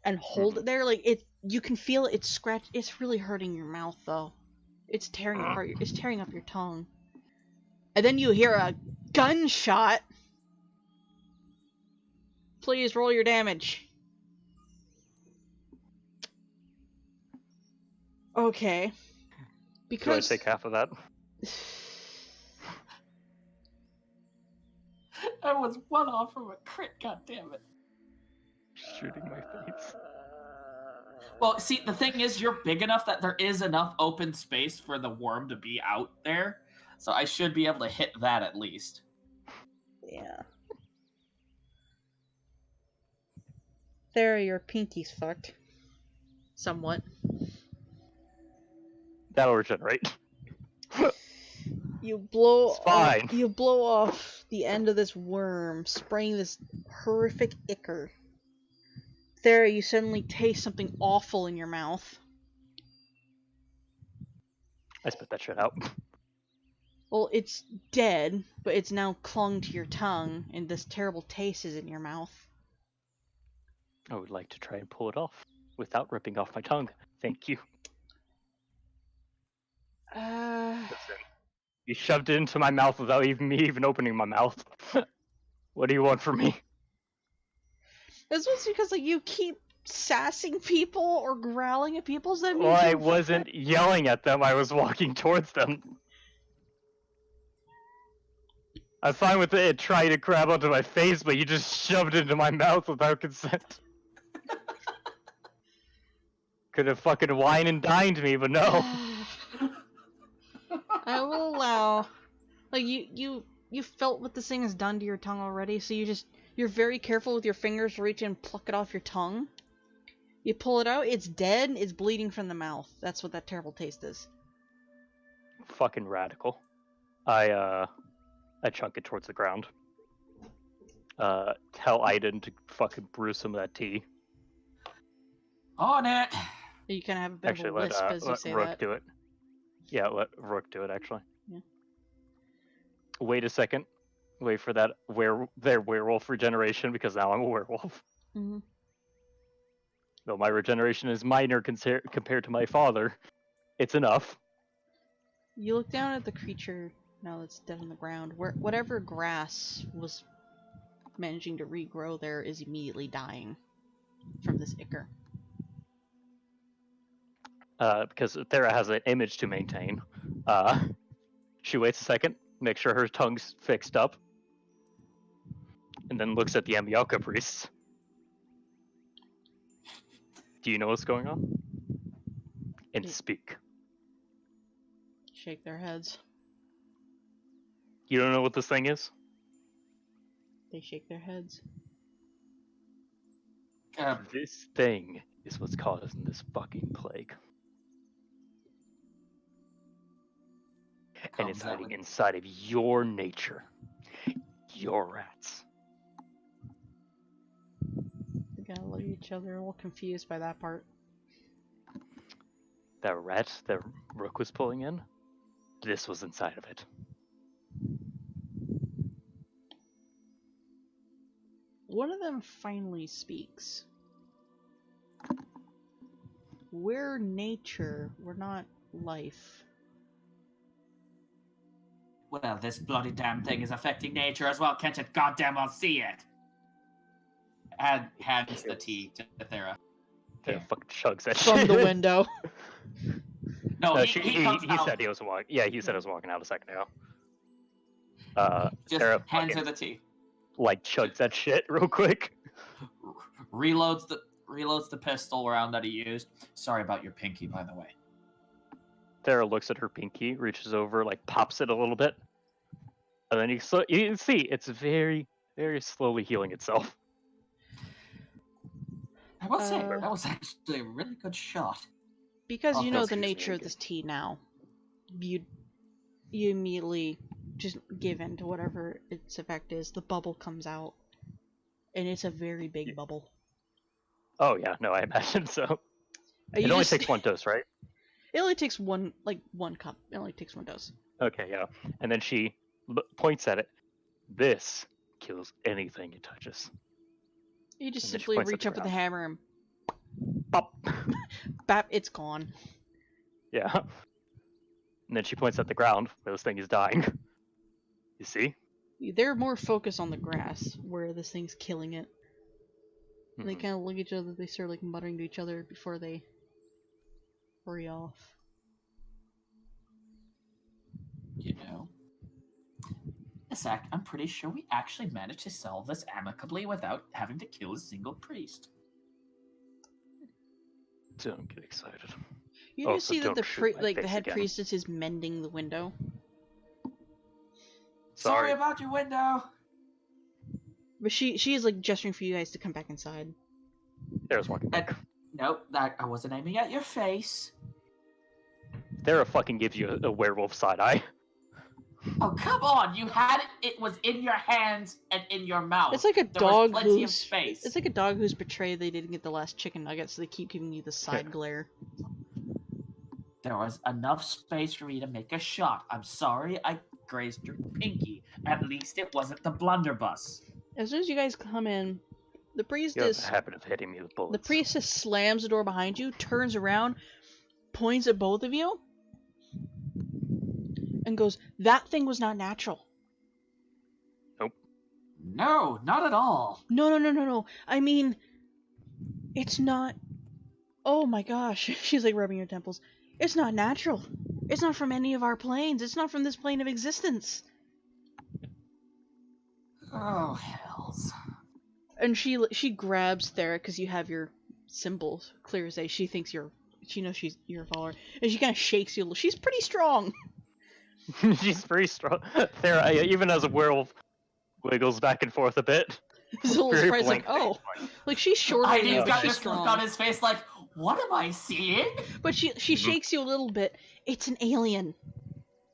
and hold it there. Like, you can feel it scratch. It's really hurting your mouth though. It's tearing apart. It's tearing up your tongue. And then you hear a gunshot. Please roll your damage. Okay. Because Do I take half of that? I was 1 off from a crit, goddammit. Shooting my face. Well, see, the thing is, you're big enough that there is enough open space for the worm to be out there. So I should be able to hit that at least. Yeah. There, your pinky's fucked. Somewhat. That'll regenerate. You blow It's fine. You blow off the end of this worm, spraying this horrific ichor. There, you suddenly taste something awful in your mouth. I spit that shit out. Well, it's dead, but it's now clung to your tongue, and this terrible taste is in your mouth. I would like to try and pull it off without ripping off my tongue. Thank you. Listen, you shoved it into my mouth without me even opening my mouth. What do you want from me? This was because like you keep sassing people or growling at people, so that means Well, I you- wasn't yelling at them, I was walking towards them. I'm fine with it trying to grab onto my face, but you just shoved it into my mouth without consent. Could have fucking wine and dined me, but no. I will allow. Like you felt what this thing has done to your tongue already, so you You're very careful with your fingers to reach in and pluck it off your tongue. You pull it out, it's dead, it's bleeding from the mouth. That's what that terrible taste is. Fucking radical. I chunk it towards the ground. Tell Aiden to fucking brew some of that tea. On it. You kind of have a bit Actually, of a lisp as you let say Rook that. do it. Yeah, let Rook do it, actually. Yeah. Wait a second. Wait for that their werewolf regeneration, because now I'm a werewolf. Mm-hmm. Though my regeneration is minor compared to my father, it's enough. You look down at the creature now that's dead on the ground. Whatever grass was managing to regrow there is immediately dying from this ichor. Because Thera has an image to maintain. She waits a second, makes sure her tongue's fixed up, and then looks at the Amioka priests. Do you know what's going on? And speak. Shake their heads. You don't know what this thing is? They shake their heads. This thing is what's causing this fucking plague. And it's hiding inside of your nature. Your rats. They gotta look at each other, all confused by that part. That rat that Rook was pulling in, this was inside of it. One of them finally speaks. We're nature, we're not life. Well, this bloody damn thing is affecting nature as well. Can't you goddamn well see it? And hands the tea to Thera. Yeah, fucking chugs that From shit. the window. No, he said he was walking. Yeah, he said he was walking out a second ago. Just Thera hands fucking, her the tea. like, chugs that shit real quick. Reloads the pistol round that he used. Sorry about your pinky, by the way. Thera looks at her pinky, reaches over, like, pops it a little bit. And then you can see it's very, very slowly healing itself. I will say, that was actually a really good shot. Because you know the excuse me, nature of this tea now, you immediately just give in to whatever its effect is. The bubble comes out, and it's a very big bubble. Oh yeah, no, I imagine so. You It only just- takes one dose, right? It only takes one cup. It only takes one dose. Okay, yeah. And then she points at it. This kills anything it touches. You just And then she simply points at reach the up with the ground. hammer and Pop. bap, it's gone. Yeah. And then she points at the ground where this thing is dying. You see? They're more focused on the grass, where this thing's killing it. They Mhm. kind of look at each other, they start like muttering to each other before they hurry off. You know, Zach, I'm pretty sure we actually managed to solve this amicably without having to kill a single priest. Don't get excited. You do Also, see that don't the shoot my the face head again. priestess is mending the window. Sorry about your window. But she is like gesturing for you guys to come back inside. There's walking back. Nope, that I wasn't aiming at your face. Thera fucking gives you a werewolf side eye. Oh, come on! You had it. It was in your hands and in your mouth. It's like a There was dog plenty who's of space. It's like a dog who's betrayed they didn't get the last chicken nugget, so they keep giving you the side glare. There was enough space for me to make a shot. I'm sorry I grazed your pinky. At least it wasn't the blunderbuss. As soon as you guys come in, the You have priestess a habit of hitting me with bullets. the priestess slams the door behind you, turns around, points at both of you, and goes, "That thing was not natural." No, not at all. No. I mean, it's not. Oh my gosh. She's like rubbing her temples. It's not natural. It's not from any of our planes. It's not from this plane of existence. Oh, hells. And she grabs Thera because you have your symbol clear as day. She thinks she knows you're a follower, and she kind of shakes you. She's pretty strong. She's very strong. Thera, even as a werewolf, wiggles back and forth a bit. He's a little Very surprised, like, blank oh, face. like she's shorter than you, Heidi's but got she's this look strong. on his face like, what am I seeing? But she shakes you a little bit. It's an alien.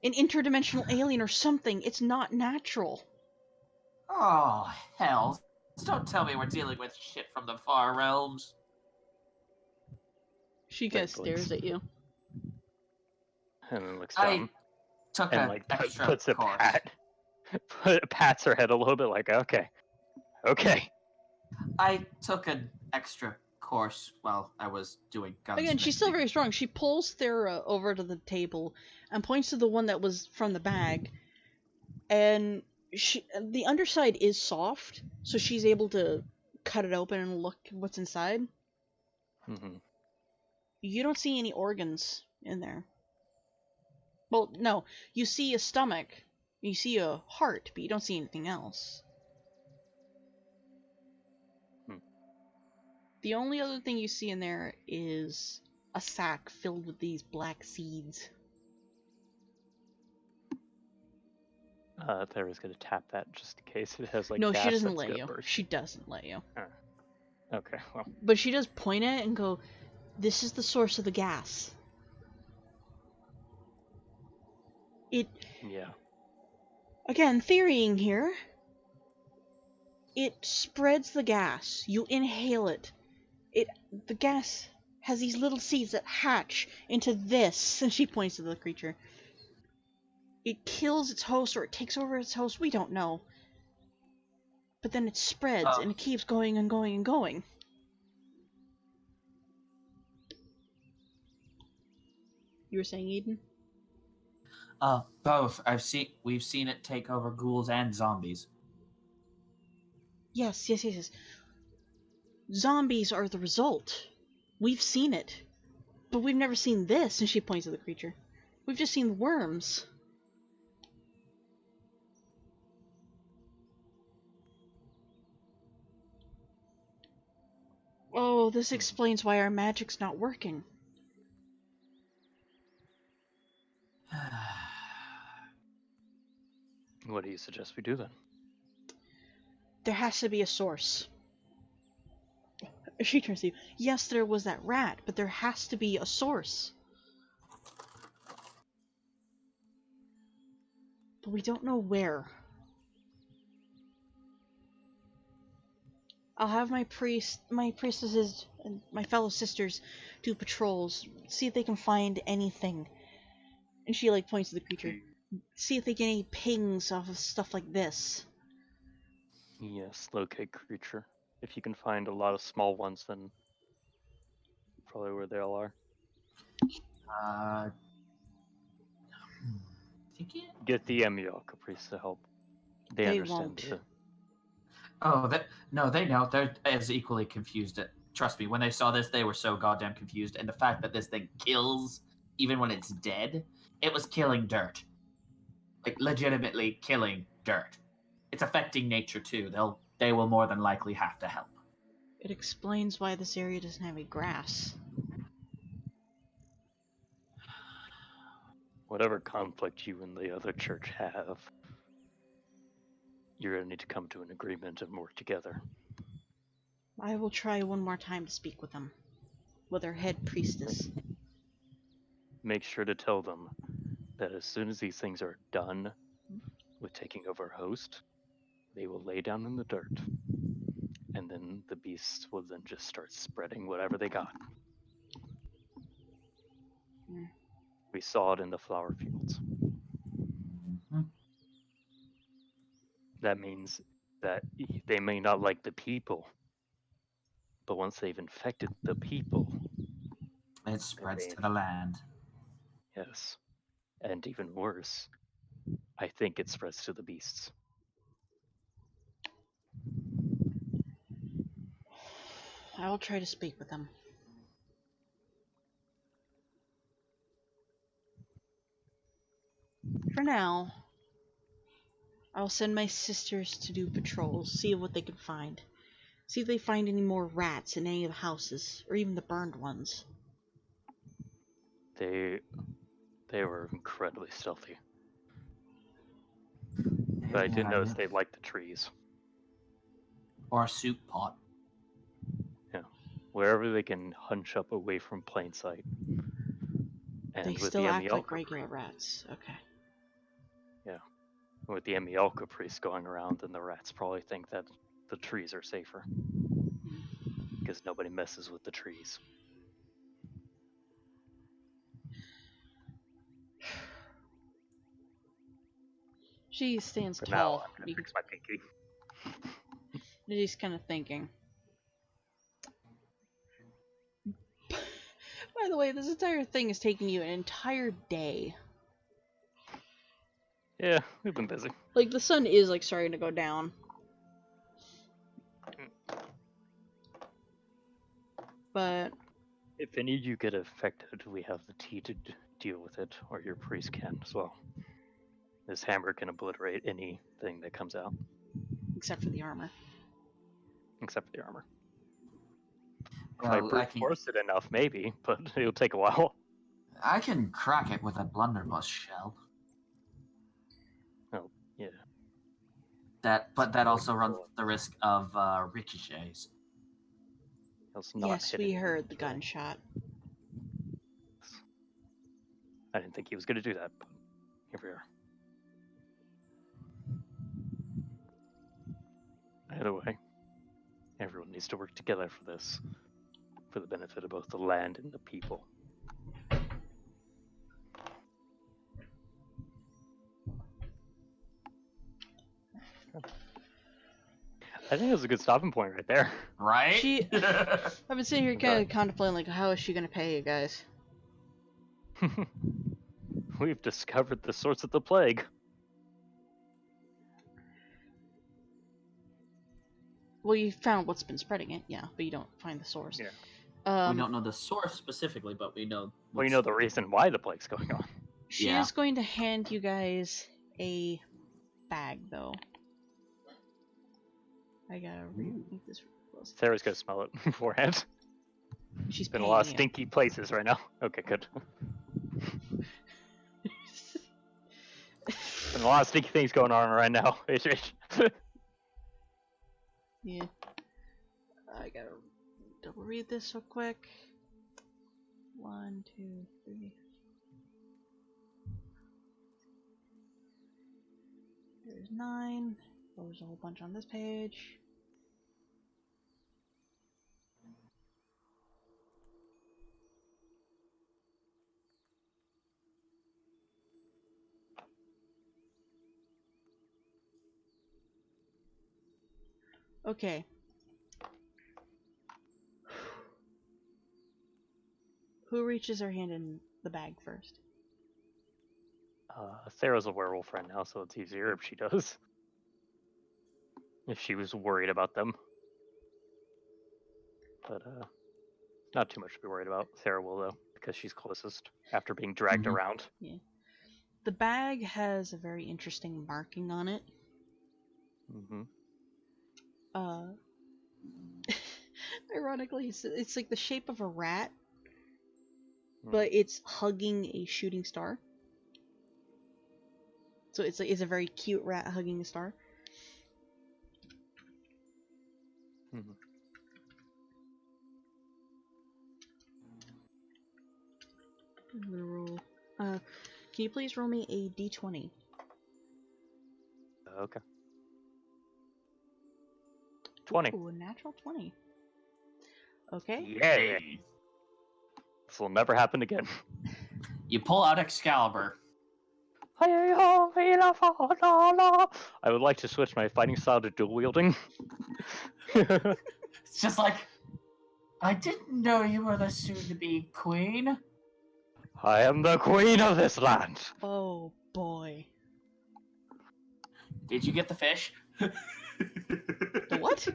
An interdimensional alien or something. It's not natural. Oh, hell. Don't tell me we're dealing with shit from the far realms. She kind of stares at you. And then looks I down took and an like extra puts a course. pats her head a little bit like, okay. I took an extra course while I was doing gunsmithing. Again, she's still very strong. She pulls Thera over to the table and points to the one that was from the bag. And the underside is soft, so she's able to cut it open and look what's inside. Mm-hmm. You don't see any organs in there. Well, no. You see a stomach. You see a heart, but you don't see anything else. The only other thing you see in there is a sack filled with these black seeds. Thera's gonna tap that just in case it has like. No, gas she doesn't that's let gonna you. burst. She doesn't let you. Okay, well. But she does point at it and go, "This is the source of the gas." Yeah. Again, theorying here. It spreads the gas. You inhale it. The gas has these little seeds that hatch into this, and she points to the creature. It kills its host, or it takes over its host, we don't know. But then it spreads, and it keeps going and going and going. You were saying, Eden? Both. We've seen it take over ghouls and zombies. Yes. Zombies are the result. We've seen it. But we've never seen this, and she points at the creature. We've just seen worms. Oh, this explains why our magic's not working. What do you suggest we do then? There has to be a source. She turns to you. Yes, there was that rat, but there has to be a source. But we don't know where. I'll have my priestesses, and my fellow sisters do patrols, see if they can find anything. And she like points to the creature. See if they get any pings off of stuff like this. Yes, locate creature. If you can find a lot of small ones, then probably where they all are. Get the Emiyoka priest to help. They understand. Won't. They know. They're as equally confused. Trust me, when they saw this, they were so goddamn confused. And the fact that this thing kills, even when it's dead, it was killing dirt. Like, legitimately killing dirt. It's affecting nature, too. They will more than likely have to help. It explains why this area doesn't have any grass. Whatever conflict you and the other church have, you're going to need to come to an agreement and work together. I will try one more time to speak with them. With our head priestess. Make sure to tell them that as soon as these things are done with taking over host, they will lay down in the dirt. And then the beasts will then just start spreading whatever they got. We saw it in the flower fields. Mm-hmm. That means that they may not like the people, but once they've infected the people, It spreads to the land. Yes. And even worse, I think it spreads to the beasts. I will try to speak with them. For now, I'll send my sisters to do patrols, see what they can find. See if they find any more rats in any of the houses, or even the burned ones. They were incredibly stealthy. But I did notice they liked the trees. Or a soup pot. Wherever they can hunch up away from plain sight. And They with still the act like Emielka great rats. Okay. with the Emielka priest going around, then the rats probably think that the trees are safer. Because nobody messes with the trees. She stands For tall. now, I'm gonna fix my pinky. She's kind of thinking. By the way, this entire thing is taking you an entire day. Yeah, we've been busy. Like, the sun is, like, starting to go down. But... If any of you get affected, we have the tea to deal with it, or your priest can as well. This hammer can obliterate anything that comes out. except for the armor. Except for the armor. Well, if I brute force it enough, maybe, but it'll take a while. I can crack it with a blunderbuss shell. Oh, yeah. But that also runs the risk of ricochets. Yes, we heard the gunshot. I didn't think he was going to do that, but here we are. Either way, everyone needs to work together for this, for the benefit of both the land and the people. I think that's a good stopping point right there. Right? I've been sitting here kind of contemplating, like, how is she gonna pay you guys? We've discovered the source of the plague. Well, you found what's been spreading it, yeah, but you don't find the source. Yeah. We don't know the source specifically, but we know. We know the reason why the plague's going on. She is going to hand you guys a bag, though. I gotta make this. Sarah's gonna smell it beforehand. She's been a lot of stinky places right now. Okay, good. Been a lot of stinky things going on right now. Yeah. I gotta double read this real quick. 1, 2, 3. There's 9. There's a whole bunch on this page. Okay. Who reaches their hand in the bag first? Sarah's a werewolf right now, so it's easier if she does. If she was worried about them. But, not too much to be worried about. Sarah will, though, because she's closest after being dragged around. Yeah. The bag has a very interesting marking on it. Mm-hmm. Ironically, it's like the shape of a rat, but it's hugging a shooting star. So it's a very cute rat hugging a star. Mm-hmm. I'm gonna roll. Can you please roll me a d20? Okay. 20. Ooh, a natural 20. Okay. Yay! This will never happen again. You pull out Excalibur. I would like to switch my fighting style to dual wielding. It's just like, I didn't know you were the soon-to-be queen. I am the queen of this land. Oh boy. Did you get the fish? The what?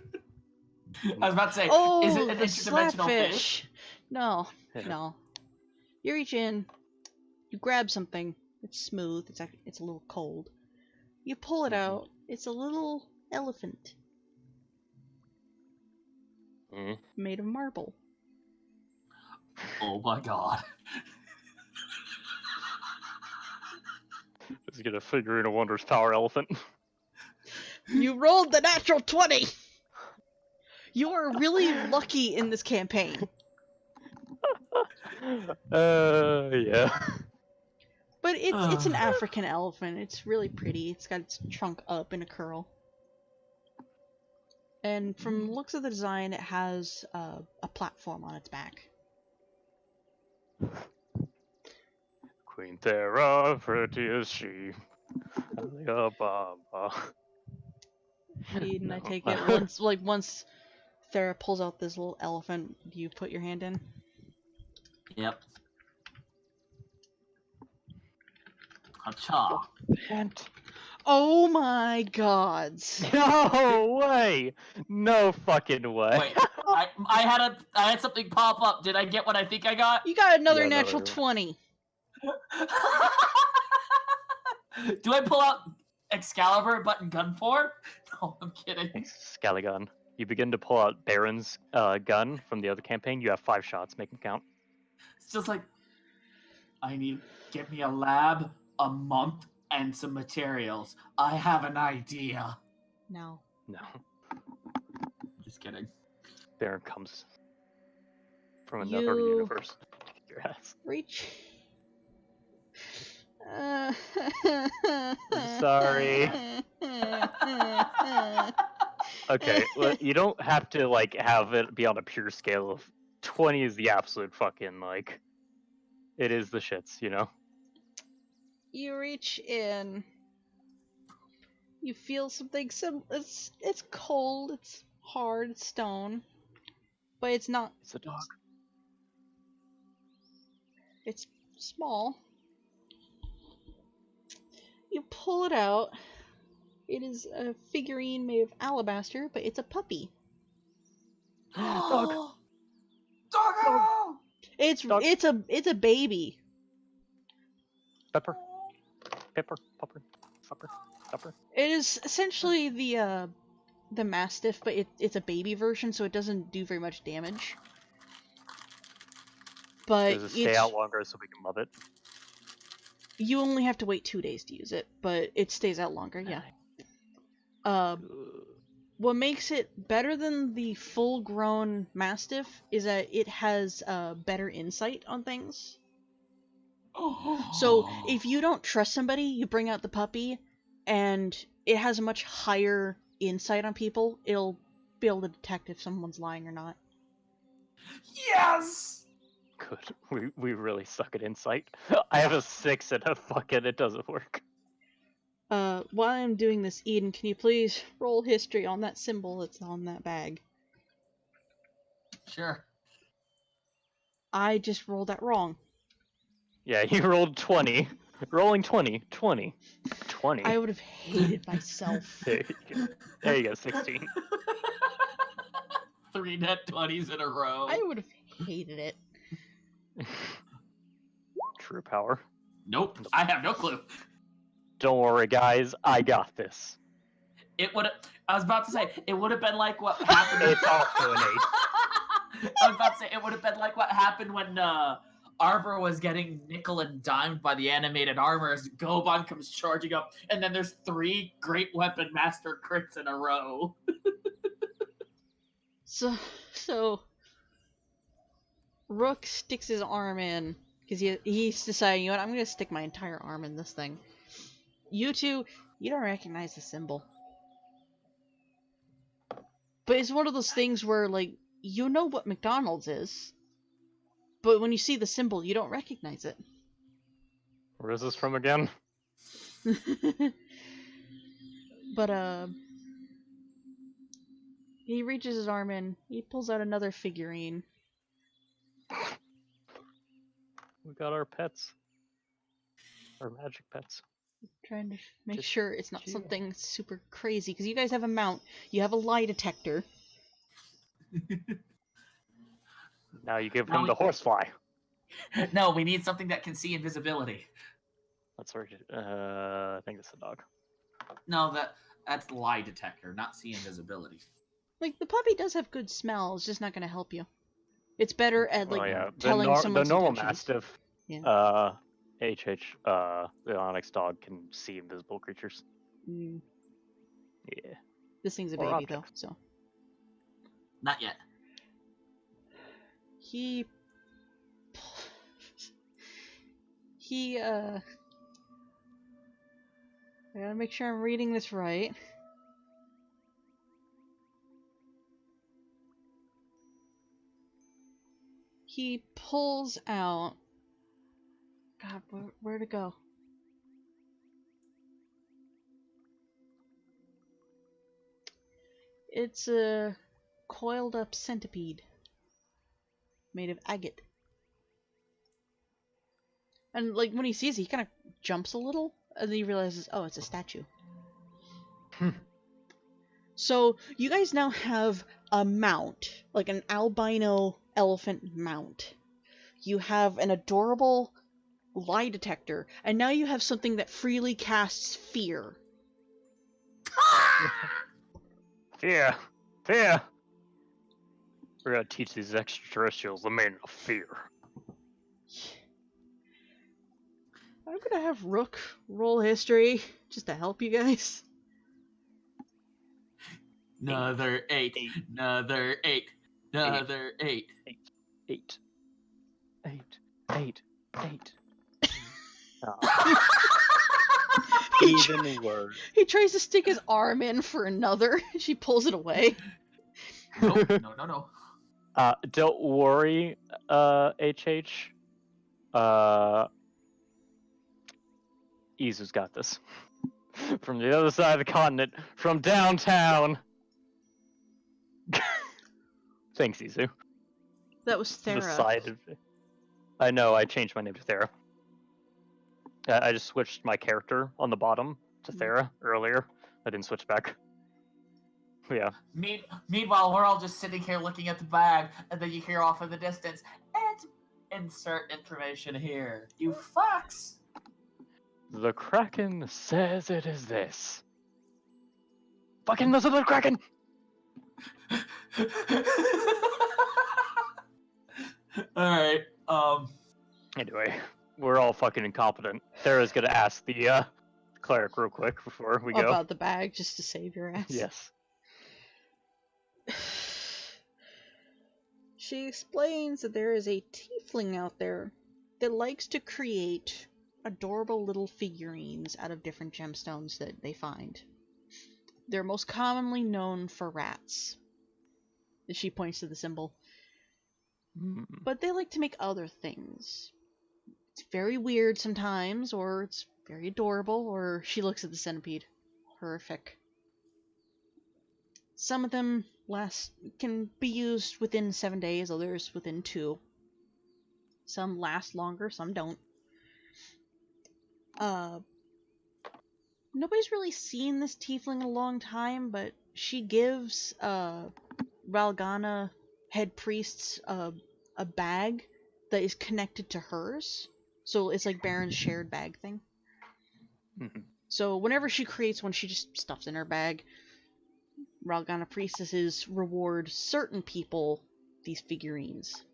I was about to say, Oh, is it an the interdimensional slapfish. fish? No, Yeah. no. You reach in, you grab something. It's smooth. It's a little cold. You pull it out. It's a little elephant made of marble. Oh my god. Let's get a figure in a Wondrous Power elephant. You rolled the natural 20. You are really lucky in this campaign. Yeah. But it's an African elephant. It's really pretty. It's got its trunk up in a curl. And from the looks of the design, it has a platform on its back. Queen Thera, pretty as she. Alibaba. Eden, I No. take it once Thera pulls out this little elephant, you put your hand in. Yep. Hacha. Hint. Oh my gods! No way! No fucking way. Wait, I had something pop up. Did I get what I think I got? You got another Yeah, natural another- 20. Do I pull out Excalibur but in gun form? No, I'm kidding. Scalligun. You begin to pull out Baron's gun from the other campaign. You have 5 shots. Make them count. It's just like, get me a lab, a month, and some materials. I have an idea. No. No. Just kidding. Baron comes from another universe. Your ass. Reach. Sorry. Okay, well, you don't have to like have it be on a pure scale of 20 is the absolute fucking like. It is the shits, you know. You reach in. You feel something. It's cold. It's hard. It's stone, but it's not. It's a dog. It's small. You pull it out. It is a figurine made of alabaster, but it's a puppy. Dog. Doggo! Dog. It's a baby. Pepper. Pepper. Pupper. Supper. Supper. It is essentially the Mastiff, but it's a baby version, so it doesn't do very much damage. But Does it stay out longer so we can love it? You only have to wait 2 days to use it, but it stays out longer, yeah. What makes it better than the full-grown Mastiff is that it has better insight on things. So if you don't trust somebody, you bring out the puppy, and it has a much higher insight on people. It'll be able to detect if someone's lying or not. Yes! Good. We really suck at insight. I have a 6 and a fucking it doesn't work. While I'm doing this, Eden, can you please roll history on that symbol that's on that bag? Sure. I just rolled that wrong. Yeah, you rolled 20. Rolling 20. 20. 20. I would have hated myself. There you go. There you go, 16. 3 net 20s in a row. I would have hated it. True power. Nope, I have no clue. Don't worry, guys. I got this. It would. I was about to say it would have been like what happened. It's also an 8. I was about to say it would have been like what happened when Arbor was getting nickel and dimed by the animated armor as Goban comes charging up, and then there's 3 Great Weapon Master crits in a row. So Rook sticks his arm in because he's deciding, you know what, I'm gonna stick my entire arm in this thing. You two, you don't recognize the symbol, but it's one of those things where, like, you know what McDonald's is, but when you see the symbol, you don't recognize it. Where is this from again? But he reaches his arm in, he pulls out another figurine. We got our pets. Our magic pets. Trying to make Just sure it's not chill. something super crazy, because you guys have a mount, you have a lie detector. Now you give Now him we- the horsefly. No, we need something that can see invisibility. That's where I think it's a dog. No, that's lie detector, not see invisibility. Like, the puppy does have good smell, it's just not going to help you. It's better at, like, telling the someone's normal intentions. mastiff, Yeah. the onyx dog can see invisible creatures. Mm, Yeah. this thing's a Or baby, though, objects. so. Not yet. I gotta make sure I'm reading this right. He pulls out... God, where'd it go? It's a coiled up centipede made of agate. And like when he sees it, he kind of jumps a little, and then he realizes, oh, it's a statue. So you guys now have a mount, like an albino elephant mount. You have an adorable lie detector, and now you have something that freely casts fear. Fear! Fear! We're gonna teach these extraterrestrials the meaning of fear. I'm gonna have Rook roll history just to help you guys. Another 8. Another 8. Another 8. 8. 8. Even worse. He tries to stick his arm in for another. She pulls it away. Nope. No. Don't worry, HH. Izu's got this. From the other side of the continent, from downtown. Thanks, Izu. That was Thera. The side of... I know, I changed my name to Thera. I just switched my character on the bottom to Thera earlier. I didn't switch back. Yeah. Meanwhile, we're all just sitting here looking at the bag, and then you hear off in the distance, and insert information here. You fucks! The Kraken says it is this. Fucking listen to the Kraken! Alright, Anyway, we're all fucking incompetent. Thera's gonna ask the cleric real quick before we go. About the bag, just to save your ass. Yes. She explains that there is a tiefling out there that likes to create adorable little figurines out of different gemstones that they find. They're most commonly known for rats. She points to the symbol. But they like to make other things. It's very weird sometimes, or it's very adorable, or she looks at the centipede. Horrific. Some of them can be used within 7 days, others within 2. Some last longer, some don't. Nobody's really seen this tiefling in a long time, but she gives Ralgana head priests a bag that is connected to hers. So it's like Baron's shared bag thing. So whenever she creates one, she just stuffs in her bag. Ralgana priestesses reward certain people these figurines.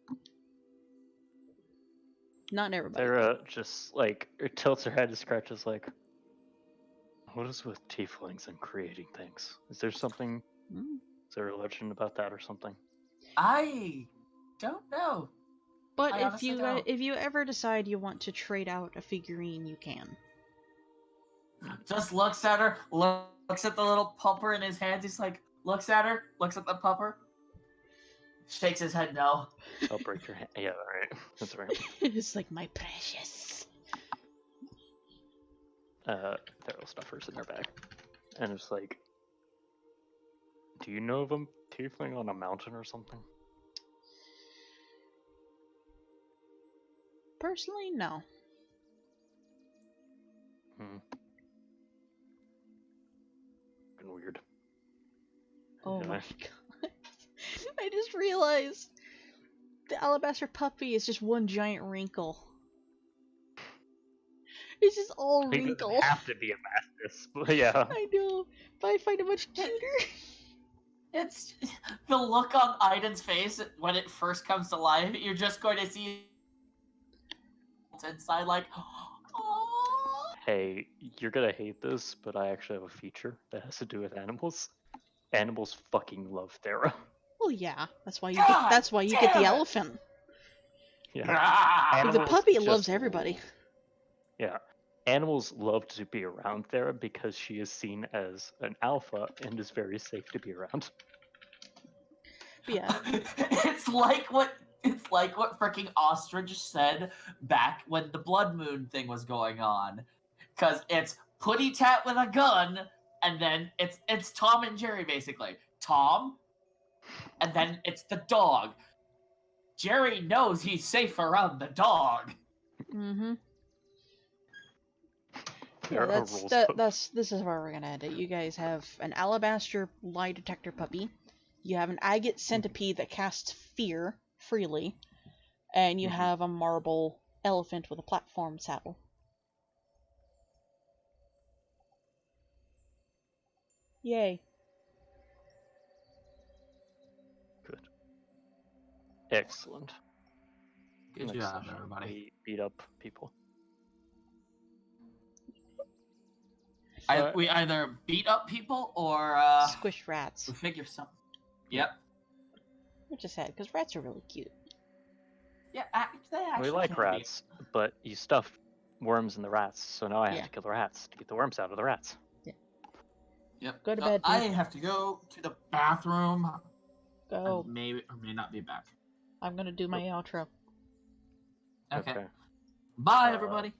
Not everybody. Thera just like tilts her head and scratches like, what is with tieflings and creating things? Is there something? Is there a legend about that or something? I don't know. But I honestly don't. if you ever decide you want to trade out a figurine, you can. Just looks at her, looks at the little pupper in his hands. He's like, looks at her, looks at the pupper, shakes his head no. I'll break your hand. Yeah, alright. That's right. It's like, my precious. Thera will stuff hers in her bag. And it's like, do you know of a tiefling on a mountain or something? Personally, no. Fucking weird. Oh Yeah. my god. I just realized the alabaster puppy is just one giant wrinkle. It's just all He wrinkle. doesn't have to be a Mastis, but yeah. I know, but I find it much cuter. It's the look on Aiden's face when it first comes to life. You're just going to see inside like, oh. Hey, you're gonna hate this, but I actually have a feature that has to do with animals. Animals fucking love Thera. Well, yeah, that's why you God get the damn it! elephant. Yeah. Ah! Like, the Animals puppy just loves everybody. Yeah. Animals love to be around there because she is seen as an alpha and is very safe to be around. But yeah, It's like what freaking Ostrich said back when the Blood Moon thing was going on. Cause it's Putty Tat with a gun, and then it's Tom and Jerry basically. Tom, and then it's the dog. Jerry knows he's safe around the dog. mm-hmm. There Yeah, are rules book. this is where we're gonna end it. You guys have an alabaster lie detector puppy. You have an agate centipede that casts fear freely, and you have a marble elephant with a platform saddle. Yay. Good. Excellent. Good Next job, session, everybody. we beat up people. We either beat up people or Squish rats. we figure something. Yep. Which is sad, because rats are really cute. Yeah, they actually We like can be. rats, but you stuffed worms in the rats, so now I have Yeah. to kill the rats to get the worms out of the rats. Yep. Go to So bed, I Pete. have to go to the bathroom. Go. I may or may not be back. I'm gonna do my outro. Okay. Bye, Uh, everybody.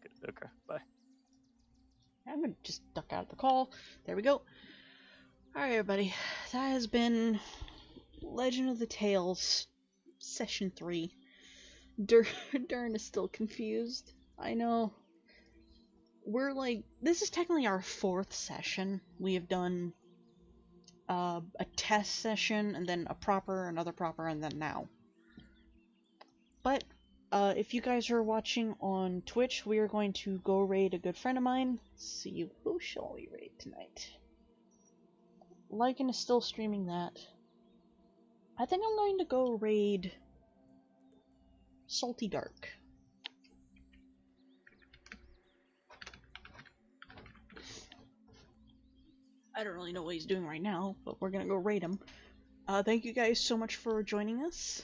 Good. Okay, bye. I'm gonna just duck out of the call. There we go. Alright, everybody. That has been Legend of the Tales, Session 3. Dern is still confused. I know. We're like, this is technically our 4th session. We have done a test session, and then a proper, another proper, and then now. But, if you guys are watching on Twitch, we are going to go raid a good friend of mine. Let's see, who shall we raid tonight? Lycan is still streaming that. I think I'm going to go raid Salty Dark. I don't really know what he's doing right now, but we're gonna go raid him. Thank you guys so much for joining us.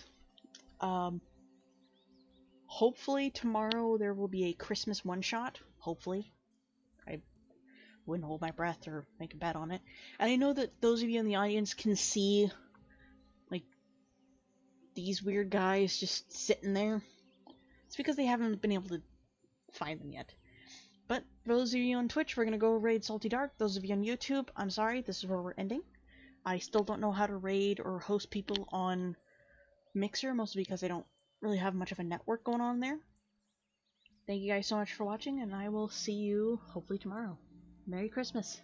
Hopefully tomorrow there will be a Christmas one-shot. Hopefully. I wouldn't hold my breath or make a bet on it. And I know that those of you in the audience can see, like, these weird guys just sitting there. It's because they haven't been able to find them yet. But for those of you on Twitch, we're gonna go raid Salty Dark. Those of you on YouTube, I'm sorry, this is where we're ending. I still don't know how to raid or host people on Mixer, mostly because I don't really have much of a network going on there. Thank you guys so much for watching, and I will see you hopefully tomorrow. Merry Christmas!